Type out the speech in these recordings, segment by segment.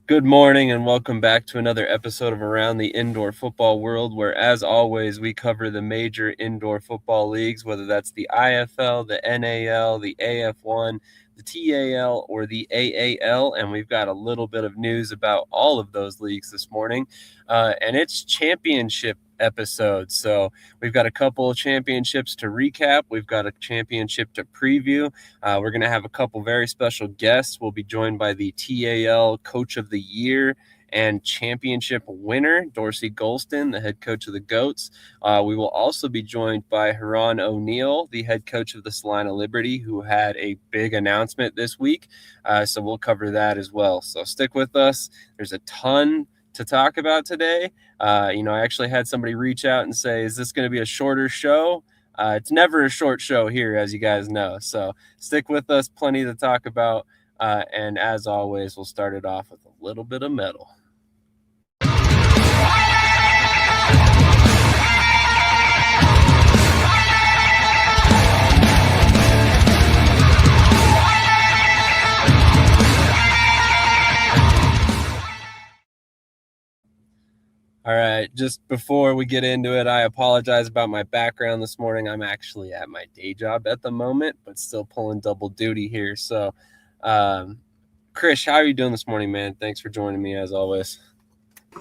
Good morning and welcome back to another episode of Around the Indoor Football World, where, as always, we cover the major indoor football leagues, whether that's the IFL, the NAL, the AF1, the TAL, or the AAL. And we've got a little bit of news about all of those leagues this morning. And it's championship episode. So we've got a couple of championships to recap. We've got a championship to preview. We're going to have a couple very special guests. We'll be joined by the TAL Coach of the Year and championship winner, Dorsey Golston, the head coach of the Goats. We will also be joined by Haran O'Neill, the head coach of the Salina Liberty, who had a big announcement this week. So we'll cover that as well. So stick with us. There's a ton to talk about today. I actually had somebody reach out and say, is this going to be a shorter show? It's never a short show here, as you guys know. So stick with us, plenty to talk about. And as always, we'll start it off with a little bit of metal. All right, just before we get into it, I apologize about my background this morning. I'm actually at my day job at the moment, but still pulling double duty here. So, Krish, how are you doing this morning, man? Thanks for joining me as always.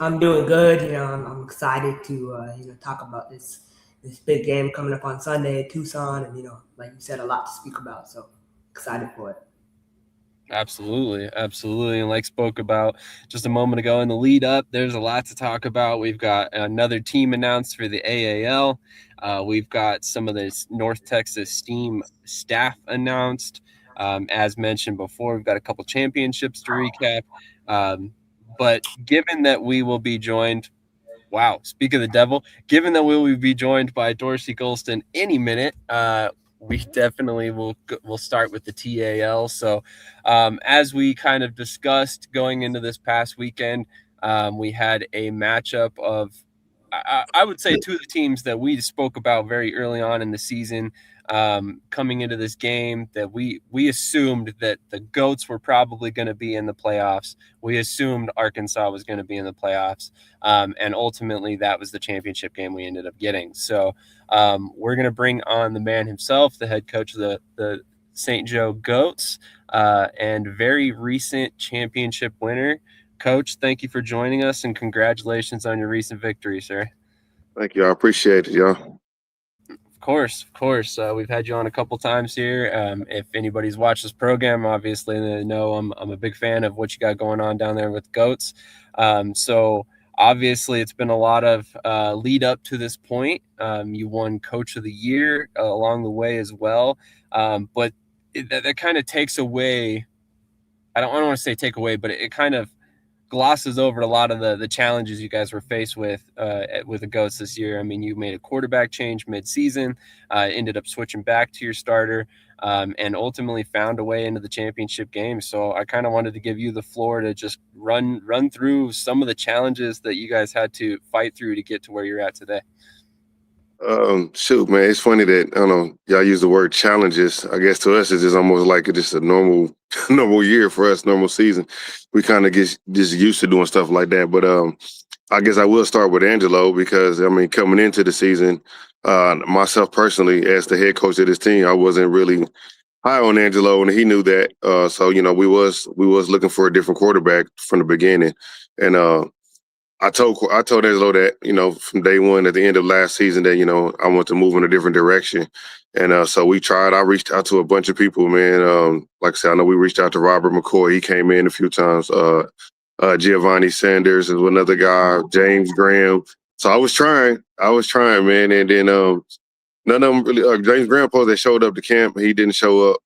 I'm doing good. I'm excited to talk about this big game coming up on Sunday at Tucson, and like you said, a lot to speak about. So excited for it. Absolutely. And like spoke about just a moment ago in the lead up, there's a lot to talk about. We've got another team announced for the AAL. We've got some of this North Texas Steam staff announced. As mentioned before, we've got a couple championships to recap. But given that we will be joined, speak of the devil, given that we will be joined by Dorsey Golston any minute, we definitely will start with the TAL. So as we kind of discussed going into this past weekend, we had a matchup of, I would say, two of the teams that we spoke about very early on in the season, coming into this game, that we assumed that the Goats were probably going to be in the playoffs. We assumed Arkansas was going to be in the playoffs. And ultimately, that was the championship game we ended up getting. So we're going to bring on the man himself, the head coach of the St. Joe Goats, and very recent championship winner. Coach, thank you for joining us, and congratulations on your recent victory, sir. Thank you. I appreciate it, y'all. Of course. We've had you on a couple times here. If anybody's watched this program, obviously they know I'm a big fan of what you got going on down there with Goats. So obviously it's been a lot of lead up to this point. You won Coach of the Year along the way as well. But that kind of takes away, I don't want to say take away, but it kind of glosses over a lot of the challenges you guys were faced with the Goats this year. I mean, you made a quarterback change mid-season, ended up switching back to your starter, and ultimately found a way into the championship game. So I kind of wanted to give you the floor to just run through some of the challenges that you guys had to fight through to get to where you're at today. Shoot, man, it's funny that I don't know y'all use the word challenges. I guess to us it's just almost like just a normal normal year for us, normal season. We kind of get just used to doing stuff like that. But I guess I will start with Angelo because I mean, coming into the season, myself personally, as the head coach of this team, I wasn't really high on Angelo, and he knew that. So we was looking for a different quarterback from the beginning, and I told Angelo that from day one at the end of last season that I want to move in a different direction, and so we tried. I reached out to a bunch of people, man. Like I said, I know we reached out to Robert McCoy. He came in a few times. Giovanni Sanders is another guy. James Graham. So I was trying, man, and then none of them really. James Graham that showed up to camp. He didn't show up.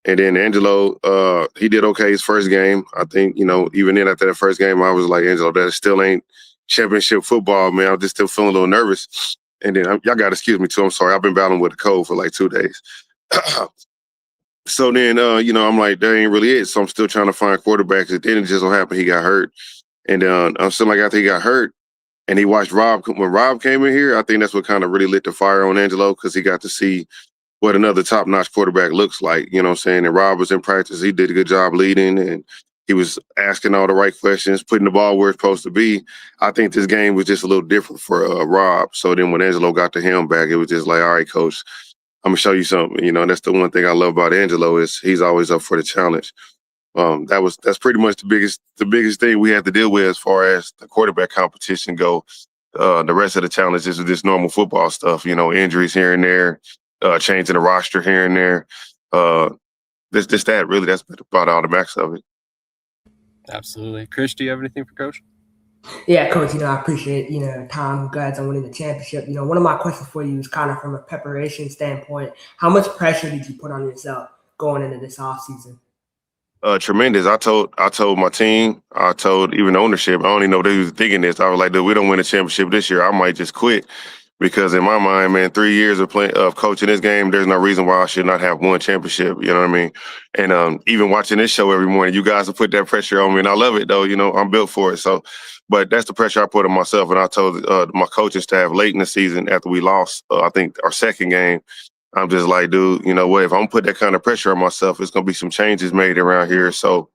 And then Angelo, he did okay his first game. I think, even then after that first game, I was like, Angelo, that still ain't championship football, man. I'm just still feeling a little nervous. And then y'all got to excuse me too. I'm sorry. I've been battling with a cold for like 2 days. So then, I'm like, that ain't really it. So I'm still trying to find quarterbacks. And then it just so happened he got hurt. And I'm still like, after he got hurt and he watched Rob, when Rob came in here, I think that's what kind of really lit the fire on Angelo because he got to see what another top-notch quarterback looks like, you know what I'm saying? And Rob was in practice. He did a good job leading, and He was asking all the right questions, putting the ball where it's supposed to be. I think this game was just a little different for Rob. So then when Angelo got the helm back, it was just like, all right, coach, I'm gonna show you something. You know, and that's the one thing I love about Angelo is he's always up for the challenge. That's pretty much the biggest thing we had to deal with as far as the quarterback competition go. The rest of the challenges are just normal football stuff. You know, injuries here and there, changing the roster here and there. That really that's about all the max of it. Absolutely. Krish, do you have anything for Coach? Yeah, Coach, I appreciate, time. Congrats on winning the championship. One of my questions for you is kind of from a preparation standpoint. How much pressure did you put on yourself going into this offseason? Tremendous. I told my team, I told even ownership, I don't even know they was thinking this. I was like, dude, we don't win a championship this year, I might just quit. Because in my mind, man, 3 years of coaching this game, there's no reason why I should not have won championship. You know what I mean? And even watching this show every morning, you guys have put that pressure on me, and I love it though. I'm built for it. So, but that's the pressure I put on myself, and I told my coaching staff late in the season after we lost, I think our second game. I'm just like, dude, you know what? If I'm gonna put that kind of pressure on myself, it's gonna be some changes made around here. So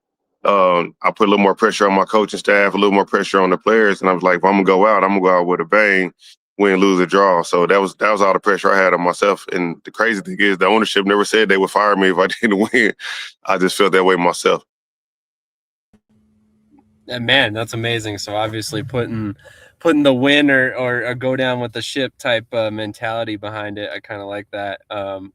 I put a little more pressure on my coaching staff, a little more pressure on the players, and I was like, if I'm gonna go out with a bang, win, lose, or draw. So that was all the pressure I had on myself. And the crazy thing is, the ownership never said they would fire me if I didn't win. I just felt that way myself. And man, that's amazing. So obviously putting the win or a go down with the ship type mentality behind it, I kind of like that.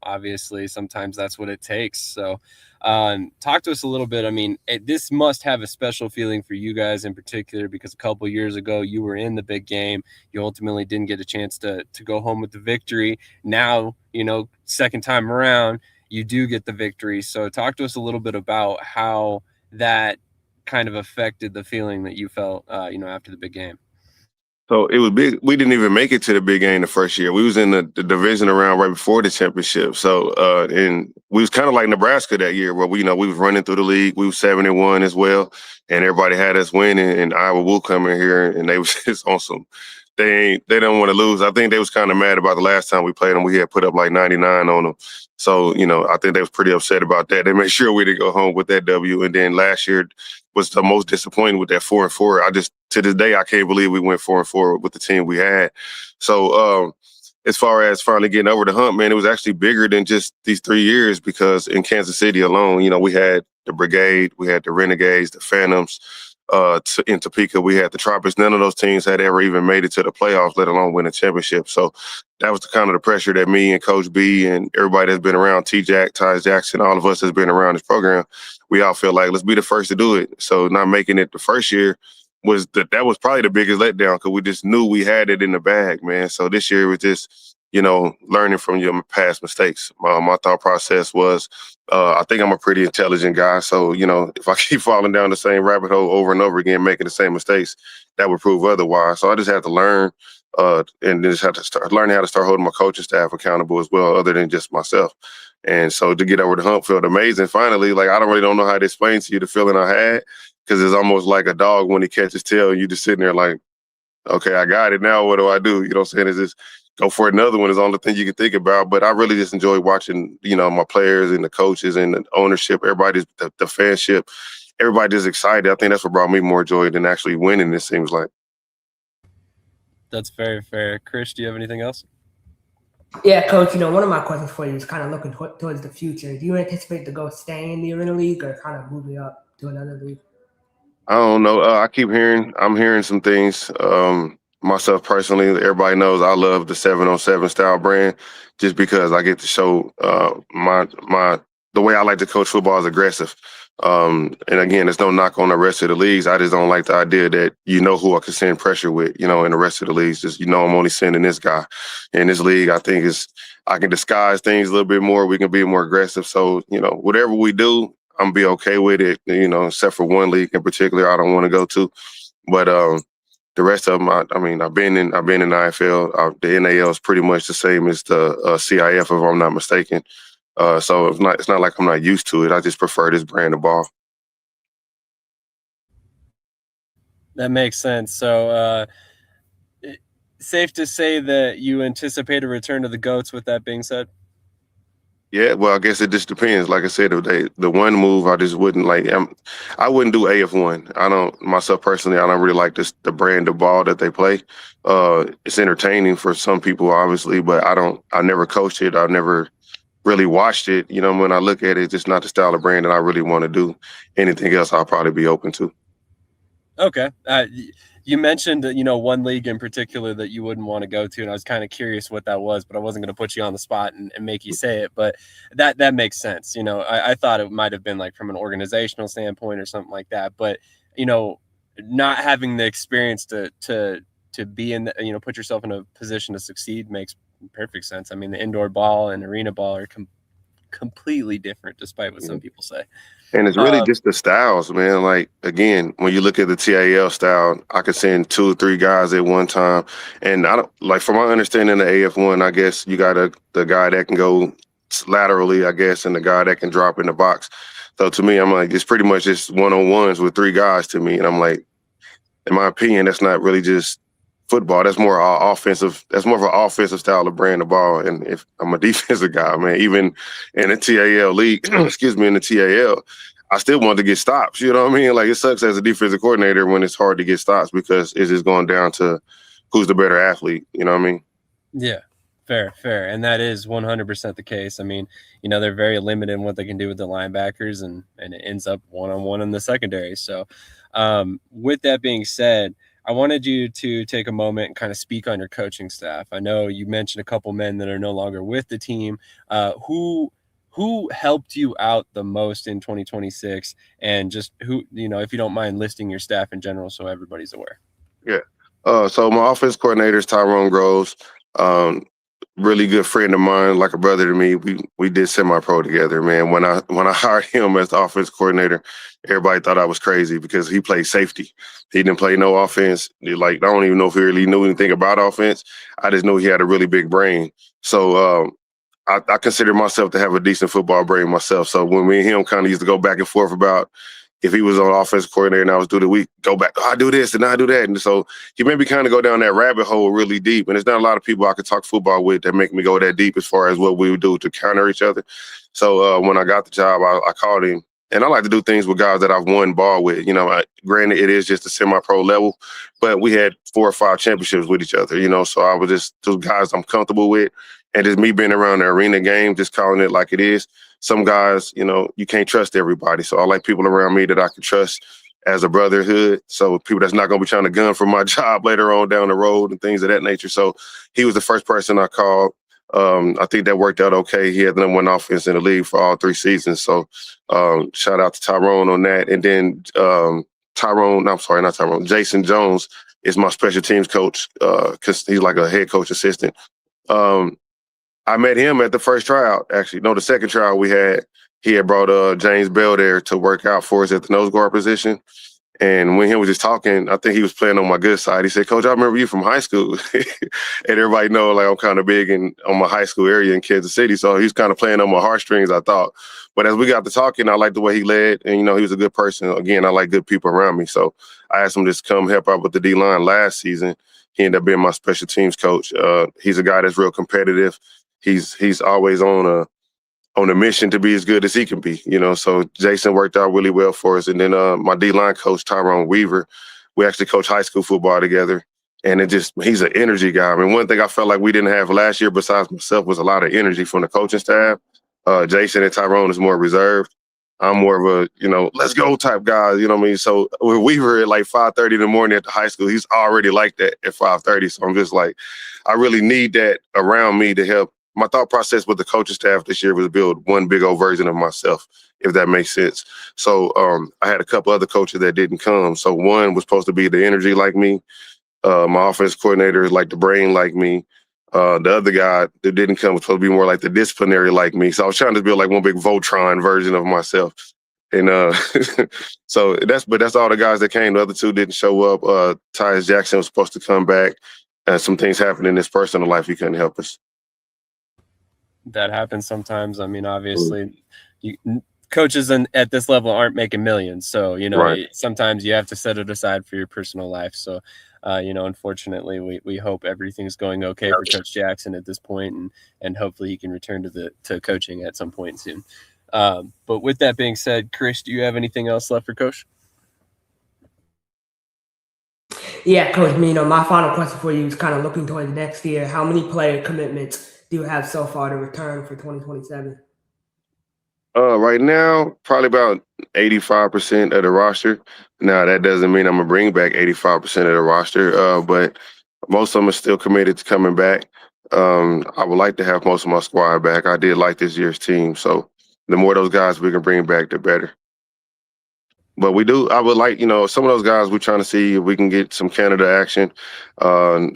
Obviously, sometimes that's what it takes. So talk to us a little bit. I mean, this must have a special feeling for you guys in particular, because a couple years ago you were in the big game. You ultimately didn't get a chance to go home with the victory. Now, second time around, you do get the victory. So talk to us a little bit about how that kind of affected the feeling that you felt, after the big game. So it was big. We didn't even make it to the big game the first year. We was in the division round right before the championship. So and we was kind of like Nebraska that year, where we was running through the league. We was 7-1 as well, and everybody had us winning. And Iowa will come in here, and they was just on some. They don't want to lose. I think they was kind of mad about the last time we played them. We had put up like 99 on them. So I think they was pretty upset about that. They made sure we didn't go home with that W. And then last year was the most disappointing with that 4-4. I just, to this day, I can't believe we went 4-4 with the team we had. So as far as finally getting over the hump, man, it was actually bigger than just these 3 years, because in Kansas City alone, we had the Brigade, we had the Renegades, the Phantoms. In Topeka, we had the Tropics. None of those teams had ever even made it to the playoffs, let alone win a championship. So that was the kind of the pressure that me and Coach B and everybody that's been around, T-Jack, Ty Jackson, all of us that's been around this program, we all feel like, let's be the first to do it. So not making it the first year that was probably the biggest letdown, because we just knew we had it in the bag, man. So this year was just, learning from your past mistakes. My thought process was, I think I'm a pretty intelligent guy. So, if I keep falling down the same rabbit hole over and over again, making the same mistakes, that would prove otherwise. So I just had to learn and just had to start learning how to start holding my coaching staff accountable as well, other than just myself. And so to get over the hump felt amazing. Finally, like, I don't know how to explain to you the feeling I had, because it's almost like a dog when he catches tail, and you just sitting there like, okay, I got it now. What do I do? You know what I'm saying? Is this go for another one is the only thing you can think about. But I really just enjoy watching, my players and the coaches and the ownership, everybody's the fanship, everybody just excited. I think that's what brought me more joy than actually winning, it seems like. That's very fair. Krish, do you have anything else? Yeah, Coach, one of my questions for you is kind of looking towards the future. Do you anticipate to go stay in the Arena League or kind of moving up to another league? I don't know. I'm hearing some things. Myself personally, everybody knows I love the 7-on-7 style brand, just because I get to show the way I like to coach football is aggressive. And again, there's no knock on the rest of the leagues. I just don't like the idea that who I can send pressure with, in the rest of the leagues. Just, I'm only sending this guy. In this league, I think I can disguise things a little bit more. We can be more aggressive. So, whatever we do, I'm be okay with it, except for one league in particular I don't want to go to. But the rest of them, I've been in the IFL. The NAL is pretty much the same as the CIF, if I'm not mistaken. So it's not like I'm not used to it. I just prefer this brand of ball. That makes sense. So safe to say that you anticipate a return to the GOATs with that being said? Yeah, well, I guess it just depends. Like I said, if the one move, I just wouldn't like. I wouldn't do AF1. I don't myself personally. I don't really like the brand of ball that they play. It's entertaining for some people, obviously, but I don't. I never coached it. I never really watched it. You know, when I look at it, it's just not the style of brand that I really want to do. Anything else, I'll probably be open to. Okay. You mentioned, one league in particular that you wouldn't want to go to, and I was kind of curious what that was, but I wasn't going to put you on the spot and make you say it. But that makes sense. I thought it might have been like from an organizational standpoint or something like that. But not having the experience to be in, put yourself in a position to succeed makes perfect sense. I mean, the indoor ball and arena ball are completely different, despite what some people say. And it's really just the styles, man. Like, again, when you look at the TAL style, I could send 2 or 3 guys at one time. And I don't like, from my understanding of AF1, I guess you got the guy that can go laterally, I guess, and the guy that can drop in the box. So to me, I'm like, it's pretty much just one-on-ones with 3 guys to me. And I'm like, in my opinion, that's not really just football. That's more offensive. That's more of an offensive style of brand of ball. And if I'm a defensive guy, man, even in the TAL league, excuse me, in the TAL, I still want to get stops. You know what I mean? Like, it sucks as a defensive coordinator when it's hard to get stops because it's just going down to who's the better athlete. You know what I mean? Yeah. Fair. And that is 100% the case. I mean, they're very limited in what they can do with the linebackers, and it ends up one-on-one in the secondary. So with that being said, I wanted you to take a moment and kind of speak on your coaching staff. I know you mentioned a couple men that are no longer with the team. Who helped you out the most in 2026, and just who, if you don't mind listing your staff in general so everybody's aware. Yeah. So my offense coordinator is Tyrone Groves. Really good friend of mine, like a brother to me. We did semi-pro together, man. When I hired him as the offense coordinator, everybody thought I was crazy because he played safety. He didn't play no offense. Like, I don't even know if he really knew anything about offense. I just knew he had a really big brain. So I consider myself to have a decent football brain myself. So when me and him kind of used to go back and forth about if he was on offensive coordinator and I was doing the week, go back, I do this and I do that. And so he made me kind of go down that rabbit hole really deep. And there's not a lot of people I could talk football with that make me go that deep as far as what we would do to counter each other. So when I got the job, I called him. And I like to do things with guys that I've won ball with. Granted, it is just a semi-pro level, but we had 4 or 5 championships with each other, so I was just those guys I'm comfortable with. And just me being around the arena game, just calling it like it is. Some guys, you can't trust everybody. So I like people around me that I can trust as a brotherhood. So people that's not going to be trying to gun for my job later on down the road and things of that nature. So he was the first person I called. I think that worked out okay. He had the #1 offense in the league for all 3 seasons. So shout out to Tyrone on that. And then Jason Jones is my special teams coach because he's like a head coach assistant. I met him at the first tryout, actually. No, the second tryout we had. He had brought James Bell there to work out for us at the nose guard position. And when he was just talking, I think he was playing on my good side. He said, Coach, I remember you from high school. And everybody know, like, I'm kind of big on my high school area in Kansas City. So he was kind of playing on my heartstrings, I thought. But as we got to talking, I liked the way he led. And, he was a good person. Again, I like good people around me. So I asked him to just come help out with the D-line last season. He ended up being my special teams coach. He's a guy that's real competitive. He's always on a mission to be as good as he can be, So Jason worked out really well for us. And then my D-line coach, Tyrone Weaver, we actually coached high school football together. And he's an energy guy. I mean, one thing I felt like we didn't have last year besides myself was a lot of energy from the coaching staff. Jason and Tyrone is more reserved. I'm more of a, let's go type guy, you know what I mean? So with Weaver at like 5:30 in the morning at the high school, he's already like that at 5:30. So I'm just like, I really need that around me to help. My thought process with the coaching staff this year was build one big old version of myself, if that makes sense. So I had a couple other coaches that didn't come. So one was supposed to be the energy like me. My offense coordinator is like the brain like me. The other guy that didn't come was supposed to be more like the disciplinary like me. So I was trying to build like one big Voltron version of myself. And so that's all the guys that came. The other 2 didn't show up. Tyus Jackson was supposed to come back. Some things happened in his personal life. He couldn't help us. That happens sometimes. I mean, obviously, coaches at this level aren't making millions. So, Right. Sometimes you have to set it aside for your personal life. So Unfortunately, we hope everything's going okay for Coach Jackson at this point, and hopefully he can return to coaching at some point soon. But with that being said, Krish, do you have anything else left for Coach? Yeah, Coach. My final question for you is kind of looking towards next year. How many player commitments do you have so far to return for 2027? Right now, probably about 85% of the roster. Now, that doesn't mean I'm gonna bring back 85% of the roster, but most of them are still committed to coming back. I would like to have most of my squad back. I did like this year's team, so the more those guys we can bring back, the better. But I would like, some of those guys we're trying to see if we can get some Canada action,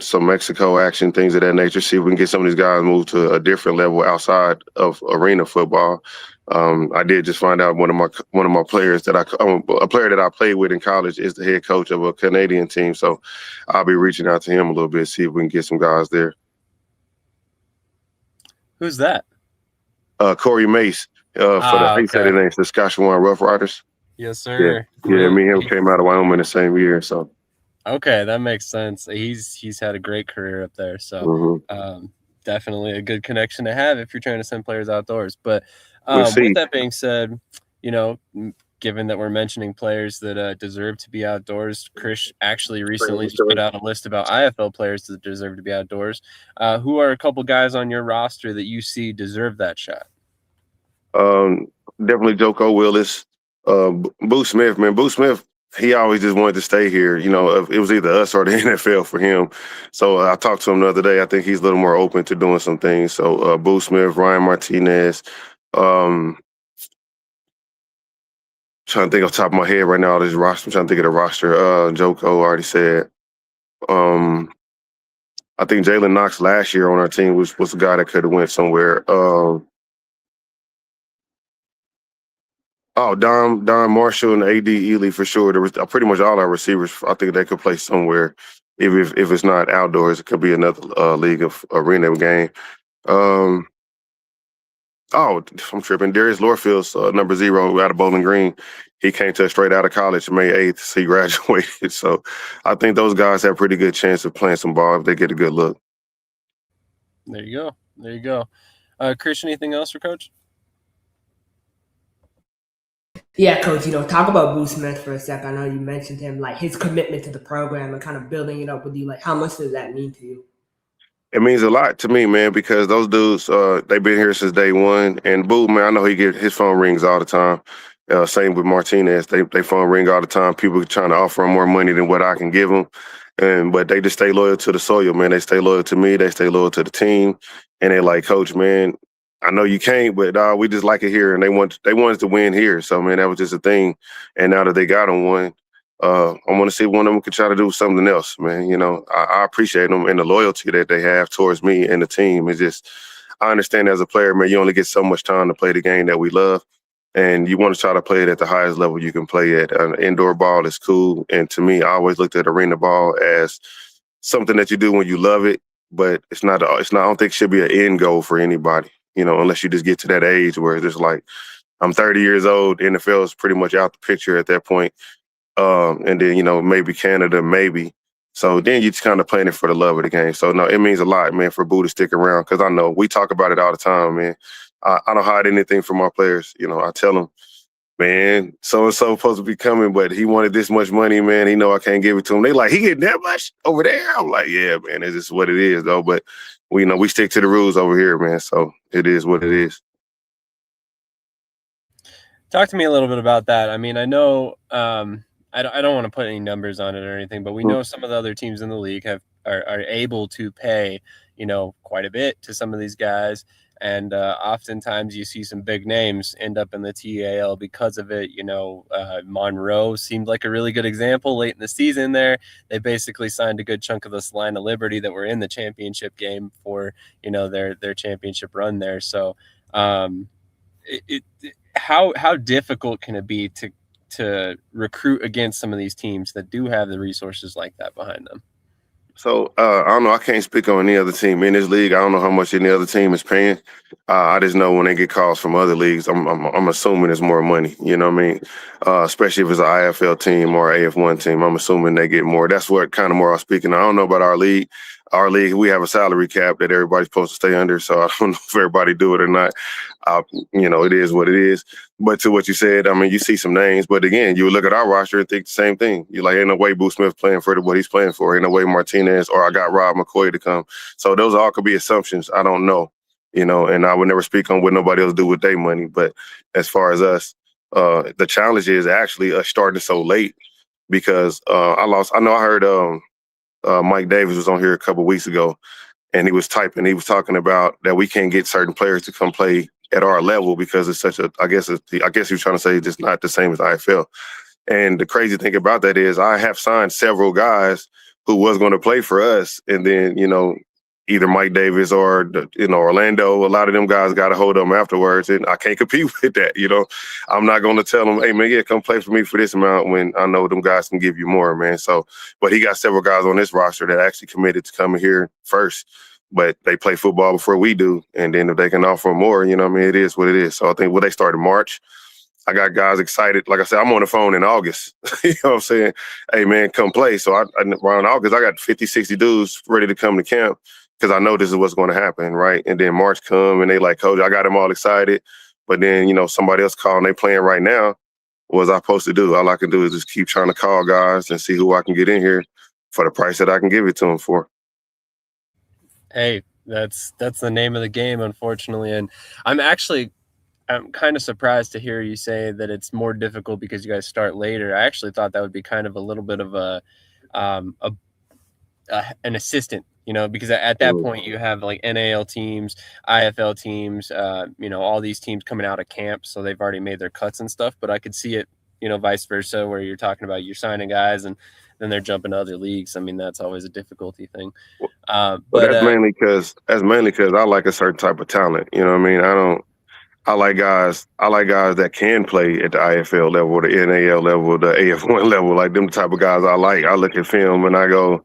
some Mexico action, things of that nature. See if we can get some of these guys moved to a different level outside of arena football. I did just find out one of my players a player that I played with in college is the head coach of a Canadian team. So I'll be reaching out to him a little bit, see if we can get some guys there. Who's that? Corey Mace for the okay. Saturday names, the Saskatchewan Rough Riders. Yes, sir. Yeah, me and him came out of Wyoming the same year, so. Okay, that makes sense. He's had a great career up there, so definitely a good connection to have if you're trying to send players outdoors. But with that being said, given that we're mentioning players that deserve to be outdoors, Krish actually recently just put out a list about IFL players that deserve to be outdoors. Who are a couple guys on your roster that you see deserve that shot? Definitely Joko Willis. Boo Smith, man. Boo Smith, he always just wanted to stay here. It was either us or the NFL for him. So I talked to him the other day. I think he's a little more open to doing some things. So Boo Smith, Ryan Martinez. Trying to think off the top of my head right now, this roster. I'm trying to think of the roster. Joko already said. I think Jalen Knox last year on our team was a guy that could have went somewhere. Don Marshall and AD Ely for sure. There was pretty much all our receivers. I think they could play somewhere. If it's not outdoors, it could be another league of arena game. I'm tripping. Darius Lorfield's number 0 out of Bowling Green. He came to us straight out of college May 8th. So he graduated. So I think those guys have a pretty good chance of playing some ball if they get a good look. There you go. Krish, anything else for Coach? Yeah, Coach, talk about Boo Smith for a sec. I know you mentioned him, like his commitment to the program and kind of building it up with you. Like, how much does that mean to you? It means a lot to me, man, because those dudes, they've been here since day one. And Boo, man, I know his phone rings all the time. Same with Martinez. They phone ring all the time. People trying to offer him more money than what I can give them. But they just stay loyal to the soil, man. They stay loyal to me. They stay loyal to the team. And they like, Coach, man, I know you can't, but we just like it here. And they want us to win here. So, man, that was just a thing. And now that they got on one, I want to see one of them could try to do something else, man. I appreciate them and the loyalty that they have towards me and the team. It's just, I understand as a player, man, you only get so much time to play the game that we love. And you want to try to play it at the highest level you can play at. Indoor ball is cool. And to me, I always looked at arena ball as something that you do when you love it, but I don't think it should be an end goal for anybody, unless you just get to that age where it's just like, I'm 30 years old, NFL is pretty much out the picture at that point. And then, maybe Canada, maybe. So then you just kind of playing it for the love of the game. So, no, it means a lot, man, for Boo to stick around because I know we talk about it all the time, man. I don't hide anything from my players. I tell them, man, so-and-so supposed to be coming, but he wanted this much money, man. He know I can't give it to him. They like, he getting that much over there? I'm like, yeah, man, it's just what it is, though. But, we stick to the rules over here, man. So it is what it is. Talk to me a little bit about that. I mean, I know I don't want to put any numbers on it or anything, but we know some of the other teams in the league are able to pay, quite a bit to some of these guys. And oftentimes you see some big names end up in the TAL because of it. Monroe seemed like a really good example late in the season there. They basically signed a good chunk of this line of Liberty that were in the championship game for, their championship run there. So how difficult can it be to recruit against some of these teams that do have the resources like that behind them? So I don't know. I can't speak on any other team in this league. I don't know how much any other team is paying. I just know when they get calls from other leagues, I'm assuming it's more money. You know what I mean? Especially if it's an IFL team or AF1 team, I'm assuming they get more. That's what kind of more I'm speaking. I don't know about our league. Our league, we have a salary cap that everybody's supposed to stay under. So I don't know if everybody do it or not. It is what it is. But to what you said, I mean, you see some names, but again, you would look at our roster and think the same thing. You're like, ain't no way Boo Smith playing for what he's playing for. Ain't no way Martinez or I got Rob McCoy to come. So those all could be assumptions. I don't know, and I would never speak on what nobody else do with their money. But as far as us, the challenge is actually starting so late because I know I heard Mike Davis was on here a couple weeks ago and he was talking about that we can't get certain players to come play at our level because it's such I guess he was trying to say it's just not the same as IFL. And the crazy thing about that is I have signed several guys who was going to play for us. And then, either Mike Davis or, Orlando, a lot of them guys got a hold of them afterwards. And I can't compete with that. I'm not going to tell them, hey, man, yeah, come play for me for this amount when I know them guys can give you more, man. So, but he got several guys on this roster that actually committed to coming here first. But they play football before we do. And then if they can offer more, it is what it is. So I think they start in March. I got guys excited. Like I said, I'm on the phone in August. You know what I'm saying? Hey, man, come play. So around August, I got 50, 60 dudes ready to come to camp because I know this is what's going to happen, right? And then March come and they like, Coach, I got them all excited. But then, somebody else called and they playing right now. What was I supposed to do? All I can do is just keep trying to call guys and see who I can get in here for the price that I can give it to them for. Hey, that's the name of the game, unfortunately. And I'm kind of surprised to hear you say that it's more difficult because you guys start later. I actually thought that would be kind of a little bit of an assistant, because at that point you have like NAL teams, IFL teams, all these teams coming out of camp. So they've already made their cuts and stuff, but I could see it, vice versa, where you're talking about you're signing guys and then they're jumping to other leagues. I mean, that's always a difficulty thing. But that's mainly because I like a certain type of talent. You know what I mean? I like guys that can play at the IFL level, the NAL level, the AF1 level, like them type of guys I like. I look at film and I go,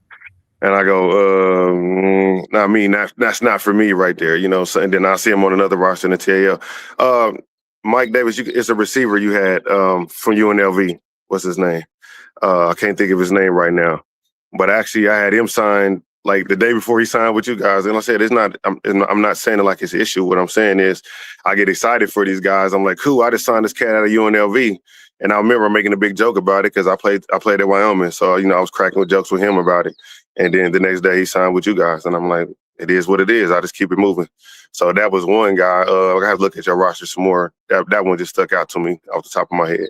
that's not for me right there, So, and then I see him on another roster in the TAL. Mike Davis, it's a receiver you had from UNLV. What's his name? I can't think of his name right now. But actually, I had him signed like the day before he signed with you guys. And I said, I'm not saying it like it's an issue. What I'm saying is I get excited for these guys. I'm like, cool, I just signed this cat out of UNLV. And I remember making a big joke about it because I played at Wyoming. So, I was cracking with jokes with him about it. And then the next day he signed with you guys. And I'm like, it is what it is. I just keep it moving. So that was one guy. I have to look at your roster some more. That one just stuck out to me off the top of my head.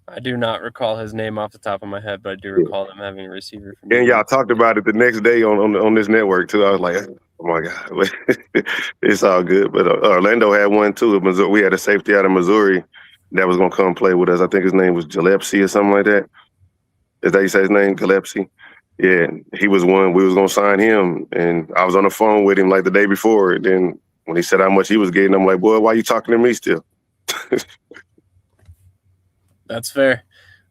I do not recall his name off the top of my head, but I do recall them having a receiver. And y'all talked about it the next day on this network too. I was like, oh my God, it's all good. But Orlando had one too. We had a safety out of Missouri that was gonna come play with us. I think his name was Gillespie or something like that. Is that you say his name, Gillespie? Yeah, he was one. We was gonna sign him, and I was on the phone with him like the day before. And then when he said how much he was getting, I'm like, boy, why you talking to me still? That's fair.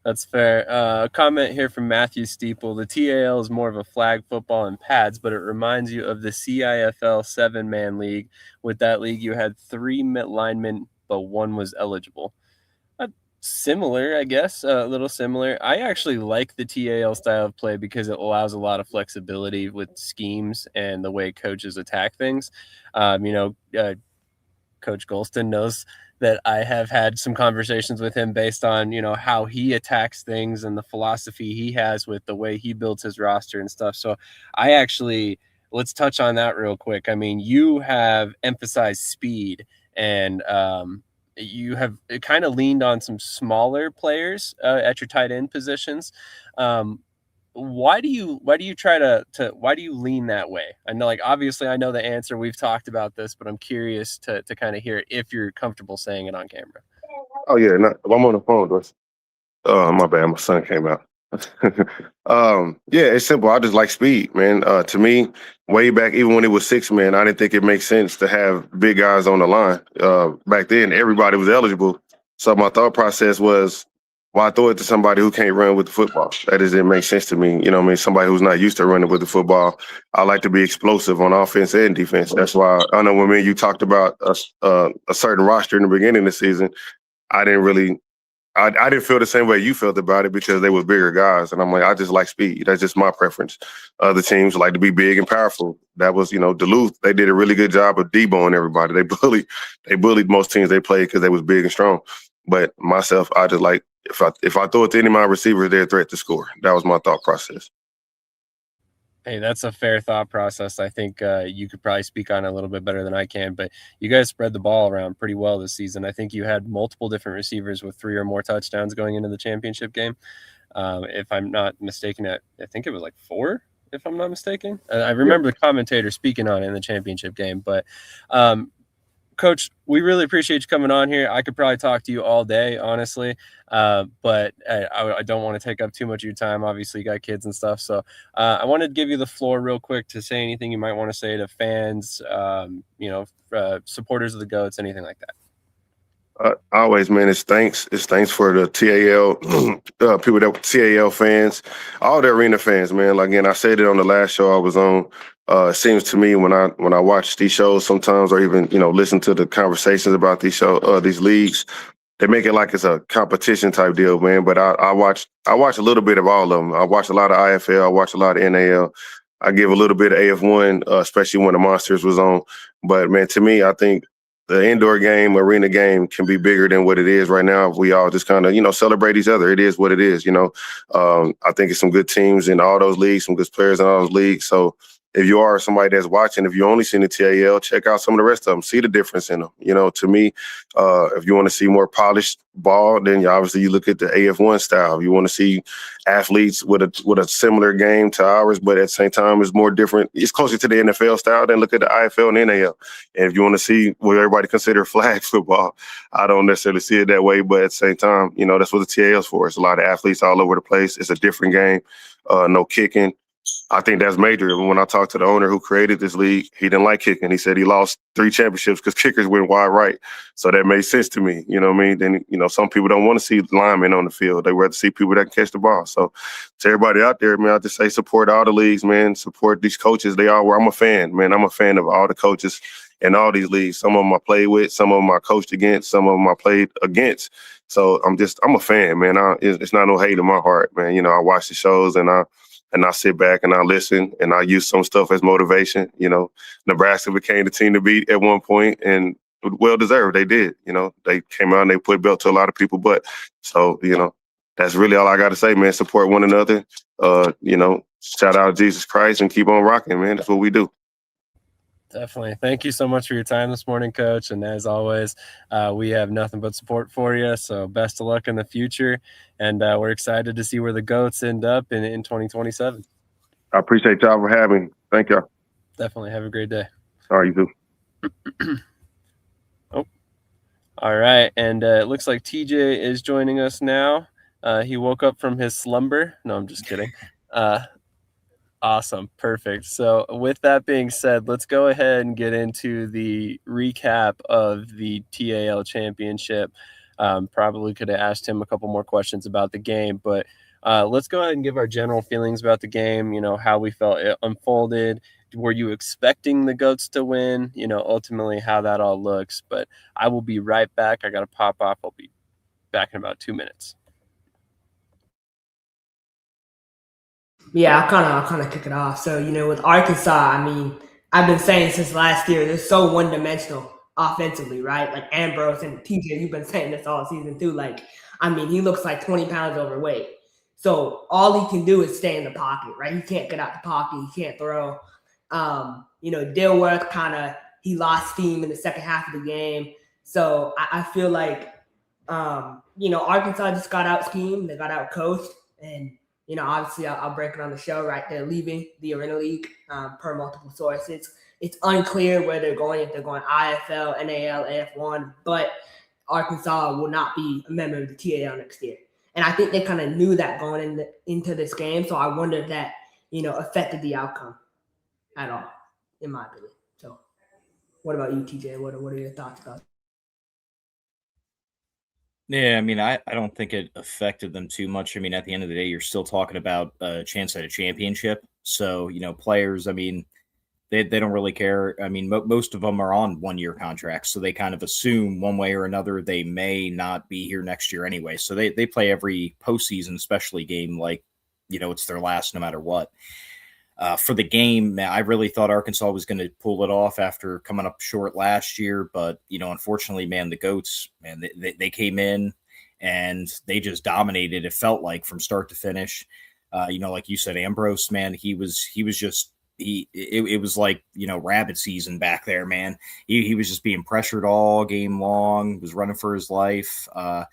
That's fair. A comment here from Matthew Steeple. The TAL is more of a flag football and pads, but it reminds you of the CIFL 7-man league. With that league, you had 3 linemen, but 1 was eligible. Similar, I guess, a little similar. I actually like the TAL style of play because it allows a lot of flexibility with schemes and the way coaches attack things. Coach Golston knows that I have had some conversations with him based on, how he attacks things and the philosophy he has with the way he builds his roster and stuff. So let's touch on that real quick. I mean, you have emphasized speed and you have kind of leaned on some smaller players at your tight end positions. Why do you lean that way? I know, obviously I know the answer. We've talked about this, but I'm curious to kind of hear it if you're comfortable saying it on camera. Oh yeah, I'm on the phone, Doris. My bad, my son came out. Yeah, it's simple. I just like speed, man. To me, way back, even when it was 6 men, I didn't think it makes sense to have big guys on the line. Back then, everybody was eligible. So my thought process was, Why throw it to somebody who can't run with the football? That doesn't make sense to me. You know what I mean? Somebody who's not used to running with the football. I like to be explosive on offense and defense. That's why I know when me and you talked about a certain roster in the beginning of the season, I didn't really I didn't feel the same way you felt about it because they were bigger guys. And I'm like, I just like speed. That's just my preference. Other teams like to be big and powerful. That was, Duluth. They did a really good job of deboing everybody. They bullied most teams they played because they was big and strong. But myself, I just like if I throw it to any of my receivers, they're a threat to score. That was my thought process. Hey, that's a fair thought process. I think you could probably speak on it a little bit better than I can, but you guys spread the ball around pretty well this season. I think you had multiple different receivers with 3 or more touchdowns going into the championship game. If I'm not mistaken, I think it was like 4, if I'm not mistaken. I remember the commentator speaking on it in the championship game, but Coach, we really appreciate you coming on here. I could probably talk to you all day, honestly, but I don't want to take up too much of your time. Obviously, you got kids and stuff. So I wanted to give you the floor real quick to say anything you might want to say to fans, supporters of the GOATs, anything like that. Always, man. It's thanks. It's thanks for the TAL people that TAL fans, all the arena fans, man. Like again, I said it on the last show I was on. It seems to me when I watch these shows sometimes, or even listen to the conversations about these leagues, they make it like it's a competition type deal, man. But I watch a little bit of all of them. I watch a lot of IFL. I watch a lot of NAL. I give a little bit of AF1, especially when the Monsters was on. But man, to me, I think the indoor game, arena game can be bigger than what it is right now if we all just kind of, celebrate each other. It is what it is, I think it's some good teams in all those leagues, some good players in all those leagues. So if you are somebody that's watching, if you only seen the TAL, check out some of the rest of them. See the difference in them. To me, if you want to see more polished ball, then you look at the AF1 style. If you want to see athletes with a similar game to ours, but at the same time it's more different, it's closer to the NFL style, then look at the IFL and NAL. And if you want to see what everybody consider flag football, I don't necessarily see it that way, but at the same time, that's what the TAL is for. It's a lot of athletes all over the place. It's a different game. No kicking. I think that's major. When I talked to the owner who created this league, he didn't like kicking. He said he lost 3 championships because kickers went wide right. So that made sense to me. You know what I mean? Then, some people don't want to see linemen on the field. They rather see people that can catch the ball. So to everybody out there, man, I just say support all the leagues, man. Support these coaches. I'm a fan, man. I'm a fan of all the coaches in all these leagues. Some of them I played with, some of them I coached against, some of them I played against. So I'm a fan, man. It's not no hate in my heart, man. I watch the shows and I sit back and I listen and I use some stuff as motivation. Nebraska became the team to beat at one point and well deserved. They did. They came out and they put belt to a lot of people. But so, that's really all I got to say, man. Support one another. Shout out Jesus Christ and keep on rocking, man. That's what we do. Definitely. Thank you so much for your time this morning, Coach. And as always, we have nothing but support for you. So best of luck in the future. And we're excited to see where the GOATs end up in 2027. I appreciate y'all for having me. Thank y'all. Definitely. Have a great day. All right, you too. Oh, all right. And it looks like TJ is joining us now. He woke up from his slumber. No, I'm just kidding. Awesome. Perfect. So with that being said, let's go ahead and get into the recap of the TAL championship. Probably could have asked him a couple more questions about the game, but let's go ahead and give our general feelings about the game, how we felt it unfolded. Were you expecting the GOATs to win? Ultimately how that all looks, but I will be right back. I got to pop off. I'll be back in about 2 minutes. Yeah, I'll kind of kick it off. So, with Arkansas, I mean, I've been saying since last year, they're so one-dimensional offensively, right? Like Ambrose and TJ, you've been saying this all season too. Like, I mean, he looks like 20 pounds overweight. So all he can do is stay in the pocket, right? He can't get out the pocket. He can't throw. Dilworth he lost steam in the second half of the game. So I feel like, Arkansas just got out schemed. They got out coached. And obviously I'll break it on the show, right? They're leaving the Arena League per multiple sources. It's unclear where they're going, if they're going IFL, NAL, AF1, but Arkansas will not be a member of the TAL next year. And I think they kind of knew that going into this game. So I wonder if that, affected the outcome at all, in my opinion. So what about you, TJ? What are your thoughts about Yeah, I mean, I don't think it affected them too much. I mean, at the end of the day, you're still talking about a chance at a championship. So, players, I mean, they don't really care. I mean, most of them are on 1 year contracts, so they kind of assume one way or another they may not be here next year anyway. So they play every postseason, especially game like, it's their last no matter what. For the game, man, I really thought Arkansas was going to pull it off after coming up short last year. But, unfortunately, man, the Goats, man, they came in and they just dominated. It felt like from start to finish. Like you said, Ambrose, man, he was just it was like, rabbit season back there, man. He was just being pressured all game long, was running for his life. A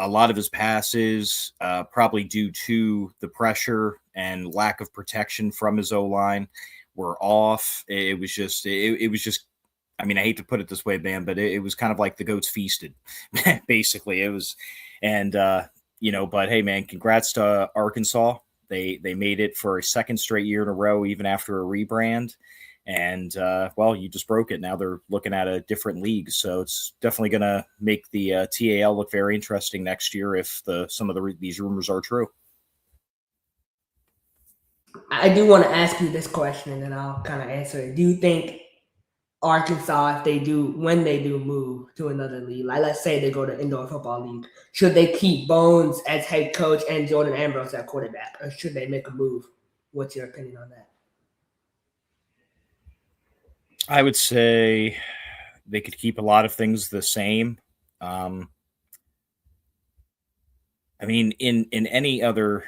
lot of his passes, probably due to the pressure and lack of protection from his O-line, were off. It was just, I mean, I hate to put it this way, man, but it was kind of like the Goats feasted, basically. It was, and, but hey, man, congrats to Arkansas. They made it for a second straight year in a row, even after a rebrand. And, well, you just broke it. Now they're looking at a different league. So it's definitely going to make the TAL look very interesting next year if some of these rumors are true. I do want to ask you this question, and then I'll kind of answer it. Do you think Arkansas, when they do move to another league, like let's say they go to indoor football league, should they keep Bones as head coach and Jordan Ambrose at quarterback, or should they make a move? What's your opinion on that? I would say they could keep a lot of things the same. I mean, in any other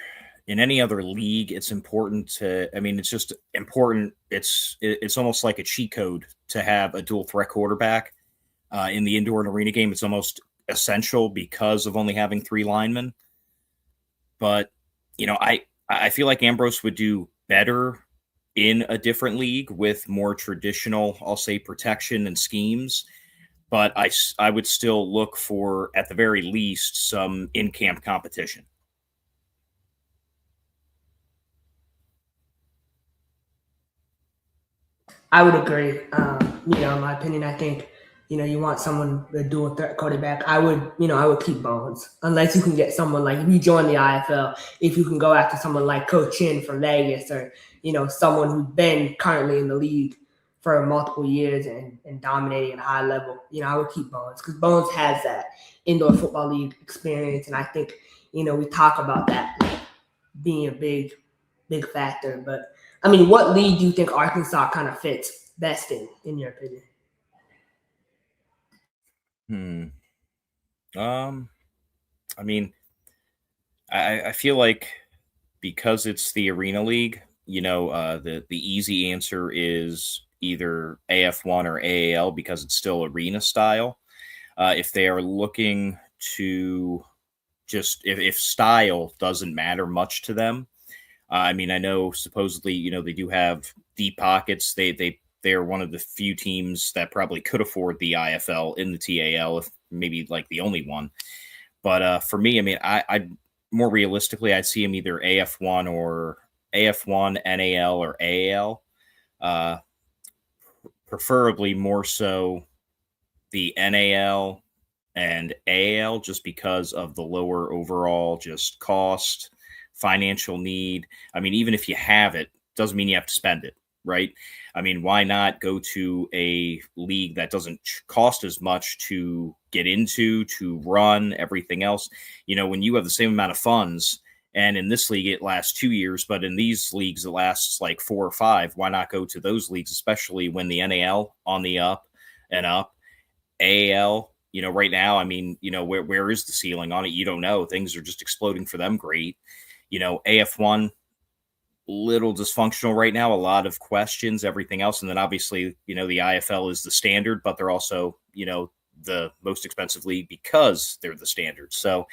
league, it's important to. I mean, it's just important. It's almost like a cheat code to have a dual threat quarterback in the indoor and arena game. It's almost essential because of only having 3 linemen. But I feel like Ambrose would do better in a different league with more traditional, I'll say, protection and schemes. But I would still look for, at the very least, some in-camp competition. I would agree. In my opinion, I think, you want someone to do a threat quarterback. I would keep Bones unless you can get someone like, if you join the IFL, if you can go after someone like Coach Chin from Vegas, or, someone who's been currently in the league for multiple years and dominating at a high level. I would keep Bones because Bones has that indoor football league experience. And I think, we talk about that being a big factor. But I mean, what league do you think Arkansas kind of fits best in your opinion? I mean, I feel like because it's the Arena League, the easy answer is either AF1 or AAL because it's still arena style. If they are looking to just, if style doesn't matter much to them, I mean, I know supposedly, they do have deep pockets. They are one of the few teams that probably could afford the IFL in the TAL, if maybe like the only one. But for me, I mean, I more realistically, I'd see him either AF1 or AF1, NAL, or AAL. Preferably more so the NAL and AAL, just because of the lower overall just cost, financial need. I mean, even if you have it, doesn't mean you have to spend it, right? I mean, why not go to a league that doesn't cost as much to get into, to run, everything else? When you have the same amount of funds, and in this league it lasts 2 years, but in these leagues it lasts like 4 or 5, why not go to those leagues, especially when the NAL on the up and up, AAL, right now, I mean, where is the ceiling on it? You don't know. Things are just exploding for them. Great. AF1, little dysfunctional right now, a lot of questions, everything else. And then obviously, the IFL is the standard, but they're also, the most expensive league because they're the standard. So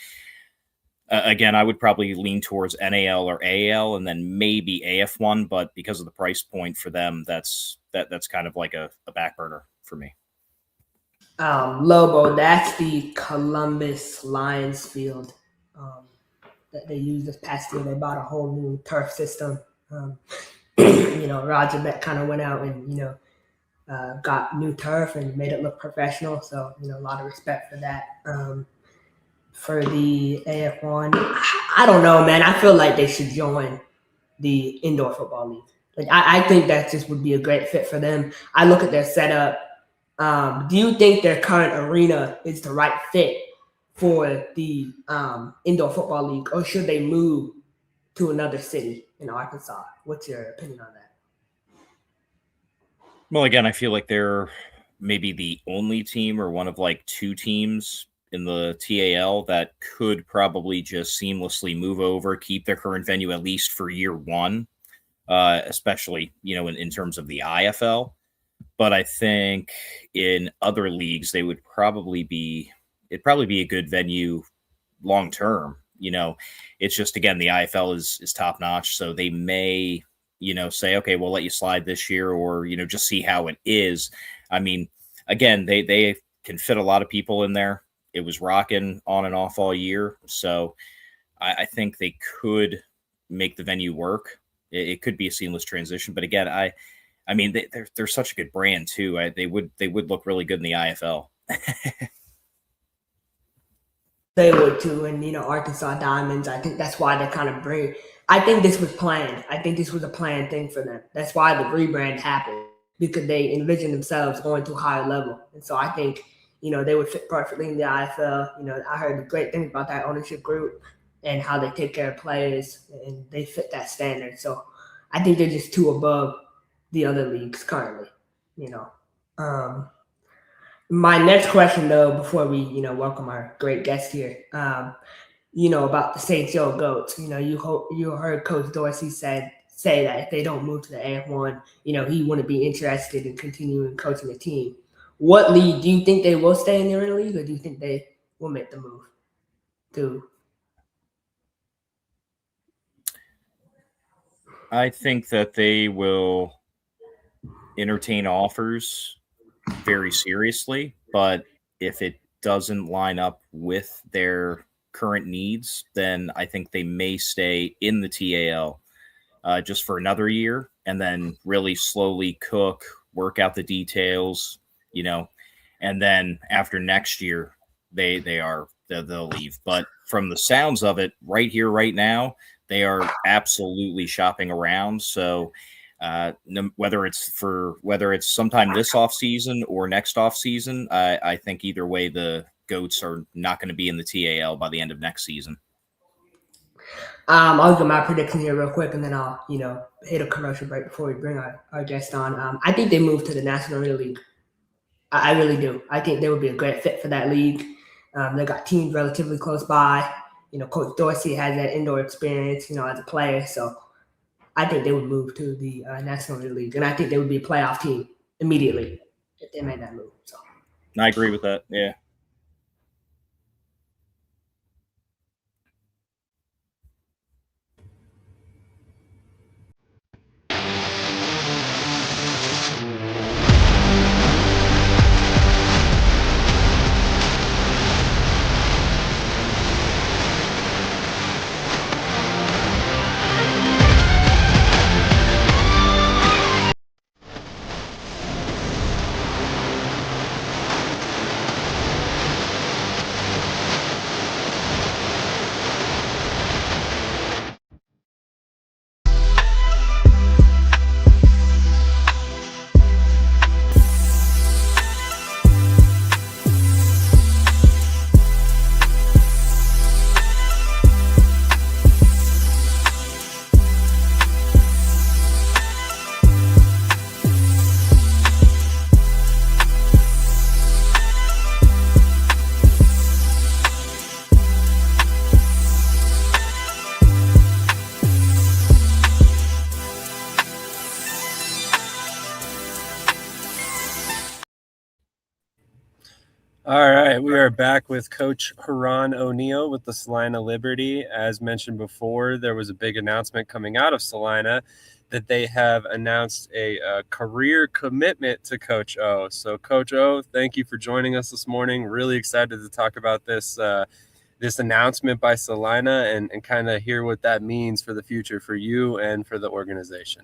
again, I would probably lean towards NAL or AAL and then maybe AF1, but because of the price point for them, that's kind of like a back burner for me. Lobo, that's the Columbus Lions field that they used this past year. They bought a whole new turf system. Roger Beck kind of went out and, got new turf and made it look professional. So, a lot of respect for that. for the AF1. I don't know, man. I feel like they should join the indoor football league. Like I think that just would be a great fit for them. I look at their setup. Do you think their current arena is the right fit for the indoor football league, or should they move to another city in Arkansas? What's your opinion on that? Well, again, I feel like they're maybe the only team or one of like two teams in the TAL that could probably just seamlessly move over, keep their current venue at least for year one, especially, in terms of the IFL. But I think in other leagues, it'd probably be a good venue long term. It's just, again, the IFL is top notch. So they may, say, okay, we'll let you slide this year, or, just see how it is. I mean, again, they can fit a lot of people in there. It was rocking on and off all year. So I think they could make the venue work. It could be a seamless transition. But again, I mean, they're such a good brand too. They would look really good in the IFL. They would too, and Arkansas Diamonds. I think that's why they kind of bring. I think this was planned. I think this was a planned thing for them. That's why the rebrand happened, because they envisioned themselves going to a higher level, and so I think they would fit perfectly in the IFL. I heard the great things about that ownership group and how they take care of players, and they fit that standard. So I think they're just too above the other leagues currently. My next question, though, before we, welcome our great guest here, about the St. Joe Goats. You heard Coach Dorsey say that if they don't move to the AF1, he wouldn't be interested in continuing coaching the team. What league do you think they will stay in the Arena League, or do you think they will make the move to? I think that they will entertain offers very seriously, but if it doesn't line up with their current needs, then I think they may stay in the TAL just for another year, and then really slowly work out the details, and then after next year they'll leave. But from the sounds of it, right here, right now, they are absolutely shopping around. So whether it's sometime this off season or next off season, I think either way the Goats are not going to be in the TAL by the end of next season. I'll get my prediction here real quick, and then I'll hit a commercial break before we bring our guest on. I think they move to the National Arena League. I really do. I think they would be a great fit for that league. They got teams relatively close by. Coach Dorsey has that indoor experience, as a player. So I think they would move to the National League, and I think they would be a playoff team immediately if they made that move. So I agree with that. Yeah. All right, we are back with Coach Haran O'Neal with the Salina Liberty. As mentioned before, there was a big announcement coming out of Salina that they have announced a career commitment to Coach O. So, Coach O, thank you for joining us this morning. Really excited to talk about this announcement by Salina and kind of hear what that means for the future for you and for the organization.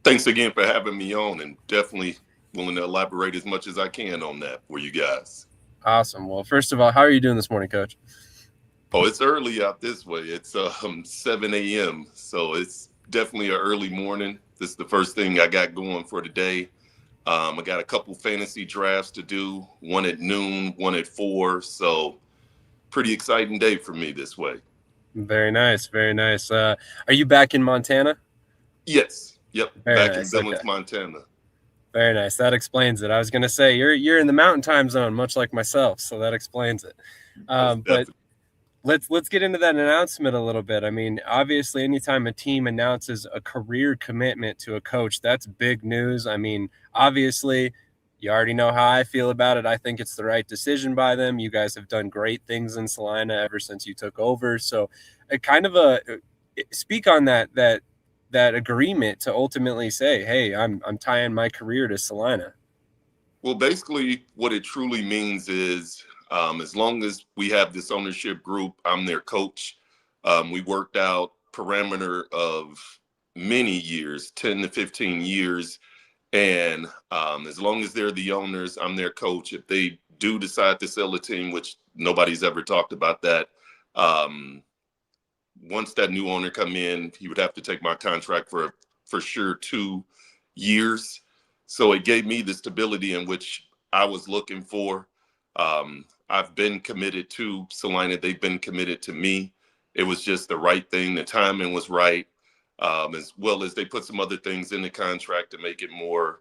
Thanks again for having me on, and definitely willing to elaborate as much as I can on that for you guys. Awesome. Well, first of all, how are you doing this morning, Coach? Oh, it's early out this way. It's 7 a.m. So it's definitely an early morning. This is the first thing I got going for today. I got a couple fantasy drafts to do, one at noon, one at 4. So pretty exciting day for me this way. Very nice. Very nice. Are you back in Montana? Yes. Yep. Very Back nice. in Billings, Okay. Montana. Very nice. That explains it. I was going to say you're in the mountain time zone, much like myself, so that explains it. But let's get into that announcement a little bit. I mean, obviously, anytime a team announces a career commitment to a coach, that's big news. I mean, obviously, you already know how I feel about it. I think it's the right decision by them. You guys have done great things in Salina ever since you took over. So, speak on that agreement to ultimately say, hey, I'm tying my career to Salina. Well, basically, what it truly means is as long as we have this ownership group, I'm their coach. We worked out parameter of many years, 10 to 15 years. And as long as they're the owners, I'm their coach. If they do decide to sell a team, which nobody's ever talked about that, once that new owner come in, he would have to take my contract for sure 2 years. So it gave me the stability in which I was looking for. I've been committed to Salina. They've been committed to me. It was just the right thing. The timing was right, as well as they put some other things in the contract to make it more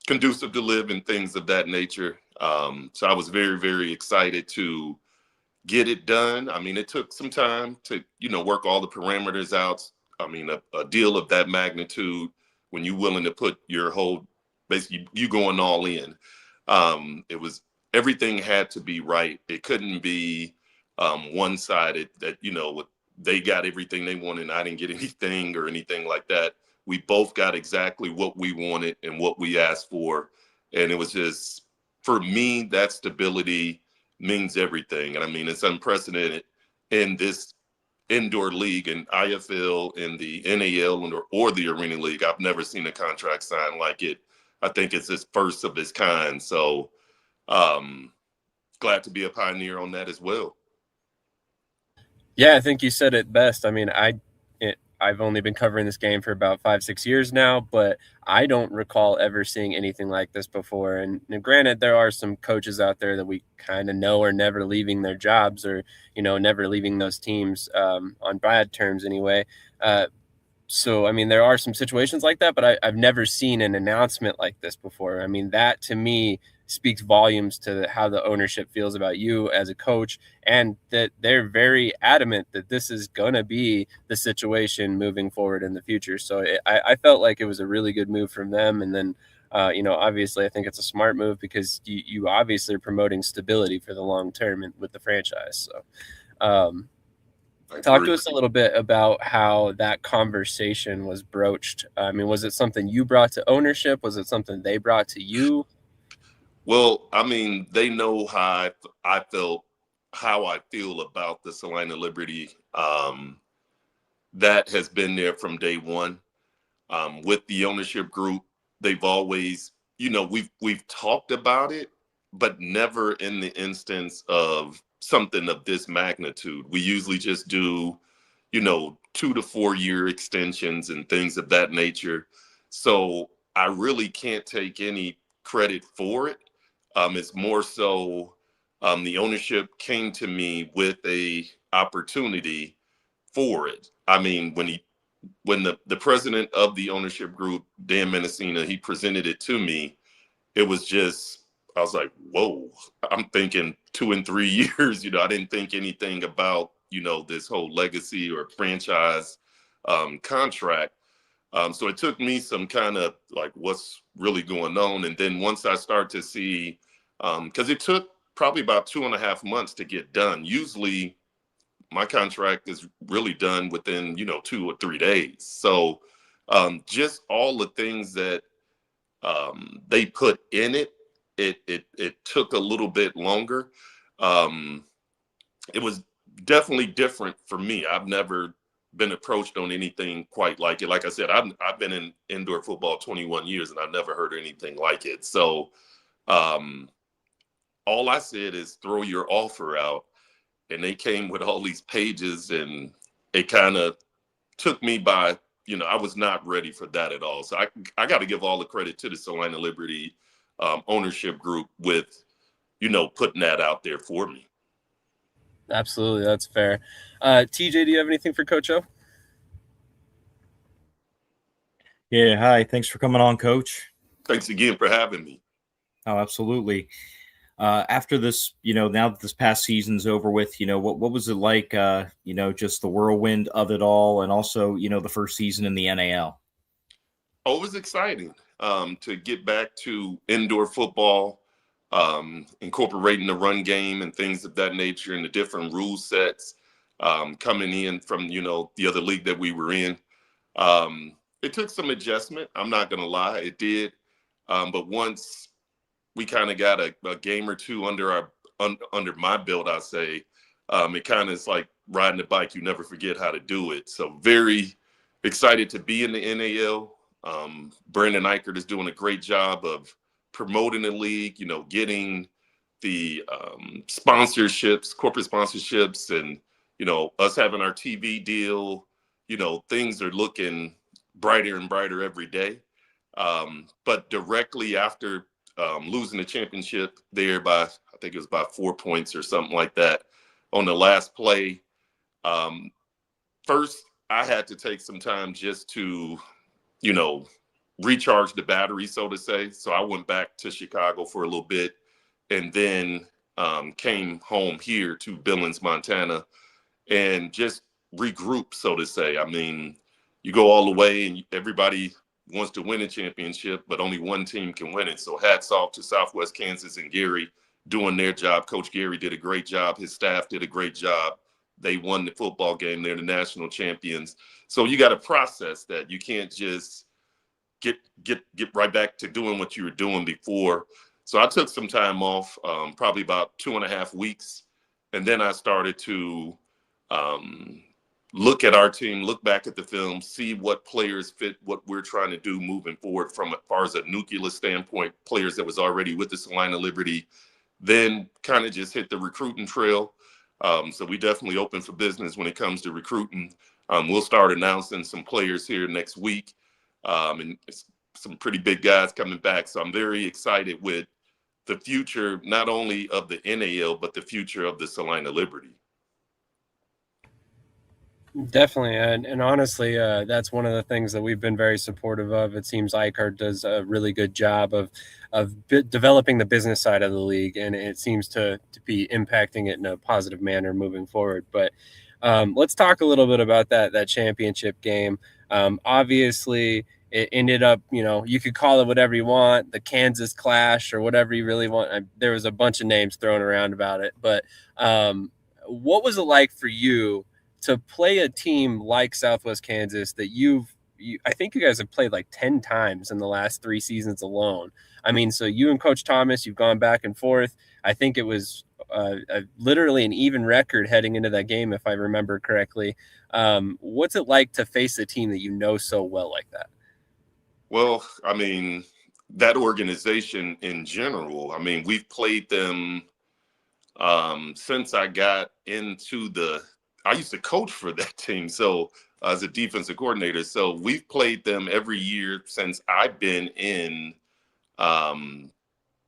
conducive to live and things of that nature. So I was very, very excited to get it done. I mean, it took some time to, work all the parameters out. I mean, a deal of that magnitude, when you're willing to put your whole, basically you going all in, it was, everything had to be right. It couldn't be one-sided that, they got everything they wanted and I didn't get anything or anything like that. We both got exactly what we wanted and what we asked for. And it was just, for me, that stability means everything. And I mean, it's unprecedented in this indoor league and IFL in the NAL or the Arena League. I've never seen a contract signed like it. I think it's this first of its kind. So glad to be a pioneer on that as well. Yeah, I think you said it best. I mean, I've only been covering this game for about 5-6 years now, but I don't recall ever seeing anything like this before. And granted, there are some coaches out there that we kind of know are never leaving their jobs or, never leaving those teams on bad terms anyway. So, I mean, there are some situations like that, but I've never seen an announcement like this before. I mean, that to me speaks volumes to how the ownership feels about you as a coach, and that they're very adamant that this is going to be the situation moving forward in the future. So I felt like it was a really good move from them. And then, obviously I think it's a smart move because you obviously are promoting stability for the long term with the franchise. So, talk to us a little bit about how that conversation was broached. I mean, was it something you brought to ownership? Was it something they brought to you? Well, I mean, they know how I felt, how I feel about the Salina Liberty. That has been there from day one. With the ownership group, they've always, we've talked about it, but never in the instance of something of this magnitude. We usually just do, 2 to 4 year extensions and things of that nature. So I really can't take any credit for it. It's more so the ownership came to me with a opportunity for it. I mean, when the president of the ownership group, Dan Menacina, he presented it to me, it was just, I was like, whoa, I'm thinking 2 and 3 years. I didn't think anything about, this whole legacy or franchise contract. So it took me some kind of like, what's really going on? And then once I start to see, because it took probably about 2.5 months to get done. Usually my contract is really done within, 2 or 3 days. So just all the things that they put in it, it took a little bit longer. It was definitely different for me. I've never been approached on anything quite like it. Like I said, I've been in indoor football 21 years and I've never heard anything like it. So all I said is throw your offer out. And they came with all these pages, and it kind of took me by, I was not ready for that at all. So I got to give all the credit to the Salina Liberty ownership group with, putting that out there for me. Absolutely. That's fair. TJ, do you have anything for Coach O? Yeah, hi. Thanks for coming on, Coach. Thanks again for having me. Oh, absolutely. After this, now that this past season's over with, what was it like, just the whirlwind of it all, and also, the first season in the NAL? Oh, it was exciting to get back to indoor football, incorporating the run game and things of that nature, and the different rule sets coming in from, the other league that we were in. It took some adjustment. I'm not going to lie, it did. But once we kind of got a game or two under my belt, I say, it kind of is like riding a bike. You never forget how to do it. So very excited to be in the NAL. Brandon Eichert is doing a great job of promoting the league, getting the sponsorships, corporate sponsorships, and, us having our TV deal, things are looking brighter and brighter every day. But directly after losing the championship there by, I think it was by 4 points or something like that on the last play, first I had to take some time just to, recharge the battery, so to say. So I went back to Chicago for a little bit, and then came home here to Billings, Montana, and just regroup, so to say. I mean, you go all the way and everybody wants to win a championship, but only one team can win it. So hats off to Southwest Kansas and Gary doing their job. Coach Gary did a great job. His staff did a great job. They won the football game. They're the national champions. So you got to process that. You can't just get right back to doing what you were doing before. So I took some time off, probably about 2.5 weeks. And then I started to look at our team, look back at the film, see what players fit what we're trying to do moving forward from as far as a nucleus standpoint, players that was already with the Salina Liberty, then kind of just hit the recruiting trail. So we definitely open for business when it comes to recruiting. We'll start announcing some players here next week, and some pretty big guys coming back. So I'm very excited with the future, not only of the NAL, but the future of the Salina Liberty. Definitely, and honestly, that's one of the things that we've been very supportive of. It seems Eichert does a really good job of developing the business side of the league, and it seems to be impacting it in a positive manner moving forward. But let's talk a little bit about that championship game. Obviously, it ended up, you could call it whatever you want, the Kansas Clash or whatever you really want. There was a bunch of names thrown around about it, but what was it like for you to play a team like Southwest Kansas that I think you guys have played like 10 times in the last 3 seasons alone? I mean, so you and Coach Thomas, you've gone back and forth. I think it was literally an even record heading into that game, if I remember correctly. What's it like to face a team that you know so well like that? Well, I mean, that organization in general, I mean, we've played them since I got into I used to coach for that team, so as a defensive coordinator. So we've played them every year since I've been in the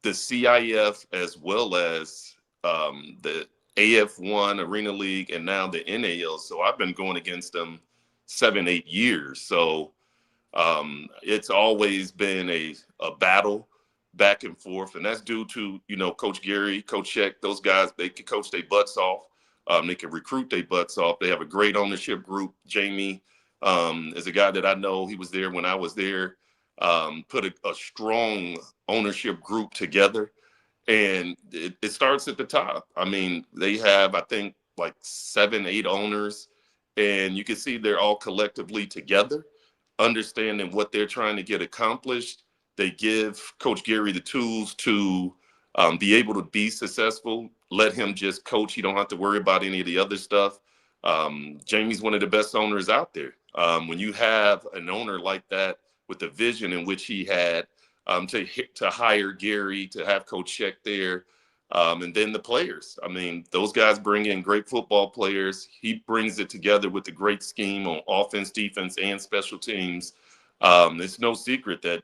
CIF, as well as the AF1 Arena League, and now the NAL. So I've been going against them 7-8 years. So it's always been a battle back and forth, and that's due to, Coach Gary, Coach Sheck, those guys. They can coach their butts off. They can recruit their butts off. They have a great ownership group. Jamie is a guy that I know. He was there when I was there. Put a strong ownership group together, and it starts at the top. I mean, they have, I think, like 7-8 owners, and you can see they're all collectively together, understanding what they're trying to get accomplished. They give Coach Gary the tools to be able to be successful. Let him just coach. You don't have to worry about any of the other stuff. Jamie's one of the best owners out there. When you have an owner like that with the vision in which he had, to hire Gary, to have Coach Sheck there, And then the players. I mean, those guys bring in great football players. He brings it together with the great scheme on offense, defense, and special teams. It's no secret that,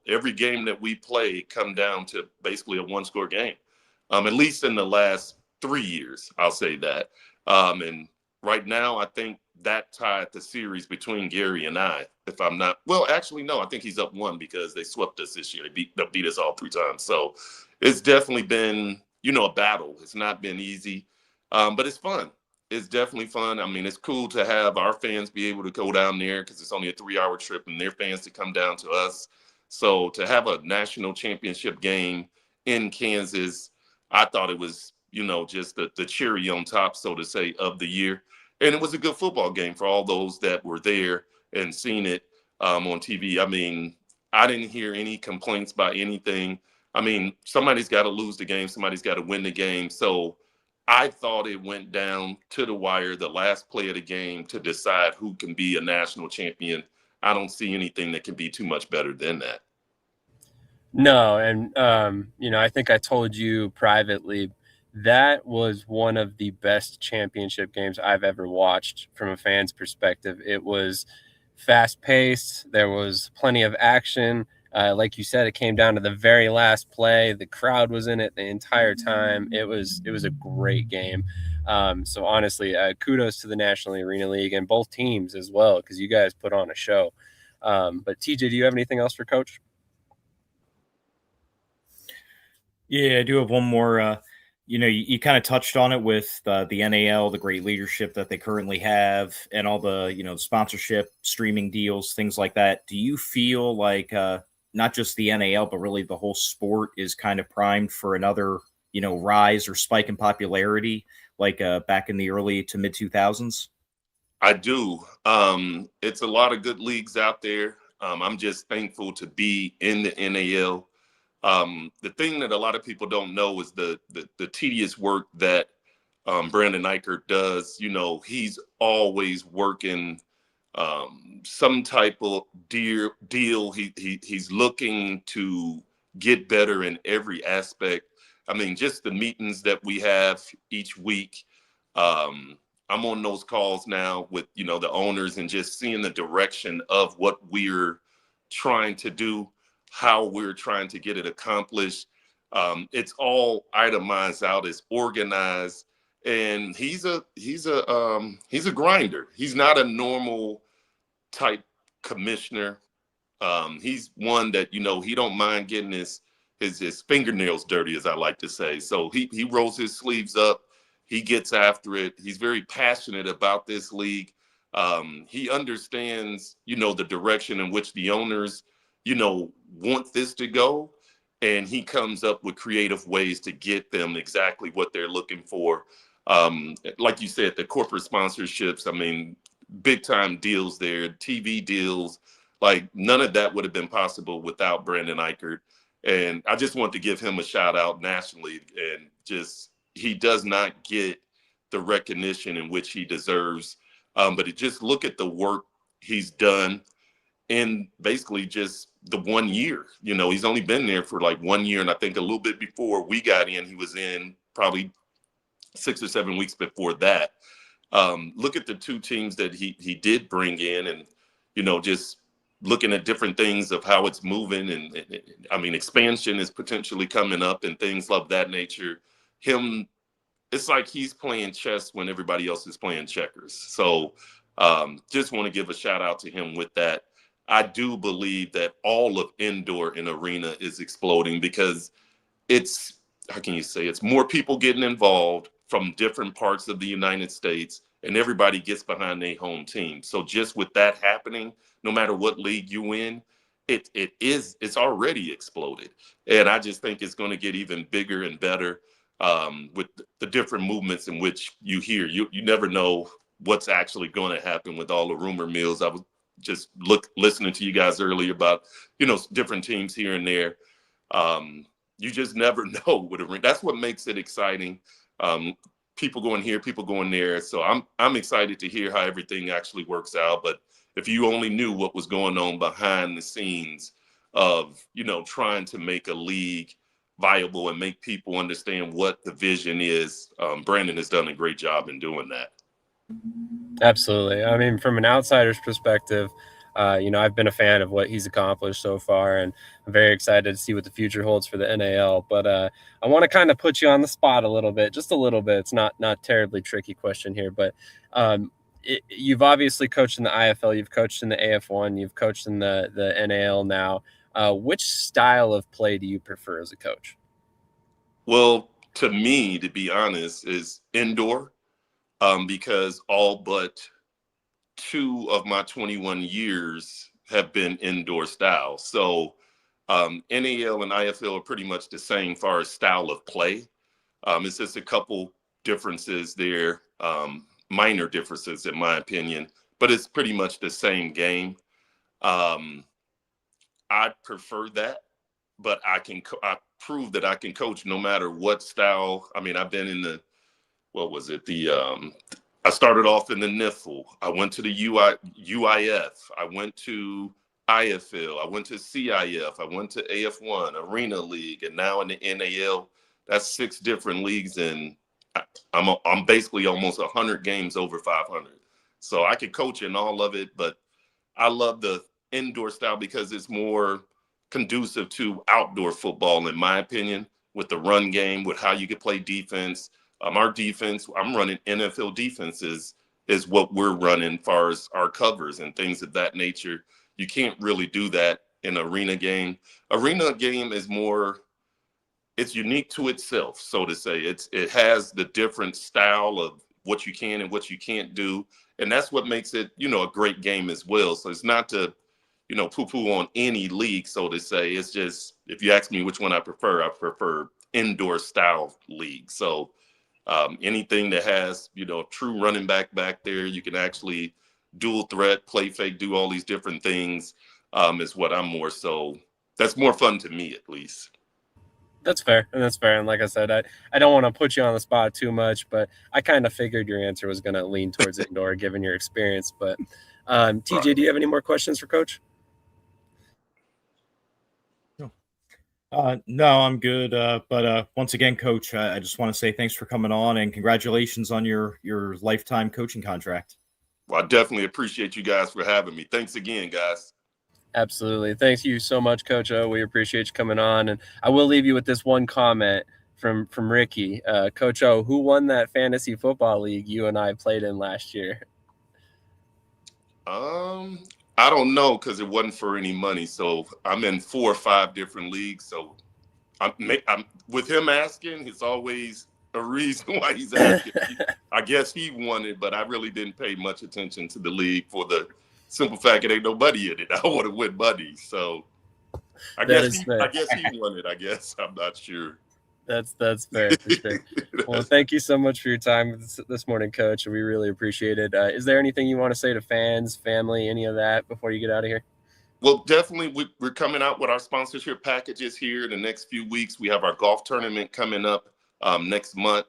every game that we play come down to basically a one-score game, at least in the last 3 years, I'll say that. And right now, I think that tied the series between Gary and I, if I'm not, well, actually, no, I think he's up one because they swept us this year. They beat us all 3 times. So it's definitely been, a battle. It's not been easy, but it's fun. It's definitely fun. I mean, it's cool to have our fans be able to go down there because it's only a 3-hour trip and their fans to come down to us. So to have a national championship game in Kansas, I thought it was, just the cherry on top, so to say, of the year. And it was a good football game for all those that were there and seen it on TV. I mean, I didn't hear any complaints about anything. I mean, somebody's got to lose the game. Somebody's got to win the game. So I thought it went down to the wire, the last play of the game, to decide who can be a national champion. I don't see anything that can be too much better than that. No, and I think I told you privately that was one of the best championship games I've ever watched from a fan's perspective. It was fast-paced. There was plenty of action. Like you said, it came down to the very last play. The crowd was in it the entire time. It was a great game. So honestly, kudos to the National Arena League and both teams as well, because you guys put on a show. But TJ, do you have anything else for Coach? Yeah, I do have one more. You kind of touched on it with the NAL, the great leadership that they currently have, and all the, sponsorship, streaming deals, things like that. Do you feel like not just the NAL, but really the whole sport is kind of primed for another, rise or spike in popularity, like back in the early to mid 2000s? I do. It's a lot of good leagues out there. I'm just thankful to be in the NAL. The thing that a lot of people don't know is the tedious work that Brandon Eichert does. He's always working some type of deal. He's looking to get better in every aspect. I mean, just the meetings that we have each week. I'm on those calls now with, the owners and just seeing the direction of what we're trying to do, how we're trying to get it accomplished. It's all itemized out, it's organized, and he's a grinder. He's not a normal type commissioner. He's one that, he don't mind getting his fingernails dirty, as I like to say. So he rolls his sleeves up. He gets after it. He's very passionate about this league. He understands, the direction in which the owners, want this to go. And he comes up with creative ways to get them exactly what they're looking for. Like you said, the corporate sponsorships, I mean, big time deals there, TV deals, like none of that would have been possible without Brandon Eichert. And I just want to give him a shout out nationally, and just, he does not get the recognition in which he deserves. But just look at the work he's done in basically just the 1 year. He's only been there for like 1 year. And I think a little bit before we got in, he was in probably 6 or 7 weeks before that. Look at the 2 teams that he did bring in, and, just looking at different things of how it's moving. And I mean, expansion is potentially coming up and things of that nature. It's like he's playing chess when everybody else is playing checkers. So just want to give a shout out to him with that. I do believe that all of indoor and arena is exploding because it's, how can you say, it's more people getting involved from different parts of the United States, and everybody gets behind their home team. So just with that happening, no matter what league you win, it's already exploded. And I just think it's going to get even bigger and better with the different movements in which you hear. You never know what's actually going to happen with all the rumor mills. I was just listening to you guys earlier about, different teams here and there. You just never know with a ring. That's what makes it exciting. People going here, people going there. So I'm excited to hear how everything actually works out. But if you only knew what was going on behind the scenes of, trying to make a league viable and make people understand what the vision is. Brandon has done a great job in doing that. Absolutely. I mean, from an outsider's perspective, I've been a fan of what he's accomplished so far, and I'm very excited to see what the future holds for the NAL. But I want to kind of put you on the spot a little bit, just a little bit. It's not terribly tricky question here, but you've obviously coached in the IFL, you've coached in the AF1, you've coached in the NAL now. Which style of play do you prefer as a coach? Well, to me, to be honest, is indoor, because all but 2 of my 21 years have been indoor style. So NAL and IFL are pretty much the same far as style of play. It's just a couple differences there, minor differences in my opinion, but it's pretty much the same game. I prefer that, but I prove that I can coach no matter what style. I mean, I've been in the, what was it? I started off in the NIFL. I went to the UIF. I went to IFL. I went to CIF. I went to AF1, Arena League, and now in the NAL. That's 6 different leagues, and I'm basically almost 100 games over 500. So I could coach in all of it, but I love the indoor style because it's more conducive to outdoor football, in my opinion, with the run game, with how you can play defense. Our defense, I'm running NFL defenses, is what we're running as far as our covers and things of that nature. You can't really do that in an arena game. Arena game is more, it's unique to itself, so to say. It has the different style of what you can and what you can't do. And that's what makes it, a great game as well. So it's not to, poo-poo on any league, so to say. It's just, if you ask me which one I prefer indoor style league. So anything that has, true running back there, you can actually dual threat, play fake, do all these different things, is what I'm more so. That's more fun to me, at least. That's fair. And like I said, I don't want to put you on the spot too much, but I kind of figured your answer was going to lean towards indoor given your experience. But TJ, do you have any more questions for Coach? No, I'm good. But once again, Coach, I just want to say thanks for coming on and congratulations on your lifetime coaching contract. Well, I definitely appreciate you guys for having me. Thanks again, guys. Absolutely. Thank you so much, Coach O. We appreciate you coming on. And I will leave you with this one comment from Ricky. Coach O, who won that fantasy football league you and I played in last year? I don't know, because it wasn't for any money. So I'm in 4 or 5 different leagues. So I'm with him asking, it's always a reason why he's asking. I guess he won it, but I really didn't pay much attention to the league for the simple fact it ain't nobody in it. I would have won money. So I guess he won it. I guess I'm not sure. That's fair for sure. Well, thank you so much for your time this morning, Coach. We really appreciate it. Is there anything you want to say to fans, family, any of that before you get out of here? Well, definitely, we're coming out with our sponsorship packages here in the next few weeks. We have our golf tournament coming up next month.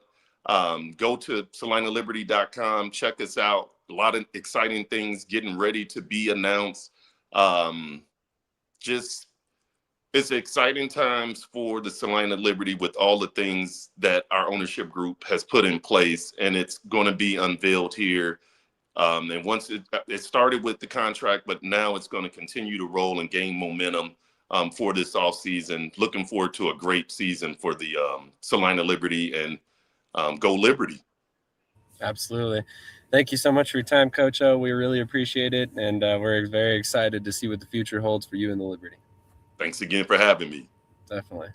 Go to SalinaLiberty.com. Check us out. A lot of exciting things getting ready to be announced. It's exciting times for the Salina Liberty with all the things that our ownership group has put in place, and it's going to be unveiled here. And once it started with the contract, but now it's going to continue to roll and gain momentum for this off season. Looking forward to a great season for the Salina Liberty, and go Liberty. Absolutely. Thank you so much for your time, Coach O. We really appreciate it, and we're very excited to see what the future holds for you and the Liberty. Thanks again for having me. Definitely.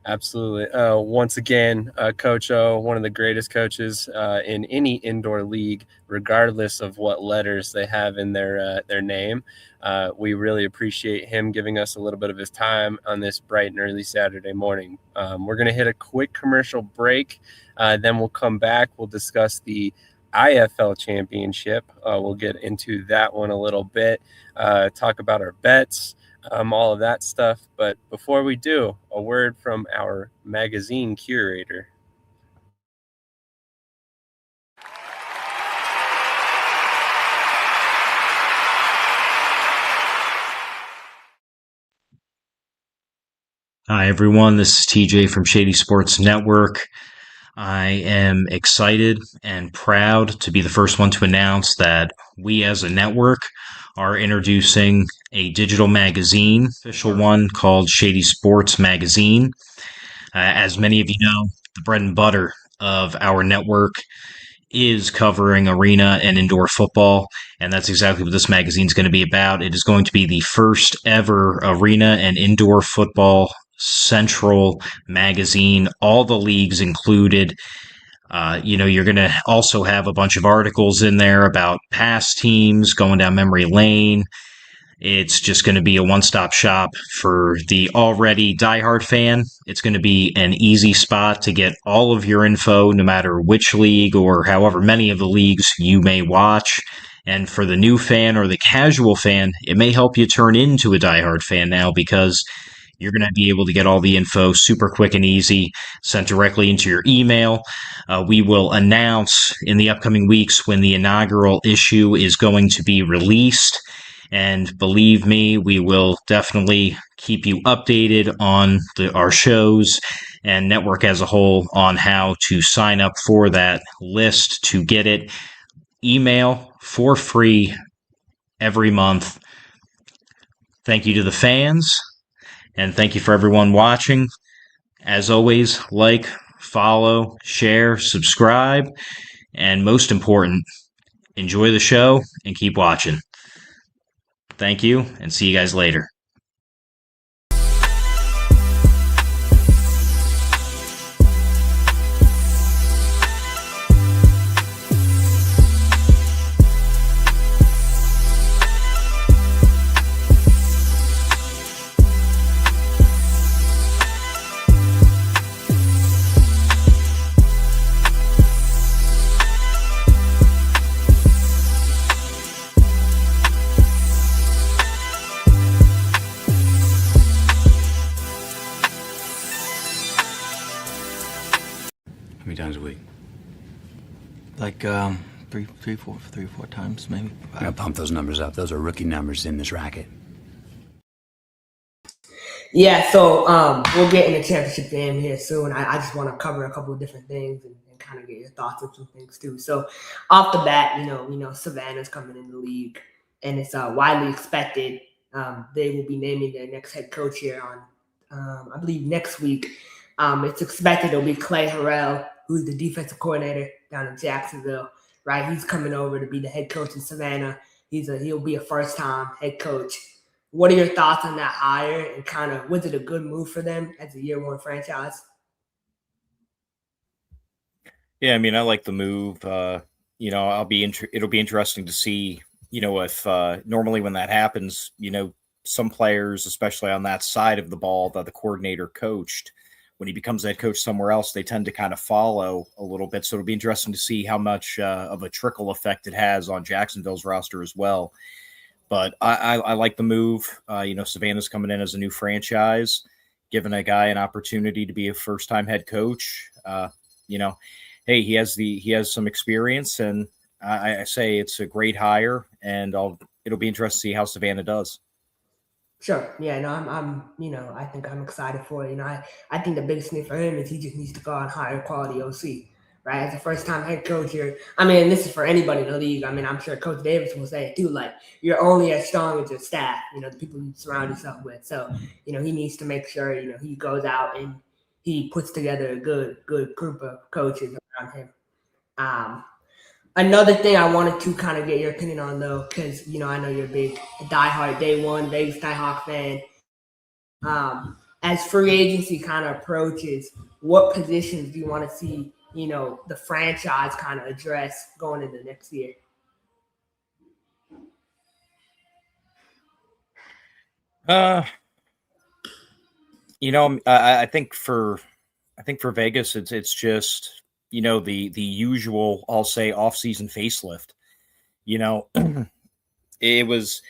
Absolutely. Once again, Coach O, one of the greatest coaches in any indoor league, regardless of what letters they have in their name. We really appreciate him giving us a little bit of his time on this bright and early Saturday morning. We're going to hit a quick commercial break. Then we'll come back. We'll discuss the IFL championship. We'll get into that one a little bit, talk about our bets, all of that stuff. But before we do, a word from our magazine curator. Hi, everyone. This is TJ from Shady Sports Network. I am excited and proud to be the first one to announce that we as a network are introducing a digital magazine, official one called Shady Sports Magazine. As many of you know, the bread and butter of our network is covering arena and indoor football, and that's exactly what this magazine is going to be about. It is going to be the first ever arena and indoor football central magazine, all the leagues included. You're going to also have a bunch of articles in there about past teams going down memory lane. It's just going to be a one-stop shop for the already diehard fan. It's going to be an easy spot to get all of your info, no matter which league or however many of the leagues you may watch. And for the new fan or the casual fan, it may help you turn into a diehard fan now because you're going to be able to get all the info super quick and easy sent directly into your email. We will announce in the upcoming weeks when the inaugural issue is going to be released. And believe me, we will definitely keep you updated on our shows and network as a whole on how to sign up for that list to get it. Email for free every month. Thank you to the fans, and thank you for everyone watching. As always, like, follow, share, subscribe, and most important, enjoy the show and keep watching. Thank you, and see you guys later. How many times a week? Like three or four times, maybe. I'm gonna pump those numbers up. Those are rookie numbers in this racket. Yeah, so we'll get in the championship game here soon. I just want to cover a couple of different things and kind of get your thoughts on some things too. So off the bat, we know Savannah's coming in the league, and it's widely expected they will be naming their next head coach here on, I believe, next week. It's expected it'll be Clay Harrell, who's the defensive coordinator down in Jacksonville, right? He's coming over to be the head coach in Savannah. He'll be a first-time head coach. What are your thoughts on that hire, and kind of was it a good move for them as a year-one franchise? Yeah, I mean, I like the move. It'll be interesting to see. If normally when that happens, some players, especially on that side of the ball that the coordinator coached, when he becomes head coach somewhere else, they tend to kind of follow a little bit. So it'll be interesting to see how much of a trickle effect it has on Jacksonville's roster as well. But I like the move. Savannah's coming in as a new franchise, giving a guy an opportunity to be a first-time head coach. Hey, he has some experience, and I say it's a great hire, and it'll be interesting to see how Savannah does. Sure. Yeah, no, I think I'm excited for it. I think the biggest thing for him is he just needs to go out and hire quality OC, right? As a first-time head coach here, this is for anybody in the league. I'm sure Coach Davis will say it too. Like, you're only as strong as your staff, the people you surround yourself with. So, he needs to make sure, he goes out and he puts together a good group of coaches around him. Another thing I wanted to kind of get your opinion on, though, because, I know you're a big diehard day one Vegas Nighthawk fan. As free agency kind of approaches, what positions do you want to see, the franchise kind of address going into next year? I think for Vegas, it's just the usual, I'll say, off-season facelift. It was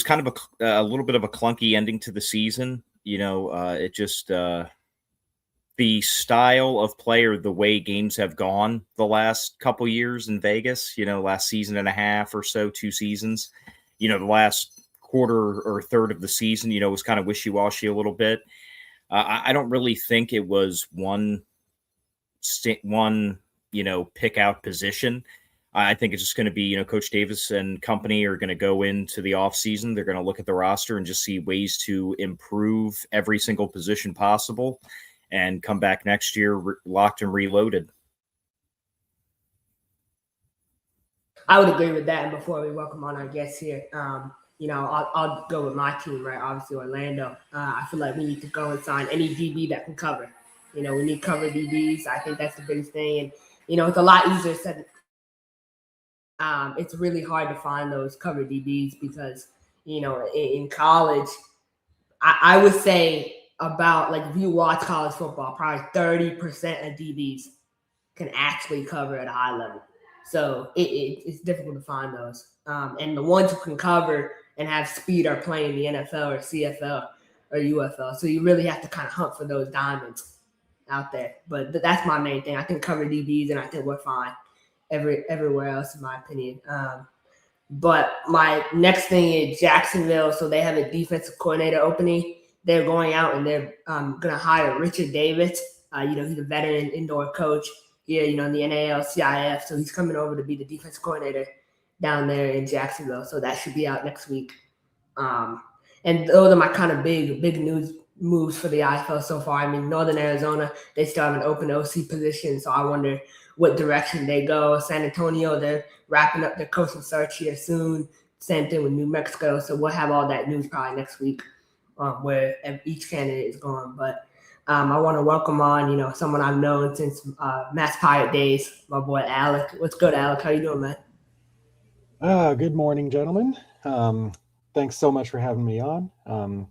kind of a little bit of a clunky ending to the season. It just the style of player, the way games have gone the last couple years in Vegas. Last season and a half or so, 2 seasons. The last quarter or third of the season, was kind of wishy-washy a little bit. I don't really think it was one pick out position. I think it's just going to be, Coach Davis and company are going to go into the offseason. They're going to look at the roster and just see ways to improve every single position possible and come back next year locked and reloaded. I would agree with that. And before we welcome on our guests here, I'll go with my team, right? Obviously, Orlando. I feel like we need to go and sign any DB that can cover. We need cover DBs. I think that's the biggest thing. And, it's a lot easier said. It's really hard to find those cover DBs because, in college, I would say about, like, if you watch college football, probably 30% of DBs can actually cover at a high level. So it's difficult to find those. And the ones who can cover and have speed are playing the NFL or CFL or UFL. So you really have to kind of hunt for those diamonds out there. But that's my main thing. I think cover DBs, and I think we're fine everywhere else, in my opinion. But my next thing is Jacksonville. So they have a defensive coordinator opening. They're going out and they're going to hire Richard Davis. He's a veteran indoor coach here, in the NALCIF. So he's coming over to be the defensive coordinator down there in Jacksonville. So that should be out next week. And those are my kind of big news moves for the IFL so far. I mean, Northern Arizona, they still have an open OC position. So I wonder what direction they go. San Antonio, they're wrapping up their coaching search here soon. Same thing with New Mexico. So we'll have all that news probably next week where each candidate is going. But I want to welcome on, someone I've known since Mass Pirate days, my boy Alec. What's good, Alec? How you doing, man? Good morning, gentlemen. Thanks so much for having me on.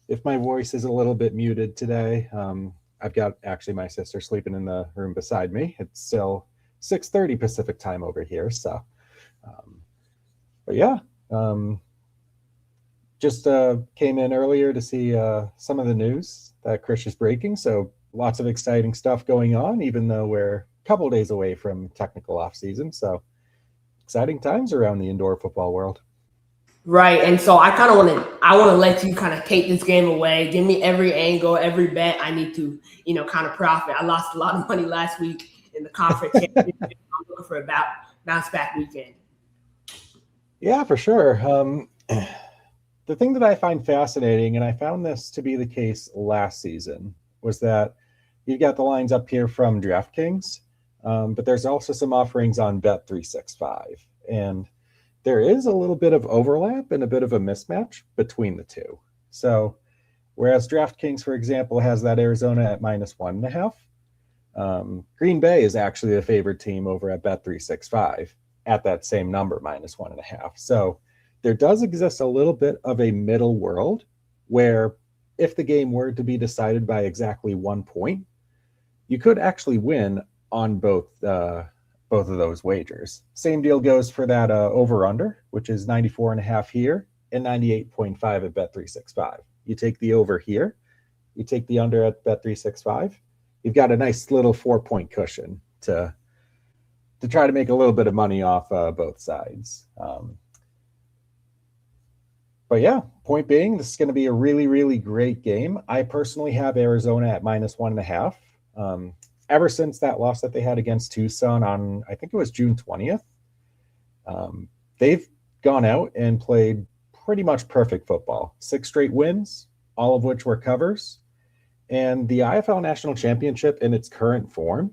If my voice is a little bit muted today, I've got actually my sister sleeping in the room beside me. It's still 6:30 Pacific time over here. So, but yeah, just came in earlier to see some of the news that Krish is breaking. So lots of exciting stuff going on, even though we're a couple days away from technical off season. So exciting times around the indoor football world. Right, and so I kind of want to let you kind of take this game away. Give me every angle, every bet I need to, kind of profit. I lost a lot of money last week in the conference championship. I'm looking for a bounce back weekend. Yeah, for sure. The thing that I find fascinating, and I found this to be the case last season, was that you've got the lines up here from DraftKings, but there's also some offerings on Bet365, and there is a little bit of overlap and a bit of a mismatch between the two. So whereas DraftKings, for example, has that Arizona at -1.5, Green Bay is actually the favored team over at Bet365 at that same number, -1.5. So there does exist a little bit of a middle world where if the game were to be decided by exactly 1 point, you could actually win on both of those wagers. Same deal goes for that over-under, which is 94.5 here and 98.5 at Bet365. You take the over here, you take the under at Bet365, you've got a nice little 4-point cushion to try to make a little bit of money off both sides. But yeah, point being, this is going to be a really, really great game. I personally have Arizona at -1.5. Ever since that loss that they had against Tucson on, I think it was June 20th, they've gone out and played pretty much perfect football. 6 straight wins, all of which were covers. And the IFL National Championship in its current form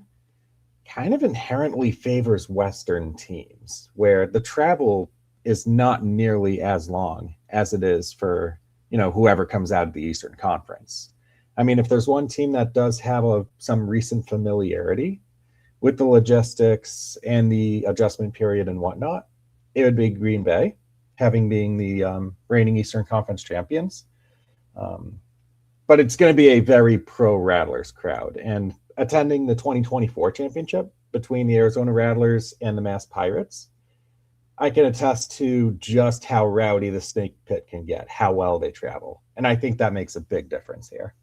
kind of inherently favors Western teams, where the travel is not nearly as long as it is for, whoever comes out of the Eastern Conference. I mean, if there's one team that does have some recent familiarity with the logistics and the adjustment period and whatnot, it would be Green Bay, having being the reigning Eastern Conference champions. But it's going to be a very pro Rattlers crowd. And attending the 2024 championship between the Arizona Rattlers and the Mass Pirates, I can attest to just how rowdy the Snake Pit can get, how well they travel. And I think that makes a big difference here.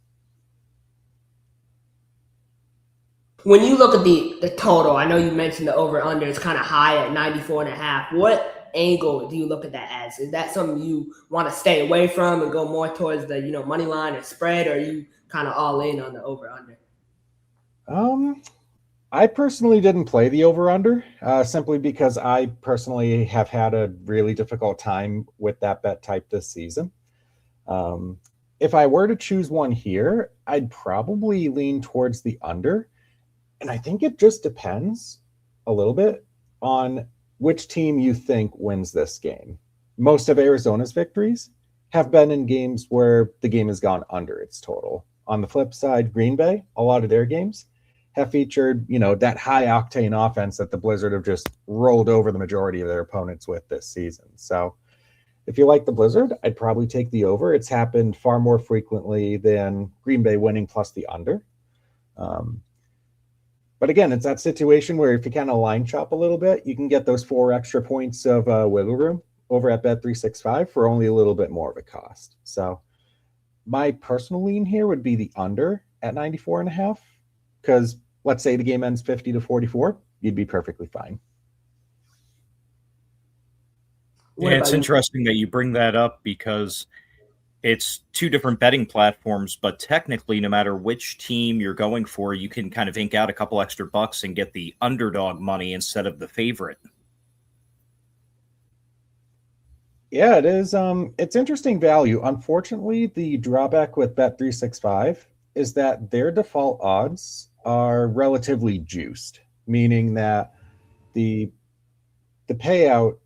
When you look at the total, I know you mentioned the over-under is kind of high at 94.5. What angle do you look at that as? Is that something you want to stay away from and go more towards the, money line or spread, or are you kind of all in on the over/under? I personally didn't play the over/under simply because I personally have had a really difficult time with that bet type this season. If I were to choose one here, I'd probably lean towards the under. And I think it just depends a little bit on which team you think wins this game. Most of Arizona's victories have been in games where the game has gone under its total. On the flip side, Green Bay, a lot of their games have featured, that high octane offense that the Blizzard have just rolled over the majority of their opponents with this season. So if you like the Blizzard, I'd probably take the over. It's happened far more frequently than Green Bay winning plus the under. But again, it's that situation where if you kind of line chop a little bit, you can get those 4 extra points of wiggle room over at Bet365 for only a little bit more of a cost. So my personal lean here would be the under at 94.5, because let's say the game ends 50-44, you'd be perfectly fine. Yeah, it's interesting that you bring that up because it's 2 different betting platforms, but technically, no matter which team you're going for, you can kind of ink out a couple extra bucks and get the underdog money instead of the favorite. Yeah, it is. It's interesting value. Unfortunately, the drawback with Bet365 is that their default odds are relatively juiced, meaning that the payout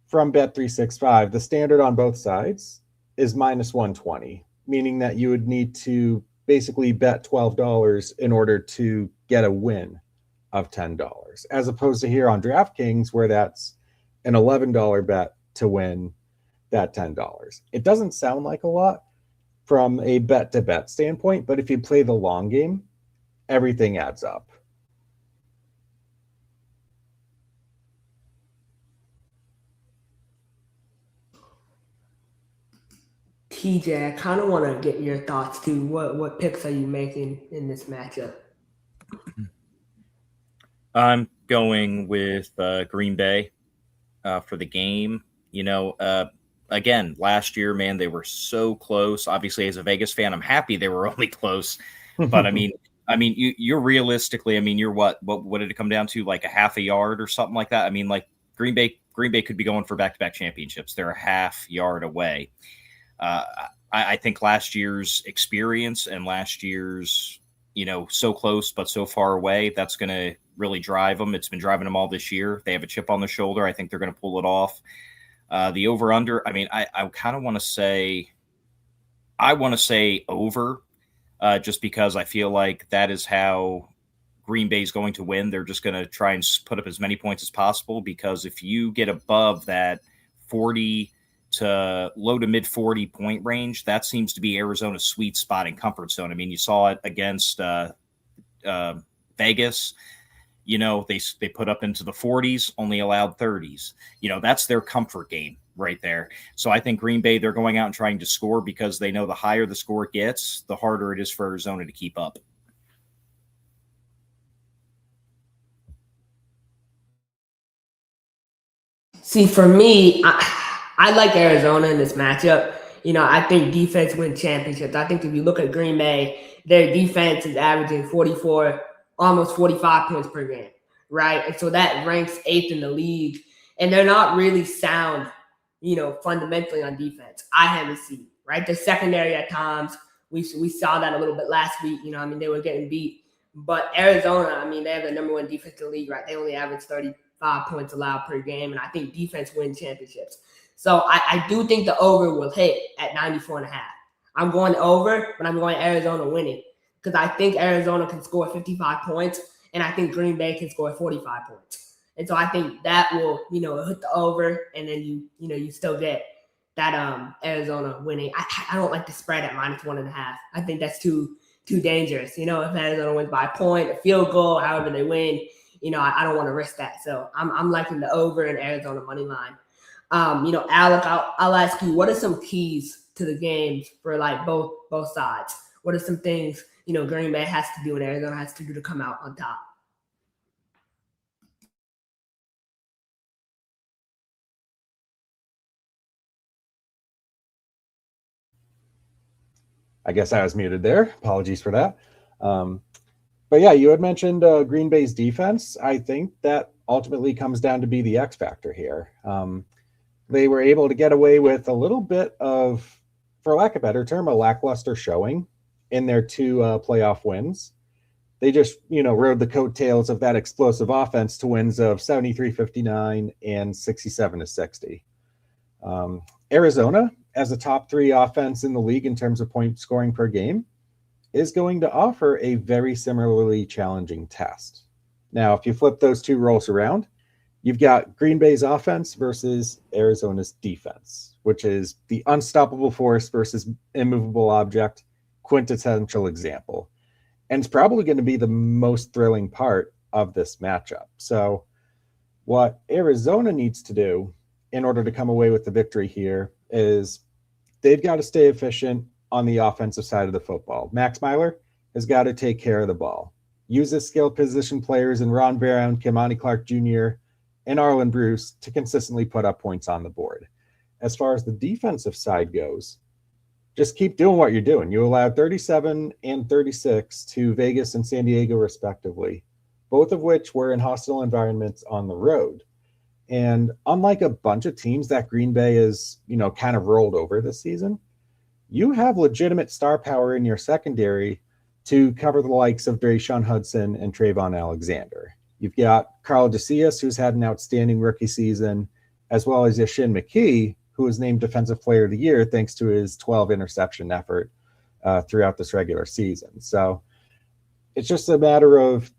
from Bet365, the standard on both sides, is minus 120, meaning that you would need to basically bet $12 in order to get a win of $10, as opposed to here on DraftKings, where that's an $11 bet to win that $10. It doesn't sound like a lot from a bet-to-bet standpoint, but if you play the long game, everything adds up. TJ, I kind of want to get your thoughts too. What picks are you making in this matchup? I'm going with Green Bay for the game. Again, last year, man, they were so close. Obviously, as a Vegas fan, I'm happy they were only close. But you're realistically, you're what did it come down to? Like a half a yard or something like that? Like Green Bay could be going for back-to-back championships. They're a half yard away. I think last year's experience and last year's, so close but so far away, that's going to really drive them. It's been driving them all this year. They have a chip on their shoulder. I think they're going to pull it off. The over-under, I kind of want to say over, just because I feel like that is how Green Bay is going to win. They're just going to try and put up as many points as possible, because if you get above that 40 to low to mid 40 point range, that seems to be Arizona's sweet spot and comfort zone. You saw it against Vegas. They put up into the 40s, only allowed 30s. That's their comfort game right there. So I think Green Bay, they're going out and trying to score because they know the higher the score gets, the harder it is for Arizona to keep up. See, for me, I like Arizona in this matchup. I think defense wins championships. I think if you look at Green Bay, their defense is averaging 44, almost 45 points per game, right? And so that ranks 8th in the league. And they're not really sound, fundamentally on defense. I haven't seen, right? The secondary at times, we saw that a little bit last week. They were getting beat. But Arizona, they have the number 1 defense in the league, right? They only average 35 points allowed per game. And I think defense wins championships. So I do think the over will hit at 94.5. I'm going over, but I'm going Arizona winning, because I think Arizona can score 55 points, and I think Green Bay can score 45 points. And so I think that will, hit the over, and then you still get that Arizona winning. I don't like the spread at -1.5. I think that's too dangerous. If Arizona wins by a point, a field goal, however they win, I don't want to risk that. So I'm liking the over in Arizona money line. Alec, I'll ask you, what are some keys to the games for like both sides? What are some things, Green Bay has to do and Arizona has to do to come out on top? I guess I was muted there. Apologies for that. But yeah, you had mentioned Green Bay's defense. I think that ultimately comes down to be the X factor here. They were able to get away with a little bit of, for lack of a better term, a lackluster showing in their 2 playoff wins. They just, rode the coattails of that explosive offense to wins of 73-59 and 67-60. Arizona, as a top 3 offense in the league in terms of point scoring per game, is going to offer a very similarly challenging test. Now, if you flip those 2 roles around, you've got Green Bay's offense versus Arizona's defense, which is the unstoppable force versus immovable object quintessential example. And it's probably going to be the most thrilling part of this matchup. So what Arizona needs to do in order to come away with the victory here is they've got to stay efficient on the offensive side of the football. Max Myler has got to take care of the ball. Use his skilled position players in Ron Brown, Kimani Clark Jr., and Arlen Bruce to consistently put up points on the board. As far as the defensive side goes, just keep doing what you're doing. You allowed 37 and 36 to Vegas and San Diego, respectively, both of which were in hostile environments on the road. And unlike a bunch of teams that Green Bay is, kind of rolled over this season, you have legitimate star power in your secondary to cover the likes of Deshaun Hudson and Trayvon Alexander. You've got Carl DeCius, who's had an outstanding rookie season, as well as Yashin McKee, who was named Defensive Player of the Year thanks to his 12 interception effort throughout this regular season. So it's just a matter of,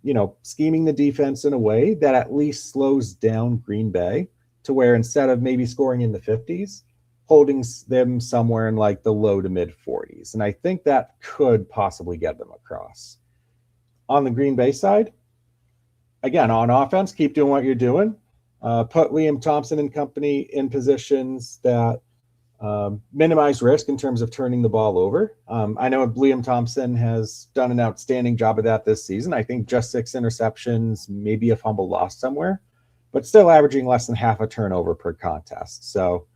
scheming the defense in a way that at least slows down Green Bay to where instead of maybe scoring in the 50s, holding them somewhere in like the low to mid 40s. And I think that could possibly get them across. On the Green Bay side, again, on offense, keep doing what you're doing. Put Liam Thompson and company in positions that minimize risk in terms of turning the ball over. I know Liam Thompson has done an outstanding job of that this season. I think just 6 interceptions, maybe a fumble lost somewhere, but still averaging less than half a turnover per contest. So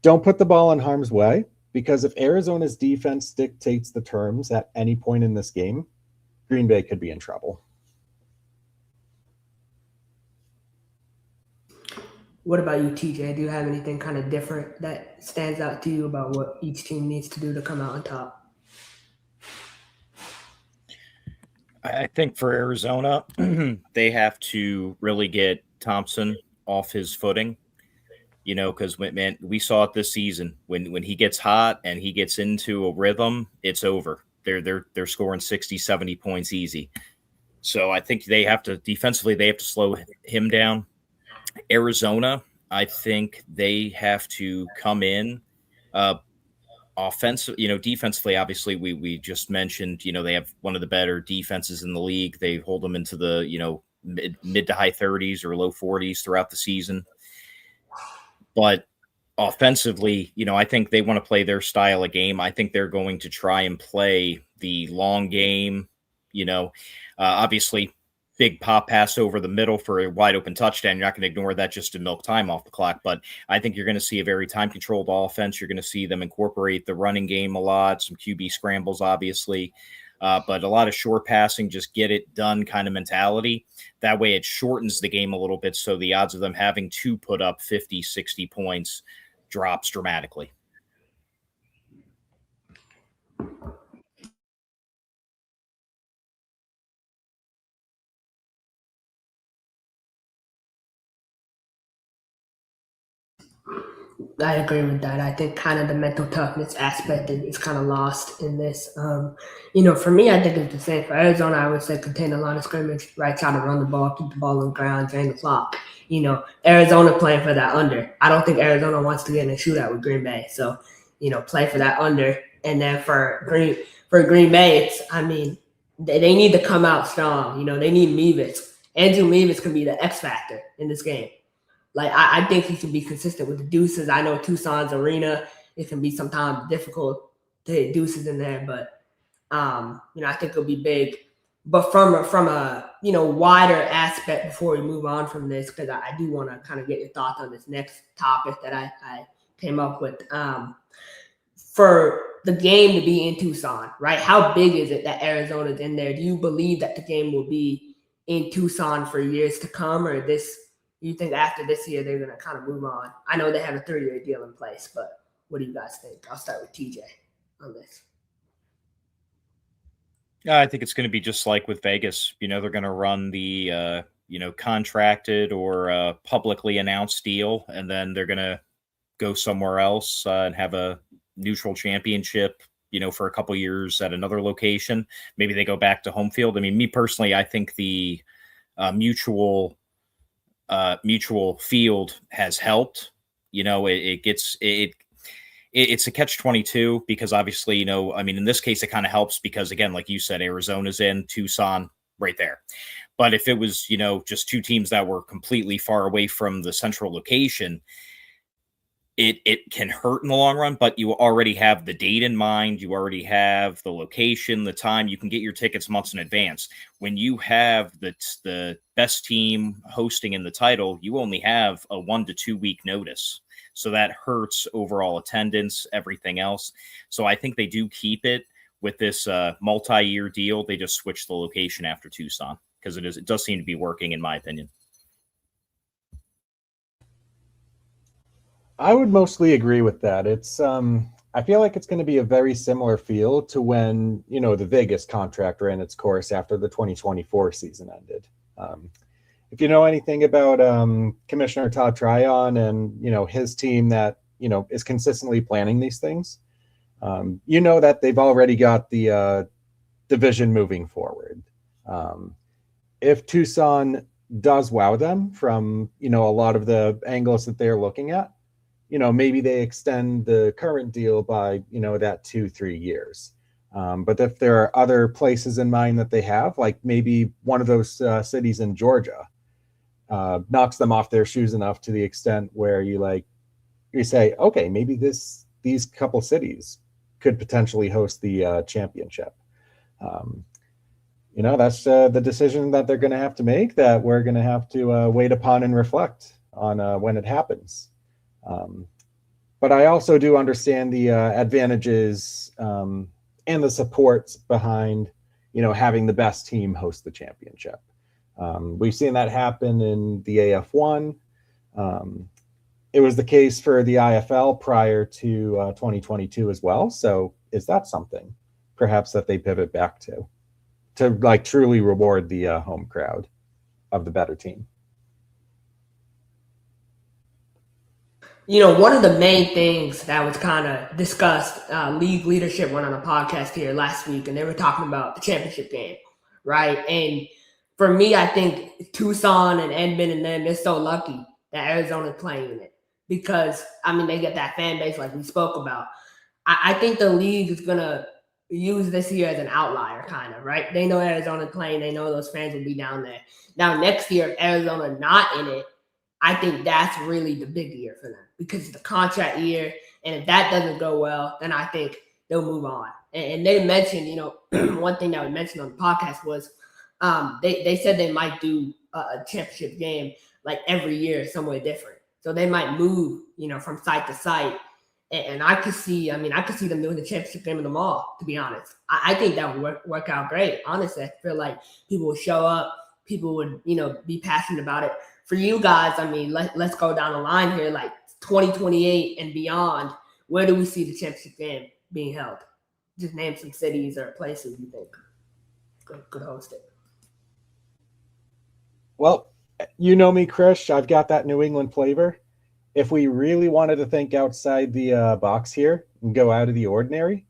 don't put the ball in harm's way, because if Arizona's defense dictates the terms at any point in this game, Green Bay could be in trouble. What about you, TJ? Do you have anything kind of different that stands out to you about what each team needs to do to come out on top? I think for Arizona, they have to really get Thompson off his footing, because we saw it this season. When he gets hot and he gets into a rhythm, it's over. They're scoring 60, 70 points easy. So I think defensively, they have to slow him down. Arizona, I think they have to come in defensively. Obviously, we just mentioned, they have one of the better defenses in the league. They hold them into the, mid to high 30s or low 40s throughout the season. But offensively, I think they want to play their style of game. I think they're going to try and play the long game, obviously big pop pass over the middle for a wide open touchdown. You're not going to ignore that just to milk time off the clock. But I think you're going to see a very time controlled offense. You're going to see them incorporate the running game a lot, some QB scrambles, obviously, but a lot of short passing, just get it done kind of mentality. That way it shortens the game a little bit. So the odds of them having to put up 50, 60 points drops dramatically. I agree with that. I think kind of the mental toughness aspect is kind of lost in this. For me, I think it's the same. For Arizona, I would say contain the line of scrimmage, right side to run the ball, keep the ball on the ground, drain the clock. Arizona playing for that under. I don't think Arizona wants to get in a shootout with Green Bay. So, play for that under. And then for Green Bay, they need to come out strong. They need Mevis. Andrew Mevis can be the X factor in this game. Like, I think he can be consistent with the deuces. I know Tucson's arena, it can be sometimes difficult to hit deuces in there, but, I think it'll be big. But from a wider aspect before we move on from this, because I do want to kind of get your thoughts on this next topic that I came up with. For the game to be in Tucson, right? How big is it that Arizona's in there? Do you believe that the game will be in Tucson for years to come, or you think after this year they're going to kind of move on? I know they have a 3-year deal in place, but what do you guys think? I'll start with TJ on this. I think it's going to be just like with Vegas. They're going to run the contracted or publicly announced deal, and then they're going to go somewhere else and have a neutral championship, for a couple years at another location. Maybe they go back to home field. I mean, me personally, I think the mutual field has helped. It's a catch-22 because obviously, in this case, it kind of helps because, again, like you said, Arizona's in, Tucson right there. But if it was, just two teams that were completely far away from the central location, it can hurt in the long run, but you already have the date in mind. You already have the location, the time. You can get your tickets months in advance. When you have the best team hosting in the title, you only have a 1 to 2 week notice. So that hurts overall attendance, everything else. So I think they do keep it with this multi-year deal. They just switch the location after Tucson because it does seem to be working, in my opinion. I would mostly agree with that. It's I feel like it's going to be a very similar feel to when, the Vegas contract ran its course after the 2024 season ended. If you know anything about Commissioner Todd Tryon and, his team that, is consistently planning these things, that they've already got the division moving forward. If Tucson does wow them from, a lot of the angles that they're looking at, maybe they extend the current deal by, that 2-3 years. But if there are other places in mind that they have, like maybe one of those cities in Georgia knocks them off their shoes enough to the extent where you say, okay, maybe these couple cities could potentially host the championship. That's the decision that they're going to have to make, that we're going to have to wait upon and reflect on when it happens. But I also do understand the advantages and the supports behind, having the best team host the championship. We've seen that happen in the AF1. It was the case for the IFL prior to 2022 as well. So is that something perhaps that they pivot back to truly reward the home crowd of the better team? One of the main things that was kind of discussed, league leadership went on a podcast here last week, and they were talking about the championship game, right? And for me, I think Tucson and Edmond and them, they're so lucky that Arizona's playing in it because, they get that fan base like we spoke about. I think the league is going to use this year as an outlier, kind of, right? They know Arizona's playing. They know those fans will be down there. Now, next year, if Arizona not in it, I think that's really the big year for them because it's the contract year. And if that doesn't go well, then I think they'll move on. And they mentioned, one thing that we mentioned on the podcast was they said they might do a championship game like every year somewhere different. So they might move, from site to site. And I could see them doing the championship game in the mall, to be honest. I think that would work out great. Honestly, I feel like people would show up. People would, be passionate about it. For you guys, let's go down the line here, like 2028 and beyond. Where do we see the championship game being held? Just name some cities or places you think could host it. Well, you know me, Krish. I've got that New England flavor. If we really wanted to think outside the box here and go out of the ordinary,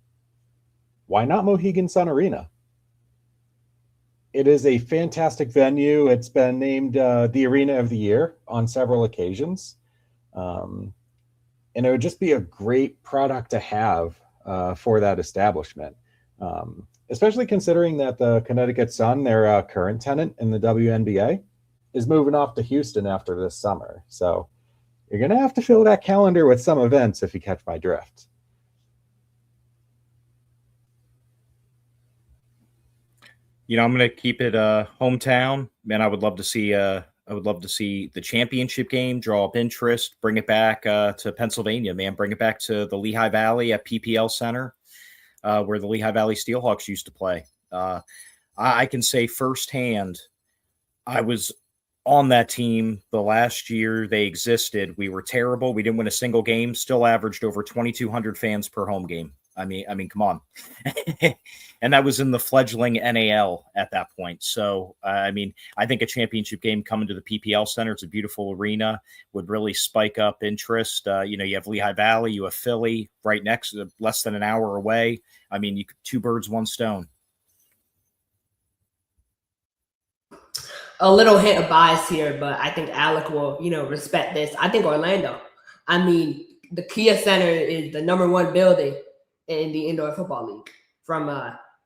why not Mohegan Sun Arena? It is a fantastic venue. It's been named the Arena of the Year on several occasions. And it would just be a great product to have for that establishment, especially considering that the Connecticut Sun, their current tenant in the WNBA, is moving off to Houston after this summer. So you're going to have to fill that calendar with some events if you catch my drift. I'm going to keep it hometown. Man, I would love to see the championship game, draw up interest, bring it back to Pennsylvania, man. Bring it back to the Lehigh Valley at PPL Center. where the Lehigh Valley Steelhawks used to play. I can say firsthand, I was on that team the last year they existed. We were terrible. We didn't win a single game, still averaged over 2,200 fans per home game. I mean, come on. And that was in the fledgling NAL at that point. So, I think a championship game coming to the PPL Center, it's a beautiful arena, would really spike up interest. You have Lehigh Valley, you have Philly right next, less than an hour away. You could 2 birds, 1 stone. A little hint of bias here, but I think Alec will, respect this. I think Orlando. The Kia Center is the #1 building in the indoor football league. From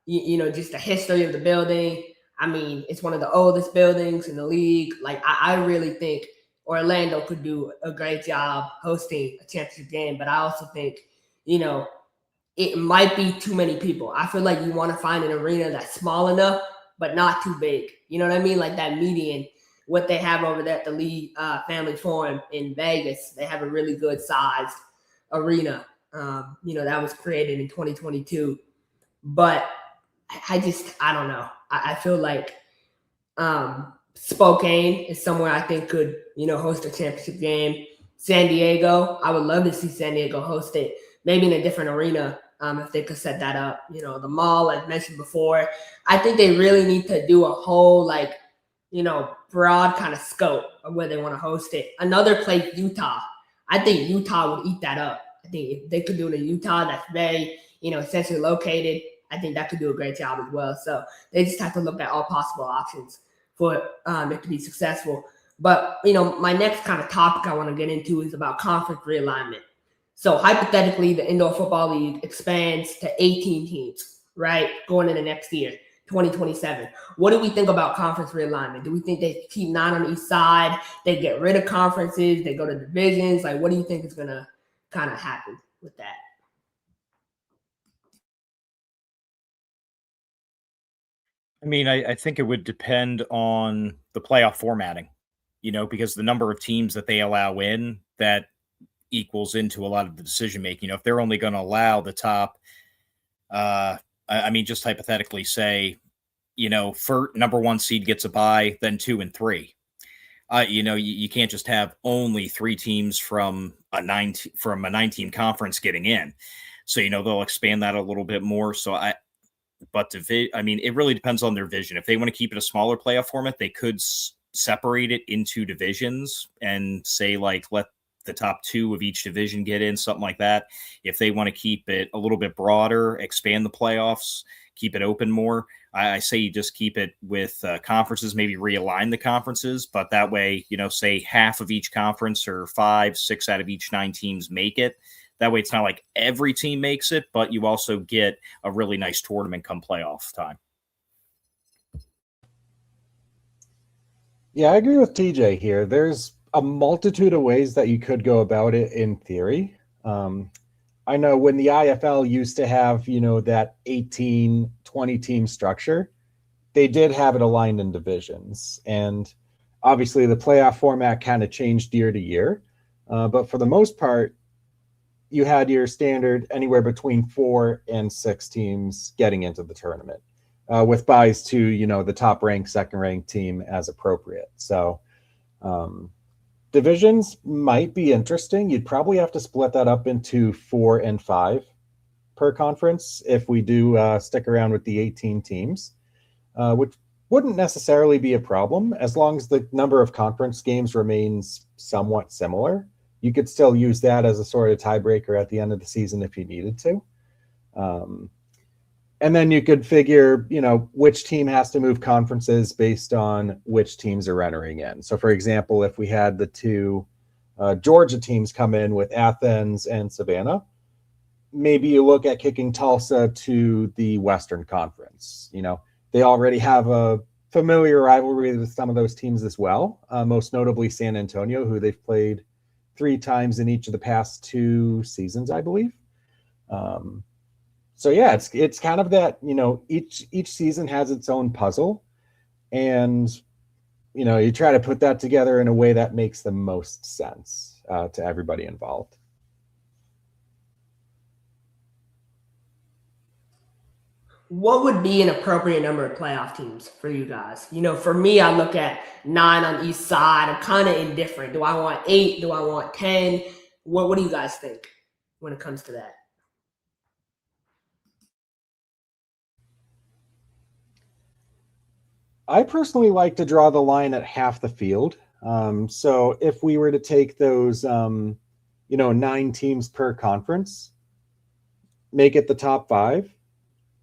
just the history of the building. It's one of the oldest buildings in the league. I really think Orlando could do a great job hosting a championship game, but I also think, it might be too many people. I feel like you want to find an arena that's small enough, but not too big. You know what I mean? Like that median, what they have over there at the Lee Family Forum in Vegas, they have a really good sized arena. That was created in 2022. But I don't know. I feel like Spokane is somewhere I think could, host a championship game. San Diego, I would love to see San Diego host it, maybe in a different arena if they could set that up. The mall, like mentioned before, I think they really need to do a whole, broad kind of scope of where they want to host it. Another place, Utah. I think Utah would eat that up. I think if they could do it in Utah, that's very, essentially located. I think that could do a great job as well. So they just have to look at all possible options for it to be successful. But, my next kind of topic I want to get into is about conference realignment. So hypothetically, the indoor football league expands to 18 teams, right? Going into next year, 2027. What do we think about conference realignment? Do we think they keep 9 on each side? They get rid of conferences? They go to divisions? What do you think is going to kind of happen with that? I think it would depend on the playoff formatting, because the number of teams that they allow in, that equals into a lot of the decision making. If they're only going to allow the top, just hypothetically say, for #1 seed gets a bye, then 2 and 3. You can't just have only 3 teams from a 9-team conference getting in. So, they'll expand that a little bit more. It really depends on their vision. If they want to keep it a smaller playoff format, they could separate it into divisions and say, let the top 2 of each division get in, something like that. If they want to keep it a little bit broader, expand the playoffs, keep it open more, I say you just keep it with conferences, maybe realign the conferences, but that way, say half of each conference or 5, 6 out of each 9 teams make it. That way it's not like every team makes it, but you also get a really nice tournament come playoff time. Yeah, I agree with TJ here. There's a multitude of ways that you could go about it in theory. I know when the IFL used to have, that 18, 20 team structure, they did have it aligned in divisions. And obviously the playoff format kind of changed year to year. But for the most part, you had your standard anywhere between 4 and 6 teams getting into the tournament, with buys to, the top ranked, second ranked team as appropriate. So divisions might be interesting. You'd probably have to split that up into 4 and 5 per conference if we do stick around with the 18 teams, which wouldn't necessarily be a problem as long as the number of conference games remains somewhat similar. You could still use that as a sort of tiebreaker at the end of the season if you needed to. And then you could figure, which team has to move conferences based on which teams are entering in. So, for example, if we had the 2 Georgia teams come in with Athens and Savannah, maybe you look at kicking Tulsa to the Western Conference. They already have a familiar rivalry with some of those teams as well, most notably San Antonio, who they've played 3 times in each of the past 2 seasons, I believe. So yeah, it's kind of that, each season has its own puzzle, and you try to put that together in a way that makes the most sense to everybody involved. what would be an appropriate number of playoff teams for you guys? For me, I look at 9 on each side. I'm kind of indifferent. Do I want 8? Do I want 10? What do you guys think when it comes to that? I personally like to draw the line at half the field. So if we were to take those, 9 teams per conference, make it the top 5,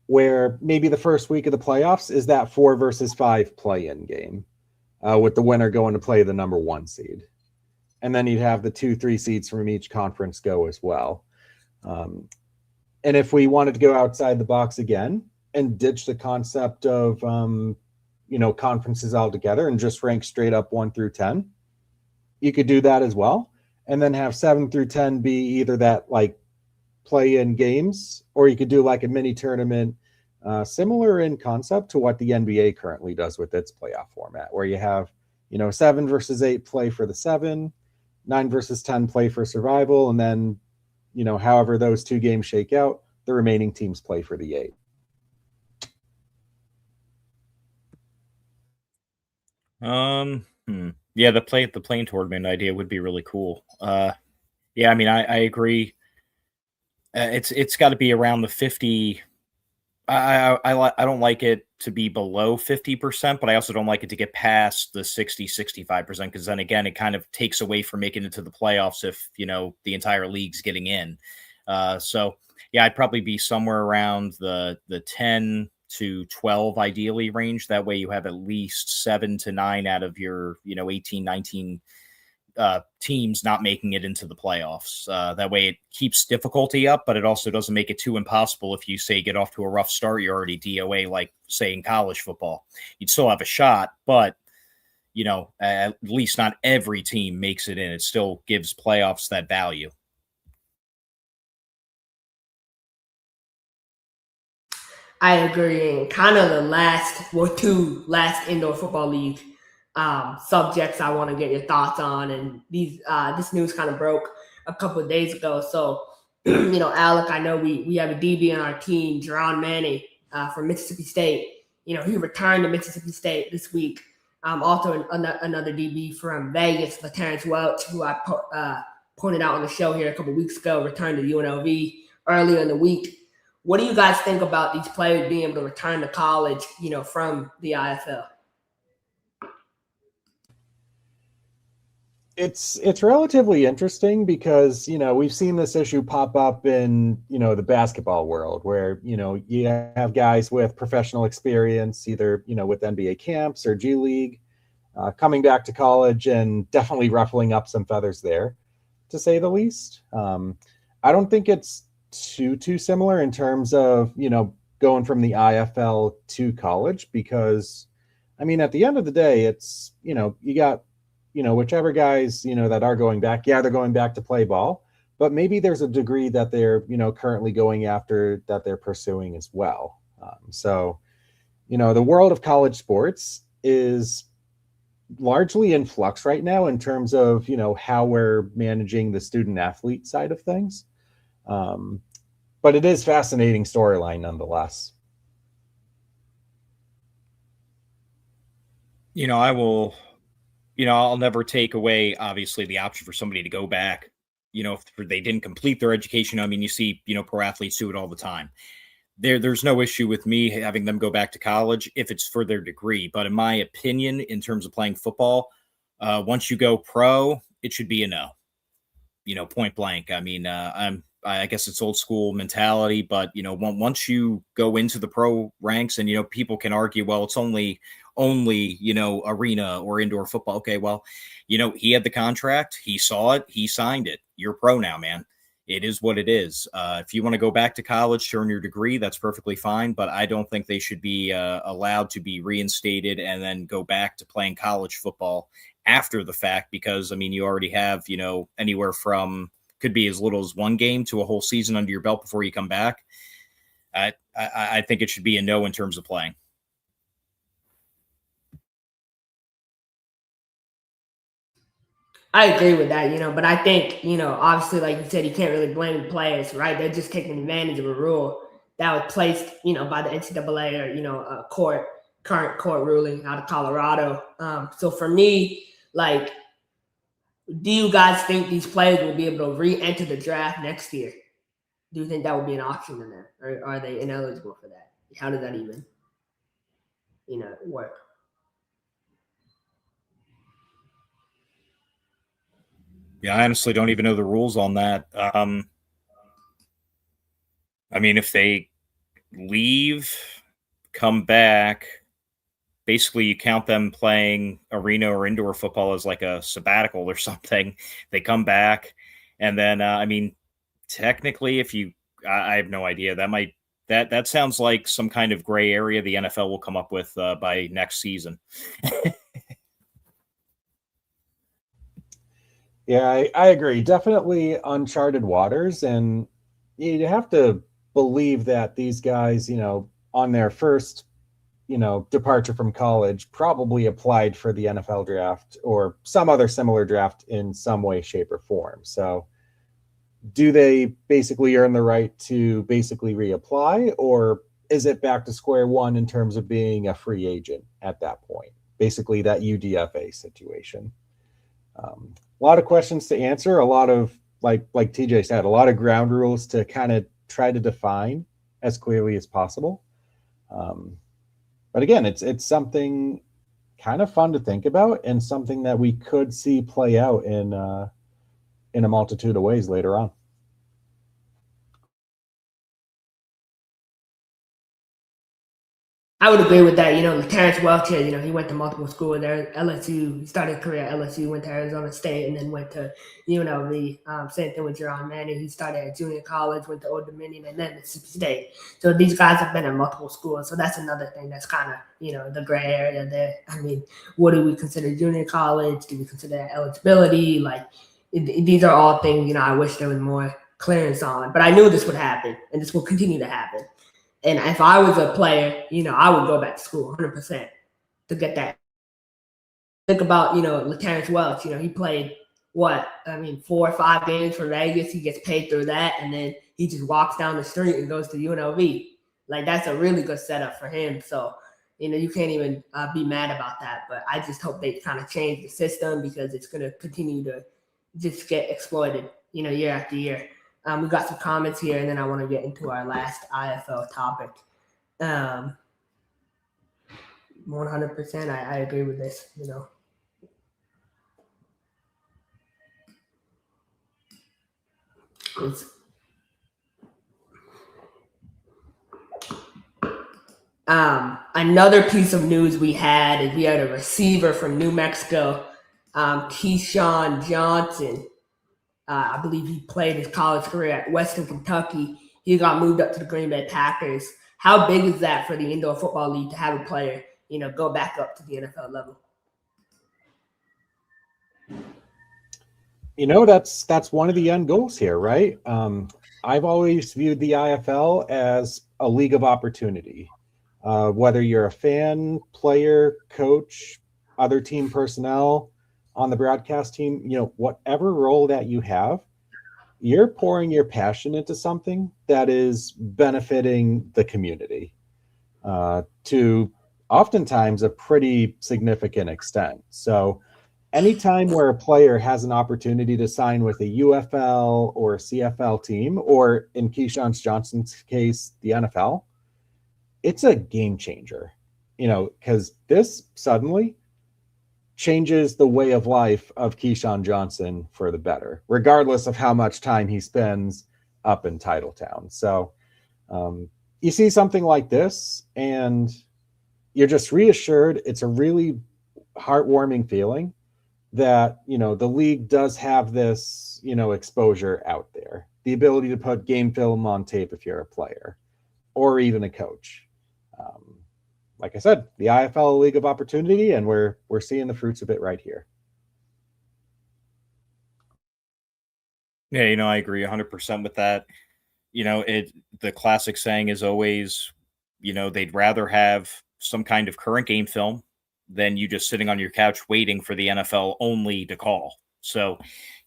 where maybe the first week of the playoffs is that 4 versus 5 play-in game, with the winner going to play the number 1 seed. And then you'd have the 2-3 seeds from each conference go as well. And if we wanted to go outside the box again and ditch the concept of, conferences altogether and just rank straight up 1 through 10, you could do that as well. And then have 7 through 10 be either that like play-in games, or you could do like a mini tournament, similar in concept to what the NBA currently does with its playoff format, where you have, 7 versus 8 play for the 7, 9 versus 10 play for survival, and then, however those 2 games shake out, the remaining teams play for the 8. Yeah, the playing tournament idea would be really cool. Yeah, I mean, I agree. It's got to be around the 50. I don't like it to be below 50%, but I also don't like it to get past the 65%, because then again, it kind of takes away from making it to the playoffs if, the entire league's getting in. So yeah, I'd probably be somewhere around the 10 to 12 ideally range. That way you have at least 7 to 9 out of your, 18, 19 teams not making it into the playoffs. That way it keeps difficulty up, but it also doesn't make it too impossible. If you say get off to a rough start, you're already DOA, like say in college football. You'd still have a shot, but at least not every team makes it in. It still gives playoffs that value. I agree. And kind of the 2 last indoor football league subjects I want to get your thoughts on. And this news kind of broke a couple of days ago. So, Alec, I know we have a DB on our team, Jerron Manning from Mississippi State. He returned to Mississippi State this week. Also another DB from Vegas, Terrence Welch, who I pointed out on the show here a couple of weeks ago, returned to UNLV earlier in the week. What do you guys think about these players being able to return to college, from the IFL? It's relatively interesting because, we've seen this issue pop up in, the basketball world where, you have guys with professional experience, either, with NBA camps or G League, coming back to college and definitely ruffling up some feathers there, to say the least. I don't think it's too similar in terms of, going from the IFL to college, because, I mean, at the end of the day, it's, you got, whichever guys, that are going back, they're going back to play ball, but maybe there's a degree that they're, currently going after that they're pursuing as well. So, the world of college sports is largely in flux right now in terms of, how we're managing the student athlete side of things. But it is fascinating storyline nonetheless. I'll never take away, obviously, the option for somebody to go back, if they didn't complete their education. I mean, you see, pro athletes do it all the time. There's no issue with me having them go back to college if it's for their degree. But in my opinion, in terms of playing football, once you go pro, it should be a no, point blank. I mean, I guess it's old school mentality, but once you go into the pro ranks, and people can argue, well, it's only arena or indoor football. Okay, well, he had the contract, he saw it, he signed it. You're pro now, man. It is what it is. If you want to go back to college to earn your degree, that's perfectly fine, but I don't think they should be allowed to be reinstated and then go back to playing college football after the fact, because, I mean, you already have, anywhere from, could be as little as 1 game to a whole season under your belt before you come back. I think it should be a no in terms of playing. I agree with that, but I think, obviously, like you said, you can't really blame the players, right? They're just taking advantage of a rule that was placed, by the NCAA or, a current court ruling out of Colorado. So for me, like, do you guys think these players will be able to re-enter the draft next year? Do you think that would be an option in there, or are they ineligible for that? How does that even, work? Yeah, I honestly don't even know the rules on that. I mean, if they leave, come back, basically you count them playing arena or indoor football as like a sabbatical or something. They come back, and then I mean, technically, I have no idea. That sounds like some kind of gray area the NFL will come up with by next season. Yeah, I agree. Definitely uncharted waters. And you have to believe that these guys, on their first, departure from college, probably applied for the NFL draft or some other similar draft in some way, shape, or form. So do they basically earn the right to basically reapply, or is it back to square one in terms of being a free agent at that point? Basically that UDFA situation. A lot of questions to answer, a lot of, like TJ said, a lot of ground rules to kind of try to define as clearly as possible. But again, it's something kind of fun to think about, and something that we could see play out in a multitude of ways later on. I would agree with that. Terrence Welch, he went to multiple schools there. LSU, he started his career at LSU, went to Arizona State, and then went to UNLV. Same thing with Jerron Manning. He started at junior college, went to Old Dominion, and then Mississippi State. So these guys have been at multiple schools. So that's another thing that's kind of, the gray area there. I mean, what do we consider junior college? Do we consider that eligibility? Like, these are all things, I wish there was more clearance on. But I knew this would happen, and this will continue to happen. And if I was a player, I would go back to school 100% to get that. Think about, Terrence Welch, he played 4 or 5 games for Vegas. He gets paid through that. And then he just walks down the street and goes to UNLV. Like, that's a really good setup for him. So, you can't even be mad about that. But I just hope they kind of change the system, because it's going to continue to just get exploited, year after year. We got some comments here, and then I want to get into our last IFL topic. 100%, I agree with this. Another piece of news we had is we had a receiver from New Mexico, Keyshawn Johnson. I believe he played his college career at Western Kentucky. He got moved up to the Green Bay Packers. How big is that for the Indoor Football League to have a player, go back up to the NFL level? That's one of the end goals here, right? I've always viewed the IFL as a league of opportunity. Whether you're a fan, player, coach, other team personnel, on the broadcast team, whatever role that you have, you're pouring your passion into something that is benefiting the community to oftentimes a pretty significant extent. So anytime where a player has an opportunity to sign with a UFL or a CFL team, or in Keyshawn Johnson's case, the NFL, it's a game changer, because this suddenly changes the way of life of Keyshawn Johnson for the better, regardless of how much time he spends up in Titletown. So you see something like this, and you're just reassured. It's a really heartwarming feeling that, the league does have this, exposure out there, the ability to put game film on tape if you're a player or even a coach. Like I said, the IFL League of Opportunity, and we're seeing the fruits of it right here. Yeah, I agree 100% with that. The classic saying is always, they'd rather have some kind of current game film than you just sitting on your couch waiting for the NFL only to call. So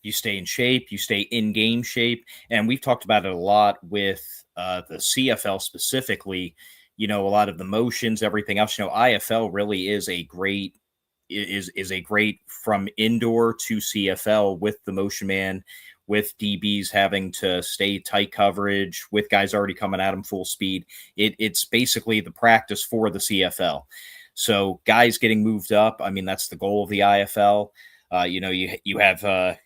you stay in shape, you stay in game shape. And we've talked about it a lot with the CFL specifically, a lot of the motions, everything else. IFL really is a great from indoor to CFL with the motion man, with DBs having to stay tight coverage, with guys already coming at them full speed. It's basically the practice for the CFL. So guys getting moved up, I mean, that's the goal of the IFL. You have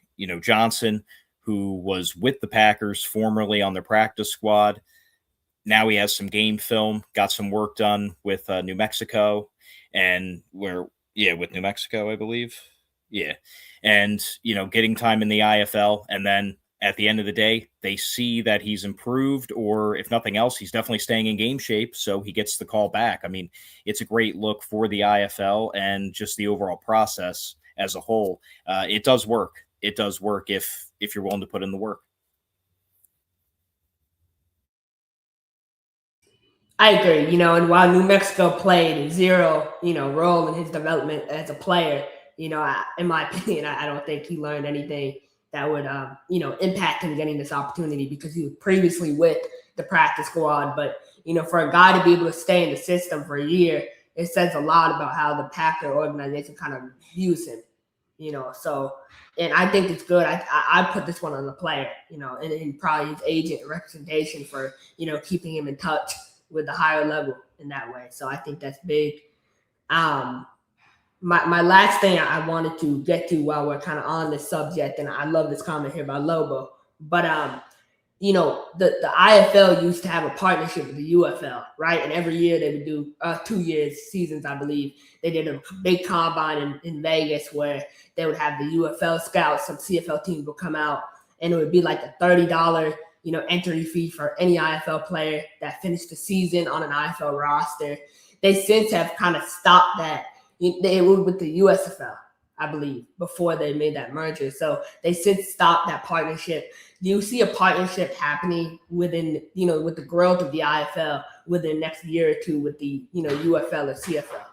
Johnson, who was with the Packers formerly on their practice squad. Now he has some game film, got some work done with New Mexico, and with New Mexico, I believe. Yeah. And, getting time in the IFL. And then at the end of the day, they see that he's improved, or if nothing else, he's definitely staying in game shape. So he gets the call back. I mean, it's a great look for the IFL and just the overall process as a whole. It does work. It does work if you're willing to put in the work. I agree, and while New Mexico played zero, role in his development as a player, in my opinion, I don't think he learned anything that would, impact him getting this opportunity, because he was previously with the practice squad. But, for a guy to be able to stay in the system for a year, it says a lot about how the Packer organization kind of views him, so, and I think it's good. I put this one on the player, and probably his agent representation for, keeping him in touch with the higher level in that way. So I think that's big. My last thing I wanted to get to while we're kind of on this subject, and I love this comment here by Lobo, but the IFL used to have a partnership with the UFL, right? And every year they would do 2 years, seasons, I believe. They did a big combine in Vegas where they would have the UFL scouts, some CFL teams would come out, and it would be like a $30 entry fee for any IFL player that finished the season on an IFL roster. They since have kind of stopped that. They were with the USFL, I believe, before they made that merger. So they since stopped that partnership. Do you see a partnership happening within, with the growth of the IFL within the next year or two with the, UFL or CFL?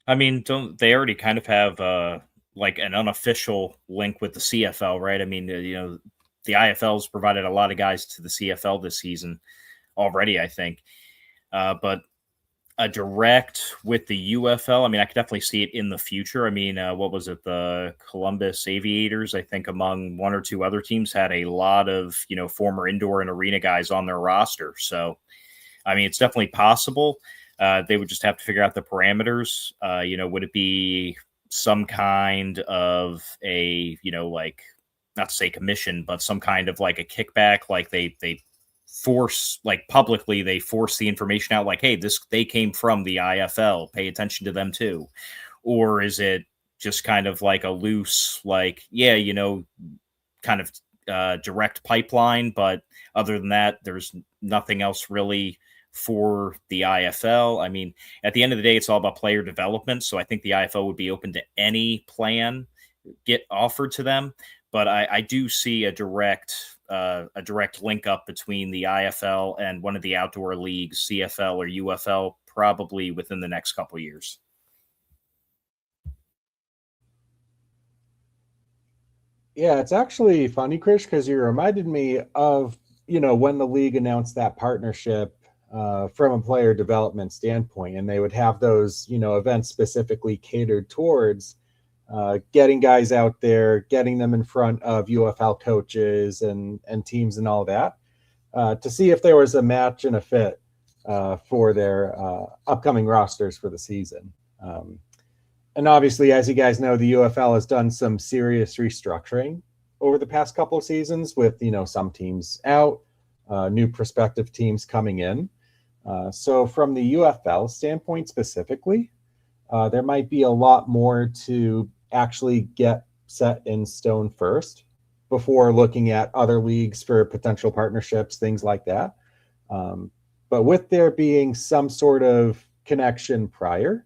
I mean, don't they already kind of have like an unofficial link with the CFL, right? I mean, the IFL's provided a lot of guys to the CFL this season already, I think. But a direct with the UFL, I mean, I could definitely see it in the future. I mean, what was it? The Columbus Aviators, I think, among one or two other teams, had a lot of, former indoor and arena guys on their roster. So, I mean, it's definitely possible. They would just have to figure out the parameters. Would it be some kind of a, like, not to say commission, but some kind of like a kickback, like they force, like publicly, they force the information out, like, hey, they came from the IFL, pay attention to them too? Or is it just kind of like a loose, like, yeah, kind of direct pipeline, but other than that, there's nothing else really for the IFL. I mean, at the end of the day, it's all about player development. So I think the IFL would be open to any plan get offered to them. But I do see a direct link up between the IFL and one of the outdoor leagues, CFL or UFL, probably within the next couple of years. Yeah, it's actually funny, Krish, because you reminded me of, when the league announced that partnership from a player development standpoint, and they would have those, events specifically catered towards getting guys out there, getting them in front of UFL coaches and teams and all that, to see if there was a match and a fit for their upcoming rosters for the season. And obviously, as you guys know, the UFL has done some serious restructuring over the past couple of seasons with, some teams out, new prospective teams coming in. So from the UFL standpoint specifically, there might be a lot more to actually get set in stone first before looking at other leagues for potential partnerships, things like that. But with there being some sort of connection prior,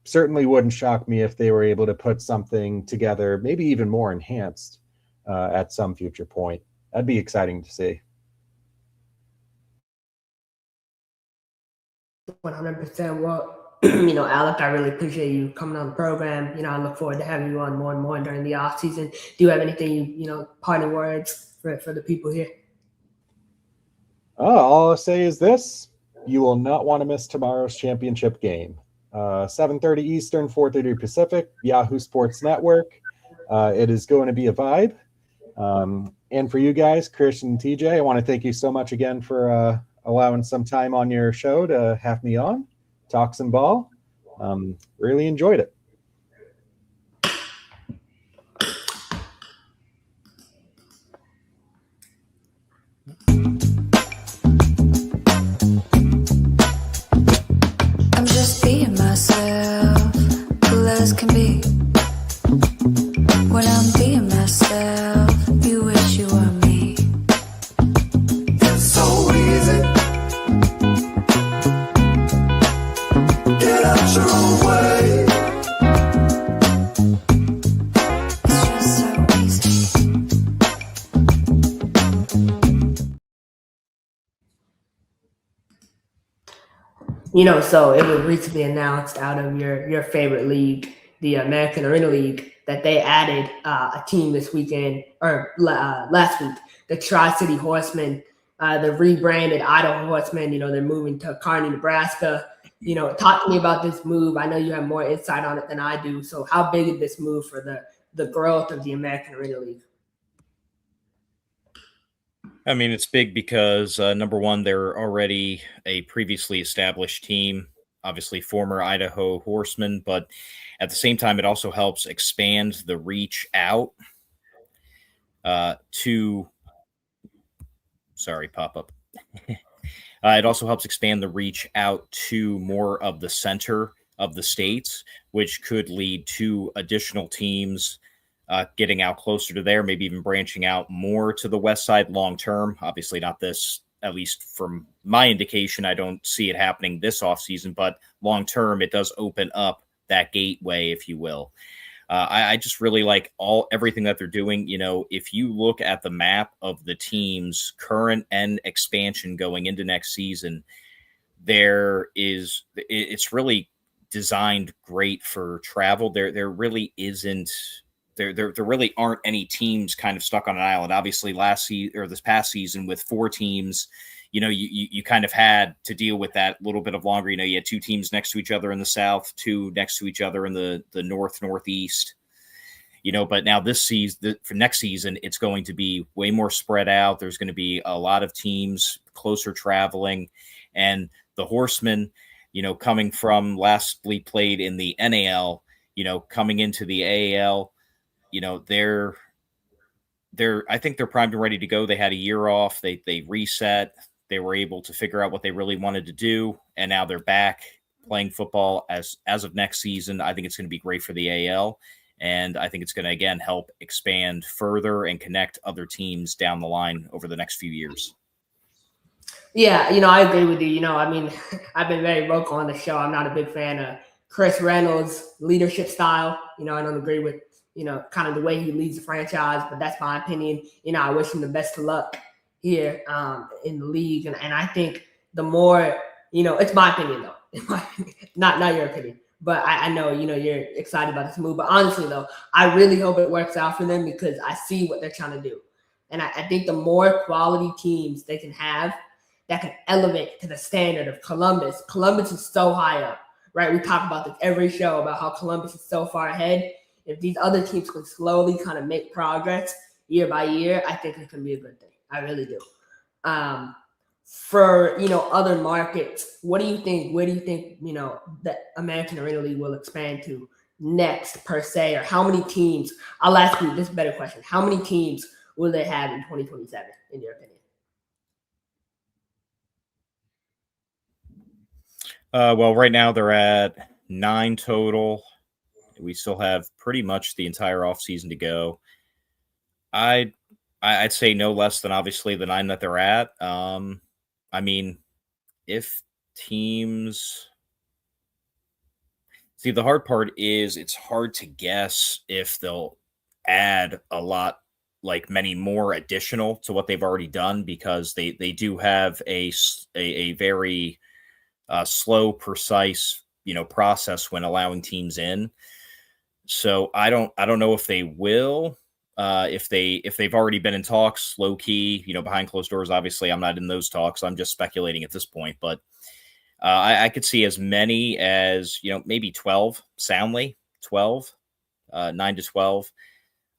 certainly wouldn't shock me if they were able to put something together, maybe even more enhanced at some future point. That'd be exciting to see. 100%. Well, Alec, I really appreciate you coming on the program. I look forward to having you on more and more during the off season. Do you have anything, parting words for the people here? All I'll say is this: you will not want to miss tomorrow's championship game. 7:30 Eastern, 4:30 Pacific, Yahoo Sports Network. It is going to be a vibe. And for you guys, Krish and TJ, I want to thank you so much again for allowing some time on your show to have me on, talk some ball. Really enjoyed it. I'm just being myself, cool as can be. When I'm being myself, you wish you were me. It's so easy. Get out your own way. It's just so easy. So it was recently announced out of your favorite league, the American Arena League, that they added a team this weekend or last week, the Tri-City Horsemen, the rebranded Idaho Horsemen. They're moving to Kearney, Nebraska. Talk to me about this move. I know you have more insight on it than I do. So how big is this move for the growth of the American Arena League? I mean, it's big because, number one, they're already a previously established team, obviously former Idaho Horsemen, but at the same time, it also helps expand the reach out to – sorry, pop-up. It also helps expand the reach out to more of the center of the states, which could lead to additional teams getting out closer to there, maybe even branching out more to the west side long term. Obviously not this, at least from my indication, I don't see it happening this offseason, but long term, it does open up that gateway, if you will. I just really like everything that they're doing. If you look at the map of the teams current and expansion going into next season, it's really designed great for travel. There really isn't. There really aren't any teams kind of stuck on an island. Obviously, this past season with 4 teams, you kind of had to deal with that a little bit of longer. You had 2 teams next to each other in the south, 2 next to each other in the northeast. But now this season, for next season, it's going to be way more spread out. There's going to be a lot of teams closer traveling, and the Horsemen, coming from lastly played in the NAL, coming into the AAL. I think they're primed and ready to go. They had a year off. They reset. They were able to figure out what they really wanted to do, and now they're back playing football as of next season. I think it's going to be great for the AL, and I think it's going to again help expand further and connect other teams down the line over the next few years. Yeah, I agree with you. I've been very vocal on the show. I'm not a big fan of Chris Reynolds' leadership style. I don't agree with kind of the way he leads the franchise, but that's my opinion. I wish him the best of luck here in the league. And I think the more, it's my opinion though, not your opinion, but I know, you're excited about this move. But honestly though, I really hope it works out for them because I see what they're trying to do. And I think the more quality teams they can have that can elevate to the standard of Columbus. Columbus is so high up, right? We talk about this every show about how Columbus is so far ahead. If these other teams can slowly kind of make progress year by year, I think it can be a good thing. I really do. For, other markets, what do you think? Where do you think, the American Arena League will expand to next per se? Or how many teams? I'll ask you this better question. How many teams will they have in 2027, in your opinion? Well, right now they're at 9 total. We still have pretty much the entire offseason to go. I'd say no less than obviously the 9 that they're at. If teams see, the hard part is it's hard to guess if they'll add a lot, like many more additional to what they've already done, because they do have a very slow, precise, process when allowing teams in. So I don't know if they will. If they've already been in talks, low key, behind closed doors. Obviously, I'm not in those talks. I'm just speculating at this point. But I could see as many as maybe 12, soundly 12, 9 to 12.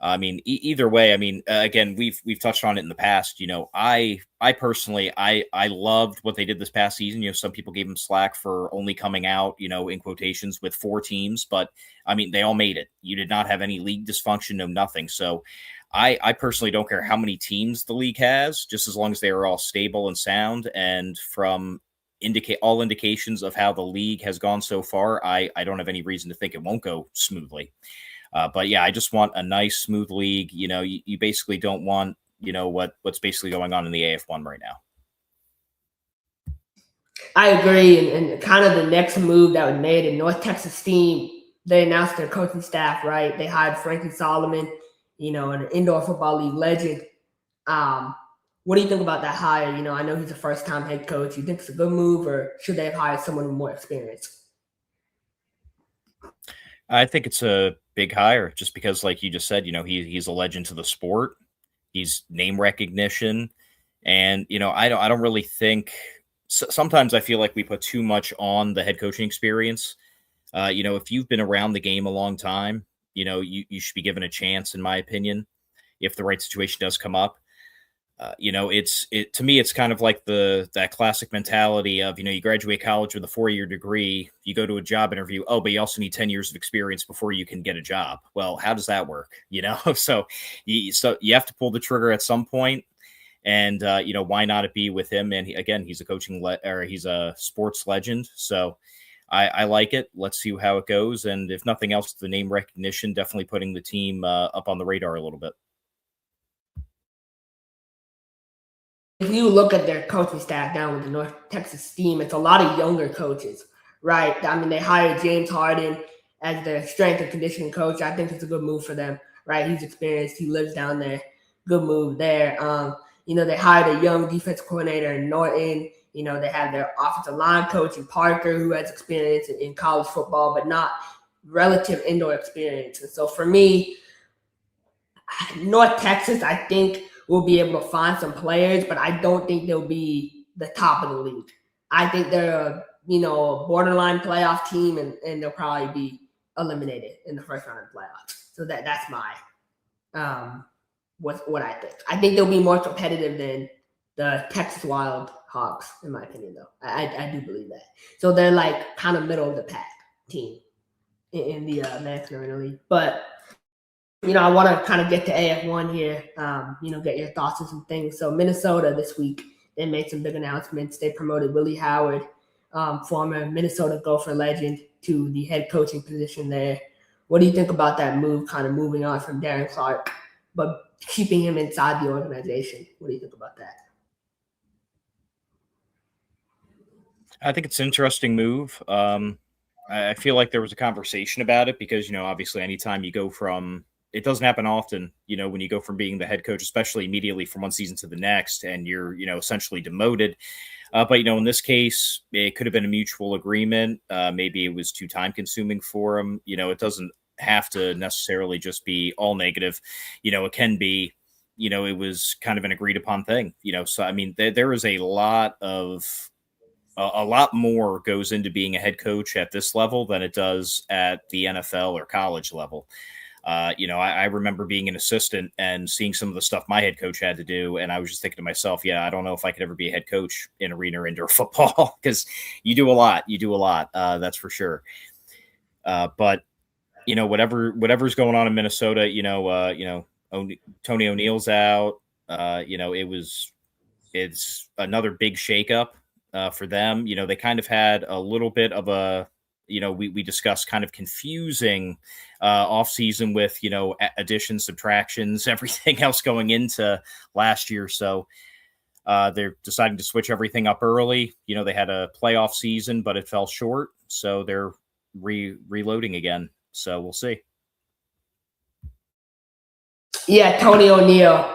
I mean, either way. I mean, again, we've touched on it in the past. I personally, I loved what they did this past season. Some people gave them slack for only coming out, in quotations, with 4 teams, but I mean, they all made it. You did not have any league dysfunction, no nothing. So, I personally don't care how many teams the league has, just as long as they are all stable and sound. And from all indications of how the league has gone so far, I don't have any reason to think it won't go smoothly. But yeah, I just want a nice, smooth league. You basically don't want, what's basically going on in the AF1 right now. I agree. And kind of the next move that was made in North Texas team, they announced their coaching staff, right? They hired Frankie Solomon, an indoor football league legend. What do you think about that hire? I know he's a first-time head coach. You think it's a good move, or should they have hired someone with more experience? I think it's a big hire just because, like you just said, he's a legend to the sport. He's name recognition. And, I don't really think sometimes I feel like we put too much on the head coaching experience. If you've been around the game a long time, you should be given a chance, in my opinion, if the right situation does come up. To me, it's kind of like that classic mentality of, you graduate college with a 4-year degree, you go to a job interview. Oh, but you also need 10 years of experience before you can get a job. Well, how does that work? So you have to pull the trigger at some point. And, why not it be with him? And he's a he's a sports legend. So I like it. Let's see how it goes. And if nothing else, the name recognition, definitely putting the team up on the radar a little bit. If you look at their coaching staff down with the North Texas team, it's a lot of younger coaches, right? I mean, they hired James Harden as their strength and conditioning coach. I think it's a good move for them, right? He's experienced. He lives down there. Good move there. They hired a young defense coordinator in Norton. They have their offensive line coach in Parker, who has experience in college football, but not relative indoor experience. And so for me, North Texas, I think, will be able to find some players, but I don't think they'll be the top of the league. I think they're a borderline playoff team, and they'll probably be eliminated in the first round of playoffs. So that's my what I think. I think they'll be more competitive than the Texas Wild Hawks, in my opinion, though. I do believe that. So they're like kind of middle of the pack team in the American Arena League. But I want to kind of get to AF1 here, get your thoughts on some things. So Minnesota this week, they made some big announcements. They promoted Willie Howard, former Minnesota Gopher legend, to the head coaching position there. What do you think about that move, kind of moving on from Darren Clark, but keeping him inside the organization? What do you think about that? I think it's an interesting move. I feel like there was a conversation about it because, obviously anytime you go from – it doesn't happen often, when you go from being the head coach, especially immediately from one season to the next, and you're, essentially demoted. But, in this case, it could have been a mutual agreement. Maybe it was too time consuming for him. It doesn't have to necessarily just be all negative. It can be, it was kind of an agreed upon thing, so, I mean, there is a lot more goes into being a head coach at this level than it does at the NFL or college level. I remember being an assistant and seeing some of the stuff my head coach had to do. And I was just thinking to myself, I don't know if I could ever be a head coach in arena or indoor football because you do a lot. That's for sure. But whatever's going on in Minnesota, Tony O'Neill's out. It's another big shakeup for them. They kind of had a little bit of a, we discussed kind of confusing off season with, additions, subtractions, everything else going into last year. So they're deciding to switch everything up early. They had a playoff season, but it fell short. So they're reloading again. So we'll see. Yeah, Tony O'Neill.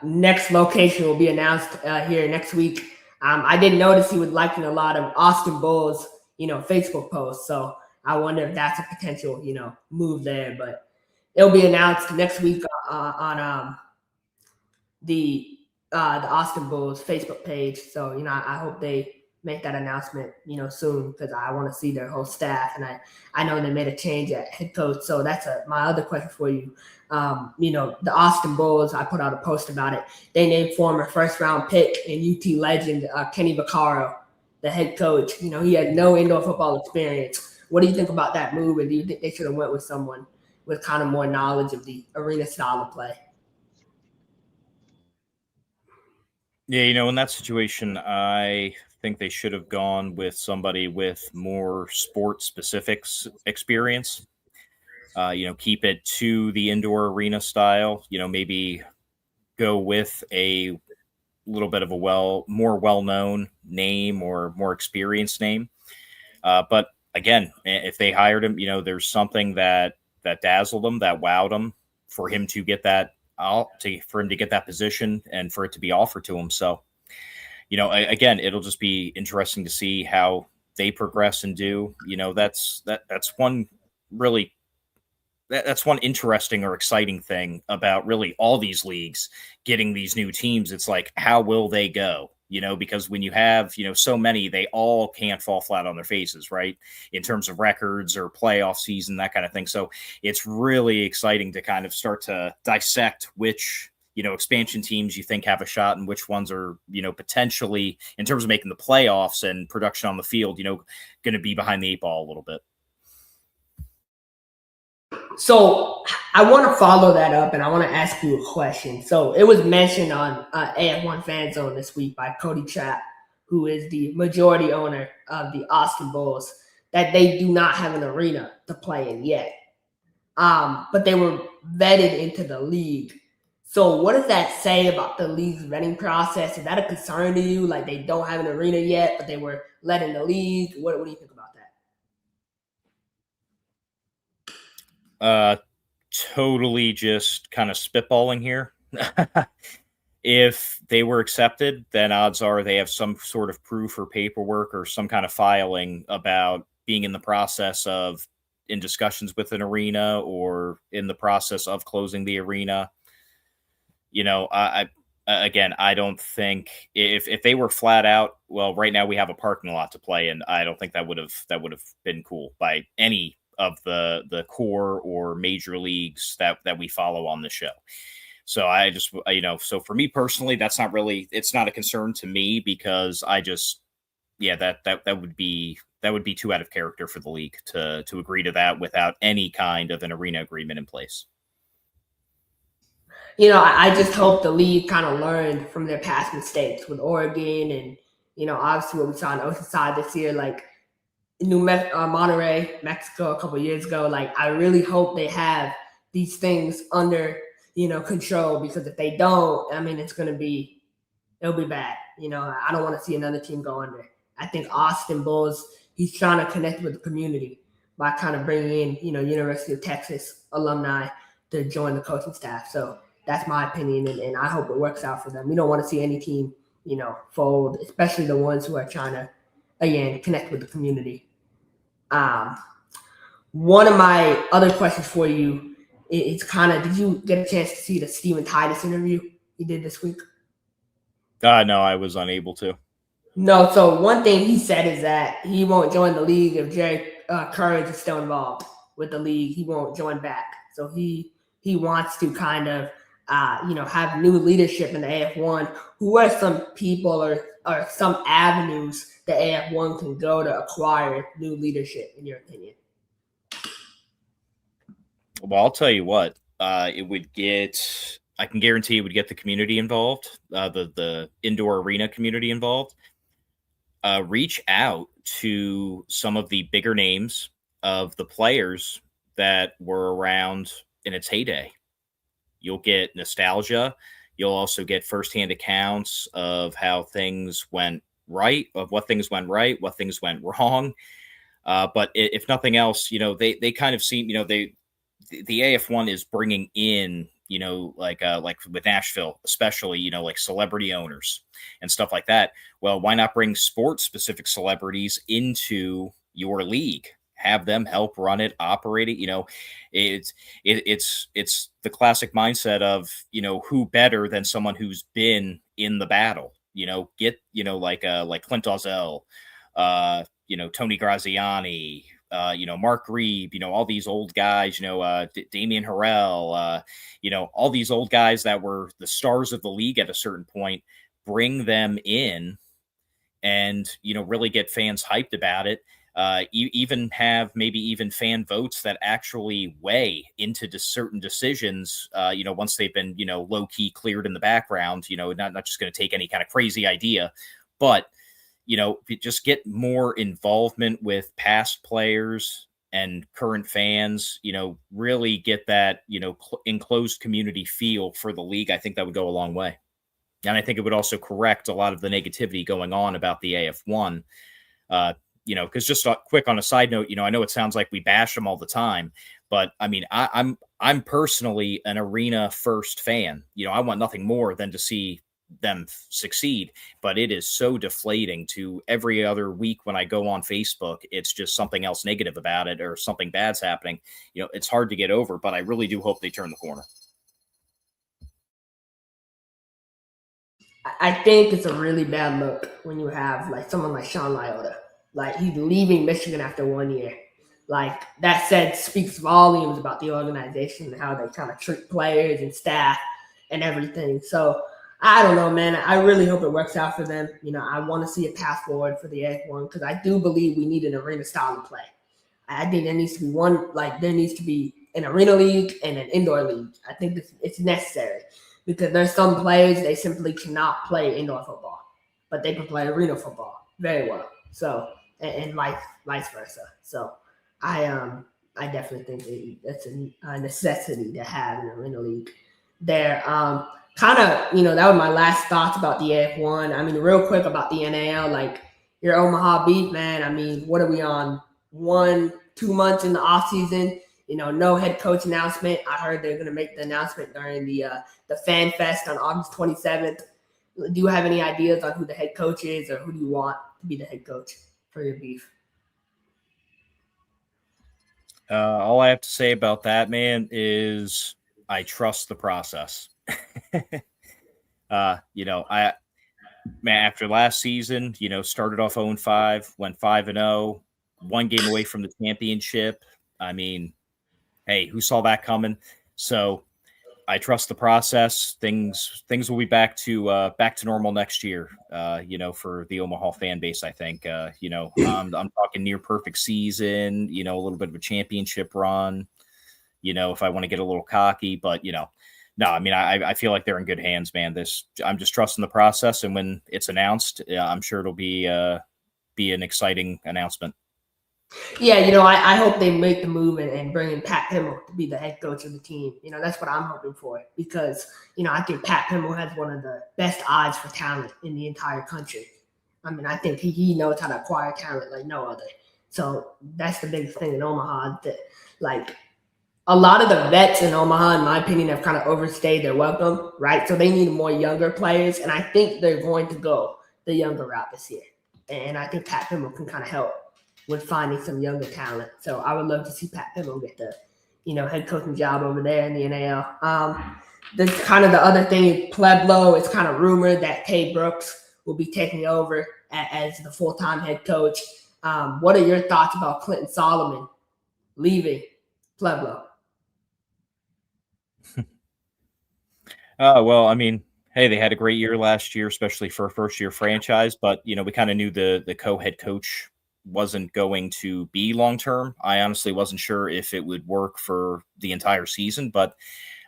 Next location will be announced here next week. I did notice he was liking a lot of Austin Bulls, Facebook posts. So I wonder if that's a potential, move there. But it'll be announced next week on the Austin Bulls Facebook page. So I hope they make that announcement soon, because I want to see their whole staff, and I know they made a change at head coach. So that's my other question for you. The Austin Bulls, I put out a post about it. They named former first round pick and UT legend Kenny Vaccaro the head coach. He had no indoor football experience. What do you think about that move? And do you think they should have went with someone with kind of more knowledge of the arena style of play? Yeah, in that situation, I think they should have gone with somebody with more sport specifics experience. Keep it to the indoor arena style. Maybe go with a little bit of a more well-known name or more experienced name. But again, if they hired him, there's something that dazzled him, that wowed him for him to get that position and for it to be offered to him. So, again, it'll just be interesting to see how they progress and do. That's one interesting or exciting thing about really all these leagues getting these new teams. It's like, how will they go? Because when you have, so many, they all can't fall flat on their faces, right? In terms of records or playoff season, that kind of thing. So it's really exciting to kind of start to dissect which, expansion teams you think have a shot and which ones are, potentially, in terms of making the playoffs and production on the field, going to be behind the 8 ball a little bit. So I want to follow that up, and I want to ask you a question. So it was mentioned on AF1 Fan Zone this week by Cody Trapp, who is the majority owner of the Austin Bulls, that they do not have an arena to play in yet. But they were vetted into the league. So what does that say about the league's vetting process? Is that a concern to you? Like, they don't have an arena yet, but they were let in the league? What do you think about that? Totally just kind of spitballing here. If they were accepted, then odds are they have some sort of proof or paperwork or some kind of filing about being in the process of in discussions with an arena or in the process of closing the arena. I don't think if they were flat out, well, right now we have a parking lot to play in, I don't think that would have been cool by any of the core or major leagues that we follow on the show. So I just, so for me personally, it's not a concern to me, because that would be too out of character for the league to agree to that without any kind of an arena agreement in place. I just hope the league kind of learned from their past mistakes with Oregon and, obviously what we saw in Oceanside this year, like Monterey, Mexico a couple of years ago. Like, I really hope they have these things under, control, because if they don't, it'll be bad. I don't want to see another team go under. I think Austin Bulls, he's trying to connect with the community by kind of bringing in, University of Texas alumni to join the coaching staff. So that's my opinion, and I hope it works out for them. We don't want to see any team, fold, especially the ones who are trying to, again, connect with the community. One of my other questions for you is did you get a chance to see the Steven Titus interview he did this week? No, I was unable to. No, so one thing he said is that he won't join the league if Jerry Courage is still involved with the league. He won't join back. So he wants to kind of, have new leadership in the AF1. Who are some people or some avenues the AF1 can go to acquire new leadership, in your opinion? Well, I'll tell you what, I can guarantee it would get the community involved, the indoor arena community involved. Reach out to some of the bigger names of the players that were around in its heyday. You'll get nostalgia. You'll also get firsthand accounts of how things went right, of what things went right, what things went wrong. But if nothing else, they kind of seem, the AF1 is bringing in, like with Nashville, especially, like celebrity owners and stuff like that. Well, why not bring sports specific celebrities into your league? Have them help run it, operate it. It's the classic mindset of, who better than someone who's been in the battle, get, like Clint Ozell, Tony Graziani, Mark Reeb, all these old guys, Damian Harrell, all these old guys that were the stars of the league at a certain point, bring them in and, really get fans hyped about it. Even have maybe even fan votes that actually weigh into certain decisions, once they've been, low key cleared in the background, not just going to take any kind of crazy idea, but, just get more involvement with past players and current fans, really get that, enclosed community feel for the league. I think that would go a long way. And I think it would also correct a lot of the negativity going on about the AF1. Because just quick on a side note, I know it sounds like we bash them all the time, but I mean, I'm personally an arena first fan. I want nothing more than to see them succeed, but it is so deflating to every other week when I go on Facebook, it's just something else negative about it or something bad's happening. It's hard to get over, but I really do hope they turn the corner. I think it's a really bad look when you have like someone like Sean Lyota. Like, he's leaving Michigan after 1 year. Like, that said, speaks volumes about the organization and how they kind of treat players and staff and everything. So, I don't know, man. I really hope it works out for them. I want to see a path forward for the F1 because I do believe we need an arena style of play. I think there needs to be there needs to be an arena league and an indoor league. I think it's necessary because there's some players, they simply cannot play indoor football, but they can play arena football very well. So, and vice versa. So I definitely think that's a necessity to have an arena league there. Kind of, that was my last thoughts about the F1. I mean, real quick about the NAL, like your Omaha Beef, man. I mean, what are we on? 1-2 months in the off season? No head coach announcement. I heard they're going to make the announcement during the Fan Fest on August 27th. Do you have any ideas on who the head coach is or who do you want to be the head coach for your Beef? All I have to say about that, man, is I trust the process. After last season, started off 0-5, went 5-0, 1 game away from the championship. I mean, hey, who saw that coming? So I trust the process. Things will be back to normal next year. For the Omaha fan base, I think. I'm talking near perfect season. A little bit of a championship run. If I want to get a little cocky, but no. I mean, I feel like they're in good hands, man. I'm just trusting the process, and when it's announced, I'm sure it'll be an exciting announcement. Yeah, I hope they make the move and bring in Pat Pimmel to be the head coach of the team. That's what I'm hoping for because, I think Pat Pimmel has one of the best odds for talent in the entire country. I mean, I think he knows how to acquire talent like no other. So that's the biggest thing in Omaha. That, like, a lot of the vets in Omaha, in my opinion, have kind of overstayed their welcome, right? So they need more younger players, and I think they're going to go the younger route this year. And I think Pat Pimmel can kind of help with finding some younger talent. So I would love to see Pat Pimmel get the, head coaching job over there in the NAL. There's kind of the other thing, Pueblo, it's kind of rumored that Tay Brooks will be taking over as the full-time head coach. What are your thoughts about Clinton Solomon leaving Pueblo? Well, I mean, hey, they had a great year last year, especially for a first-year franchise, but, we kind of knew the co-head coach wasn't going to be long-term. I honestly wasn't sure if it would work for the entire season, but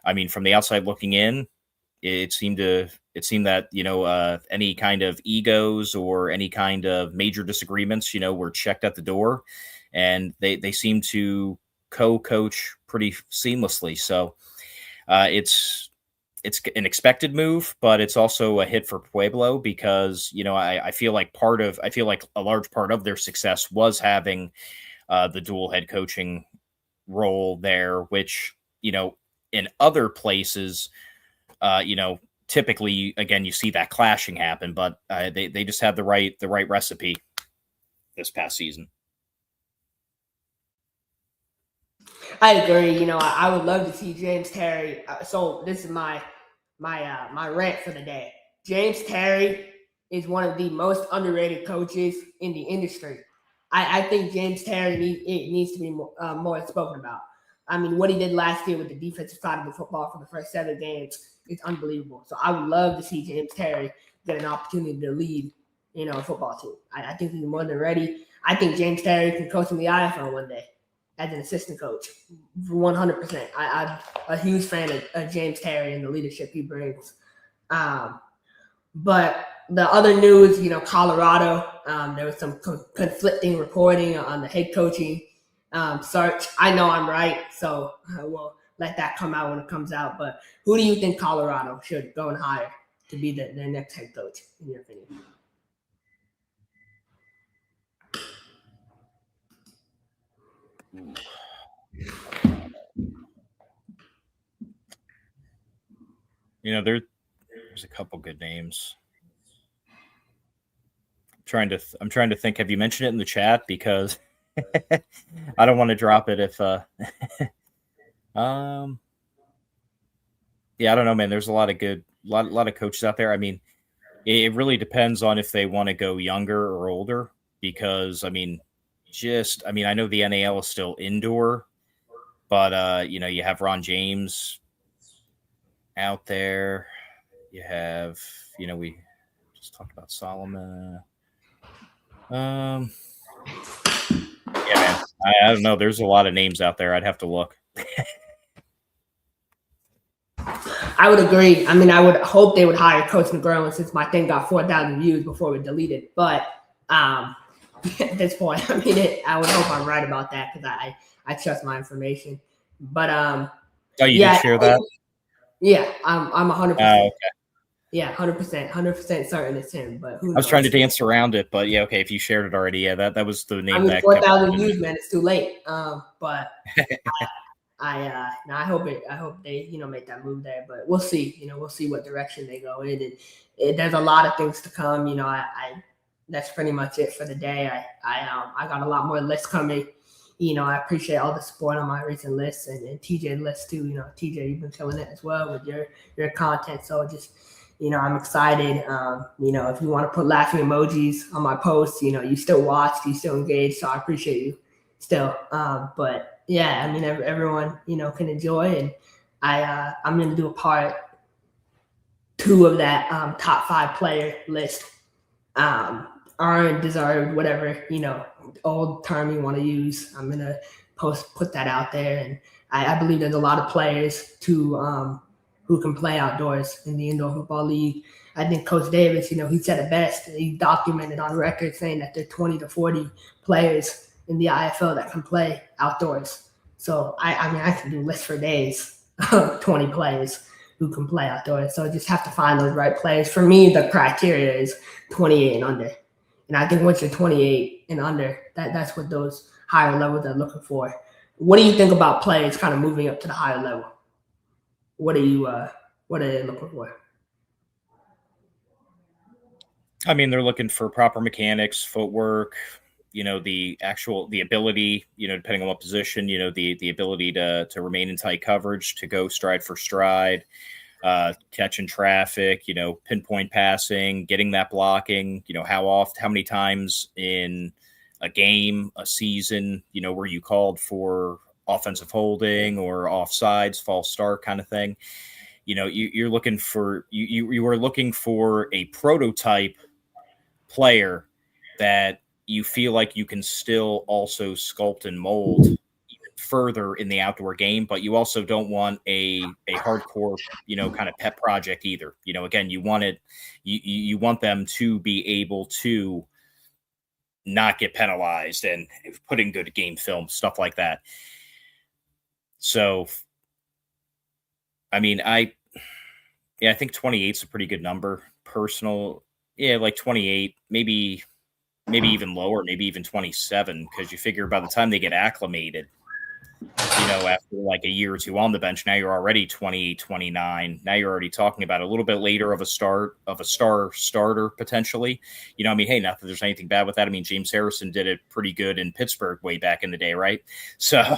I mean, from the outside looking in, it seemed that, any kind of egos or any kind of major disagreements, were checked at the door, and they seem to co-coach pretty seamlessly. So it's an expected move, but it's also a hit for Pueblo because, I feel like a large part of their success was having the dual head coaching role there, which, in other places, typically, again, you see that clashing happen, but they just have the right recipe this past season. I agree. I would love to see James Terry. So this is my rant for the day. James Terry is one of the most underrated coaches in the industry. I think James Terry needs to be more spoken about. I mean, what he did last year with the defensive side of the football for the first 7 games is unbelievable. So I would love to see James Terry get an opportunity to lead, a football team. I think he's more than ready. I think James Terry can coach in the IFL one day as an assistant coach, 100%. I'm a huge fan of James Terry and the leadership he brings. But the other news, Colorado, there was some conflicting reporting on the head coaching search. I know I'm right, so we'll let that come out when it comes out. But who do you think Colorado should go and hire to be their next head coach, in your opinion? There's a couple good names. I'm trying to think. Have you mentioned it in the chat? Because I don't want to drop it if yeah, I don't know, man. There's a lot of coaches out there. I mean, it really depends on if they want to go younger or older, because I know the NAL is still indoor, but you have Ron James out there. You have, we just talked about Solomon. Yeah, man. I don't know. There's a lot of names out there. I'd have to look. I would agree. I mean, I would hope they would hire Coach Negron, since my thing got 4,000 views before we deleted. But at this point, I would hope I'm right about that, because I trust my information. But you did share that? Yeah, I'm 100%. Oh, okay. Yeah, 100% certain it's him. But who knows? I was trying to dance around it, but yeah, okay. If you shared it already, yeah, that was the name. 4,000 views, man. It's too late. But I hope they make that move there. But we'll see. We'll see what direction they go in, and there's a lot of things to come. That's pretty much it for the day. I got a lot more lists coming. I appreciate all the support on my recent lists, and TJ lists too. TJ, you've been killing it as well with your content. So just, I'm excited. If you want to put laughing emojis on my posts, you still watched, you still engaged. So I appreciate you still. But yeah, everyone, can enjoy. And I'm going to do a part 2 of that top 5 player list. Earned, deserved, whatever, old term you want to use. I'm going to put that out there. And I believe there's a lot of players who can play outdoors in the indoor football league. I think Coach Davis, he said it best. He documented on record saying that there are 20 to 40 players in the IFL that can play outdoors. So I can do lists for days of 20 players who can play outdoors. So I just have to find those right players. For me, the criteria is 28 and under. And I think once you're 28 and under, that's what those higher levels are looking for. What do you think about players kind of moving up to the higher level? What are they looking for? They're looking for proper mechanics, footwork, the ability, depending on what position, the ability to remain in tight coverage, to go stride for stride, catching traffic, pinpoint passing, getting that blocking, how many times in a game, a season, were you called for offensive holding or offsides, false start kind of thing. You're looking for, you are looking for a prototype player that you feel like you can still also sculpt and mold even further in the outdoor game, but you also don't want a hardcore, kind of pet project either. Again, you want them to be able to not get penalized and put in good game film, stuff like that. So, I think 28 is a pretty good number. Personal, like 28, maybe even lower, maybe even 27, because you figure by the time they get acclimated, after like a year or two on the bench, now you're already 28, 29. Now you're already talking about a little bit later of a star starter potentially. Hey, not that there's anything bad with that. I mean, James Harrison did it pretty good in Pittsburgh way back in the day, right? So,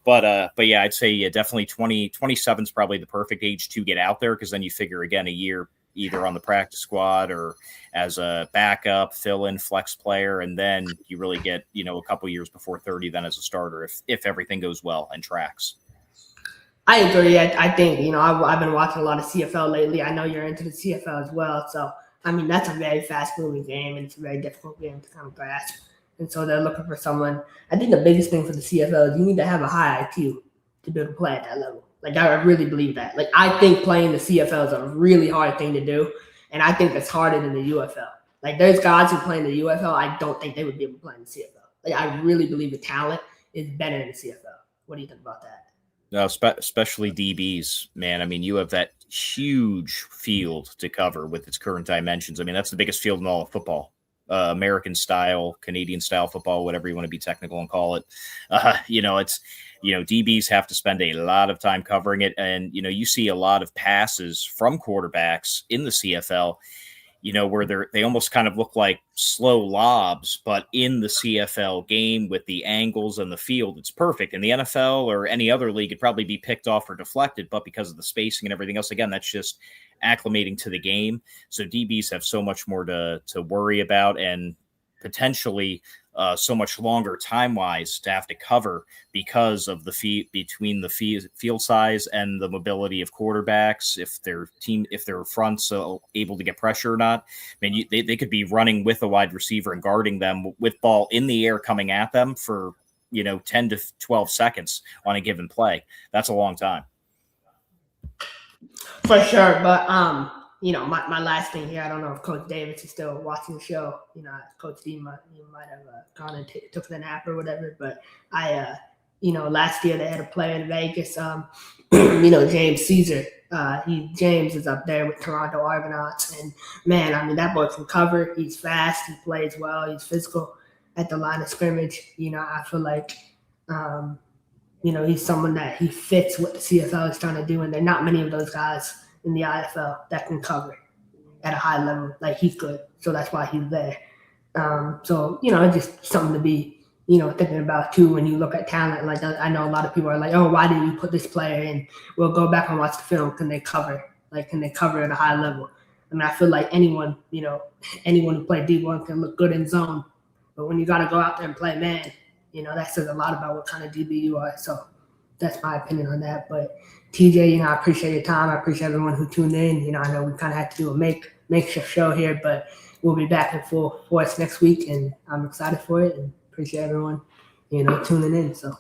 but yeah, I'd say definitely 27 is probably the perfect age to get out there, because then you figure again a year either on the practice squad or as a backup, fill-in flex player, and then you really get, a couple years before 30 then as a starter if everything goes well and tracks. I agree. I think, I've been watching a lot of CFL lately. I know you're into the CFL as well. So, I mean, that's a very fast-moving game, and it's a very difficult game to kind of grasp. And so they're looking for someone. I think the biggest thing for the CFL is you need to have a high IQ to be able to play at that level. Like, I really believe that. Like, I think playing the CFL is a really hard thing to do, and I think it's harder than the UFL. Like, there's guys who play in the UFL, I don't think they would be able to play in the CFL. Like, I really believe the talent is better in the CFL. What do you think about that? No, especially DBs, man. I mean, you have that huge field to cover with its current dimensions. I mean, that's the biggest field in all of football. American style, Canadian style football, whatever you want to be technical and call it. DBs have to spend a lot of time covering it. And, you see a lot of passes from quarterbacks in the CFL, where they almost kind of look like slow lobs, but in the CFL game with the angles and the field, it's perfect. In the NFL or any other league, it'd probably be picked off or deflected, but because of the spacing and everything else, again, that's just acclimating to the game. So DBs have so much more to worry about, and potentially so much longer time-wise to have to cover because of the between the field size and the mobility of quarterbacks. If their front's able to get pressure or not, I mean, they could be running with a wide receiver and guarding them with ball in the air coming at them for 10 to 12 seconds on a given play. That's a long time. For sure, but my last thing here, I don't know if Coach Davis is still watching the show. Coach D might have gone and took the nap or whatever. But last year they had a player in Vegas. James Caesar. James is up there with Toronto Argonauts, and man, I mean that boy can cover. He's fast. He plays well. He's physical at the line of scrimmage. I feel like. He's someone that he fits what the CFL is trying to do, and there are not many of those guys in the IFL that can cover at a high level like he's good. So that's why he's there. It's just something to be, thinking about too when you look at talent. Like I know a lot of people are like, oh, why did you put this player in? We'll go back and watch the film. Can they cover? Can they cover at a high level? I mean, I feel like anyone who played D1 can look good in zone, but when you got to go out there and play man, that says a lot about what kind of DB you are. So that's my opinion on that. But TJ, I appreciate your time. I appreciate everyone who tuned in. I know we kind of had to do a makeshift show here, but we'll be back in full force next week, and I'm excited for it and appreciate everyone, tuning in. So.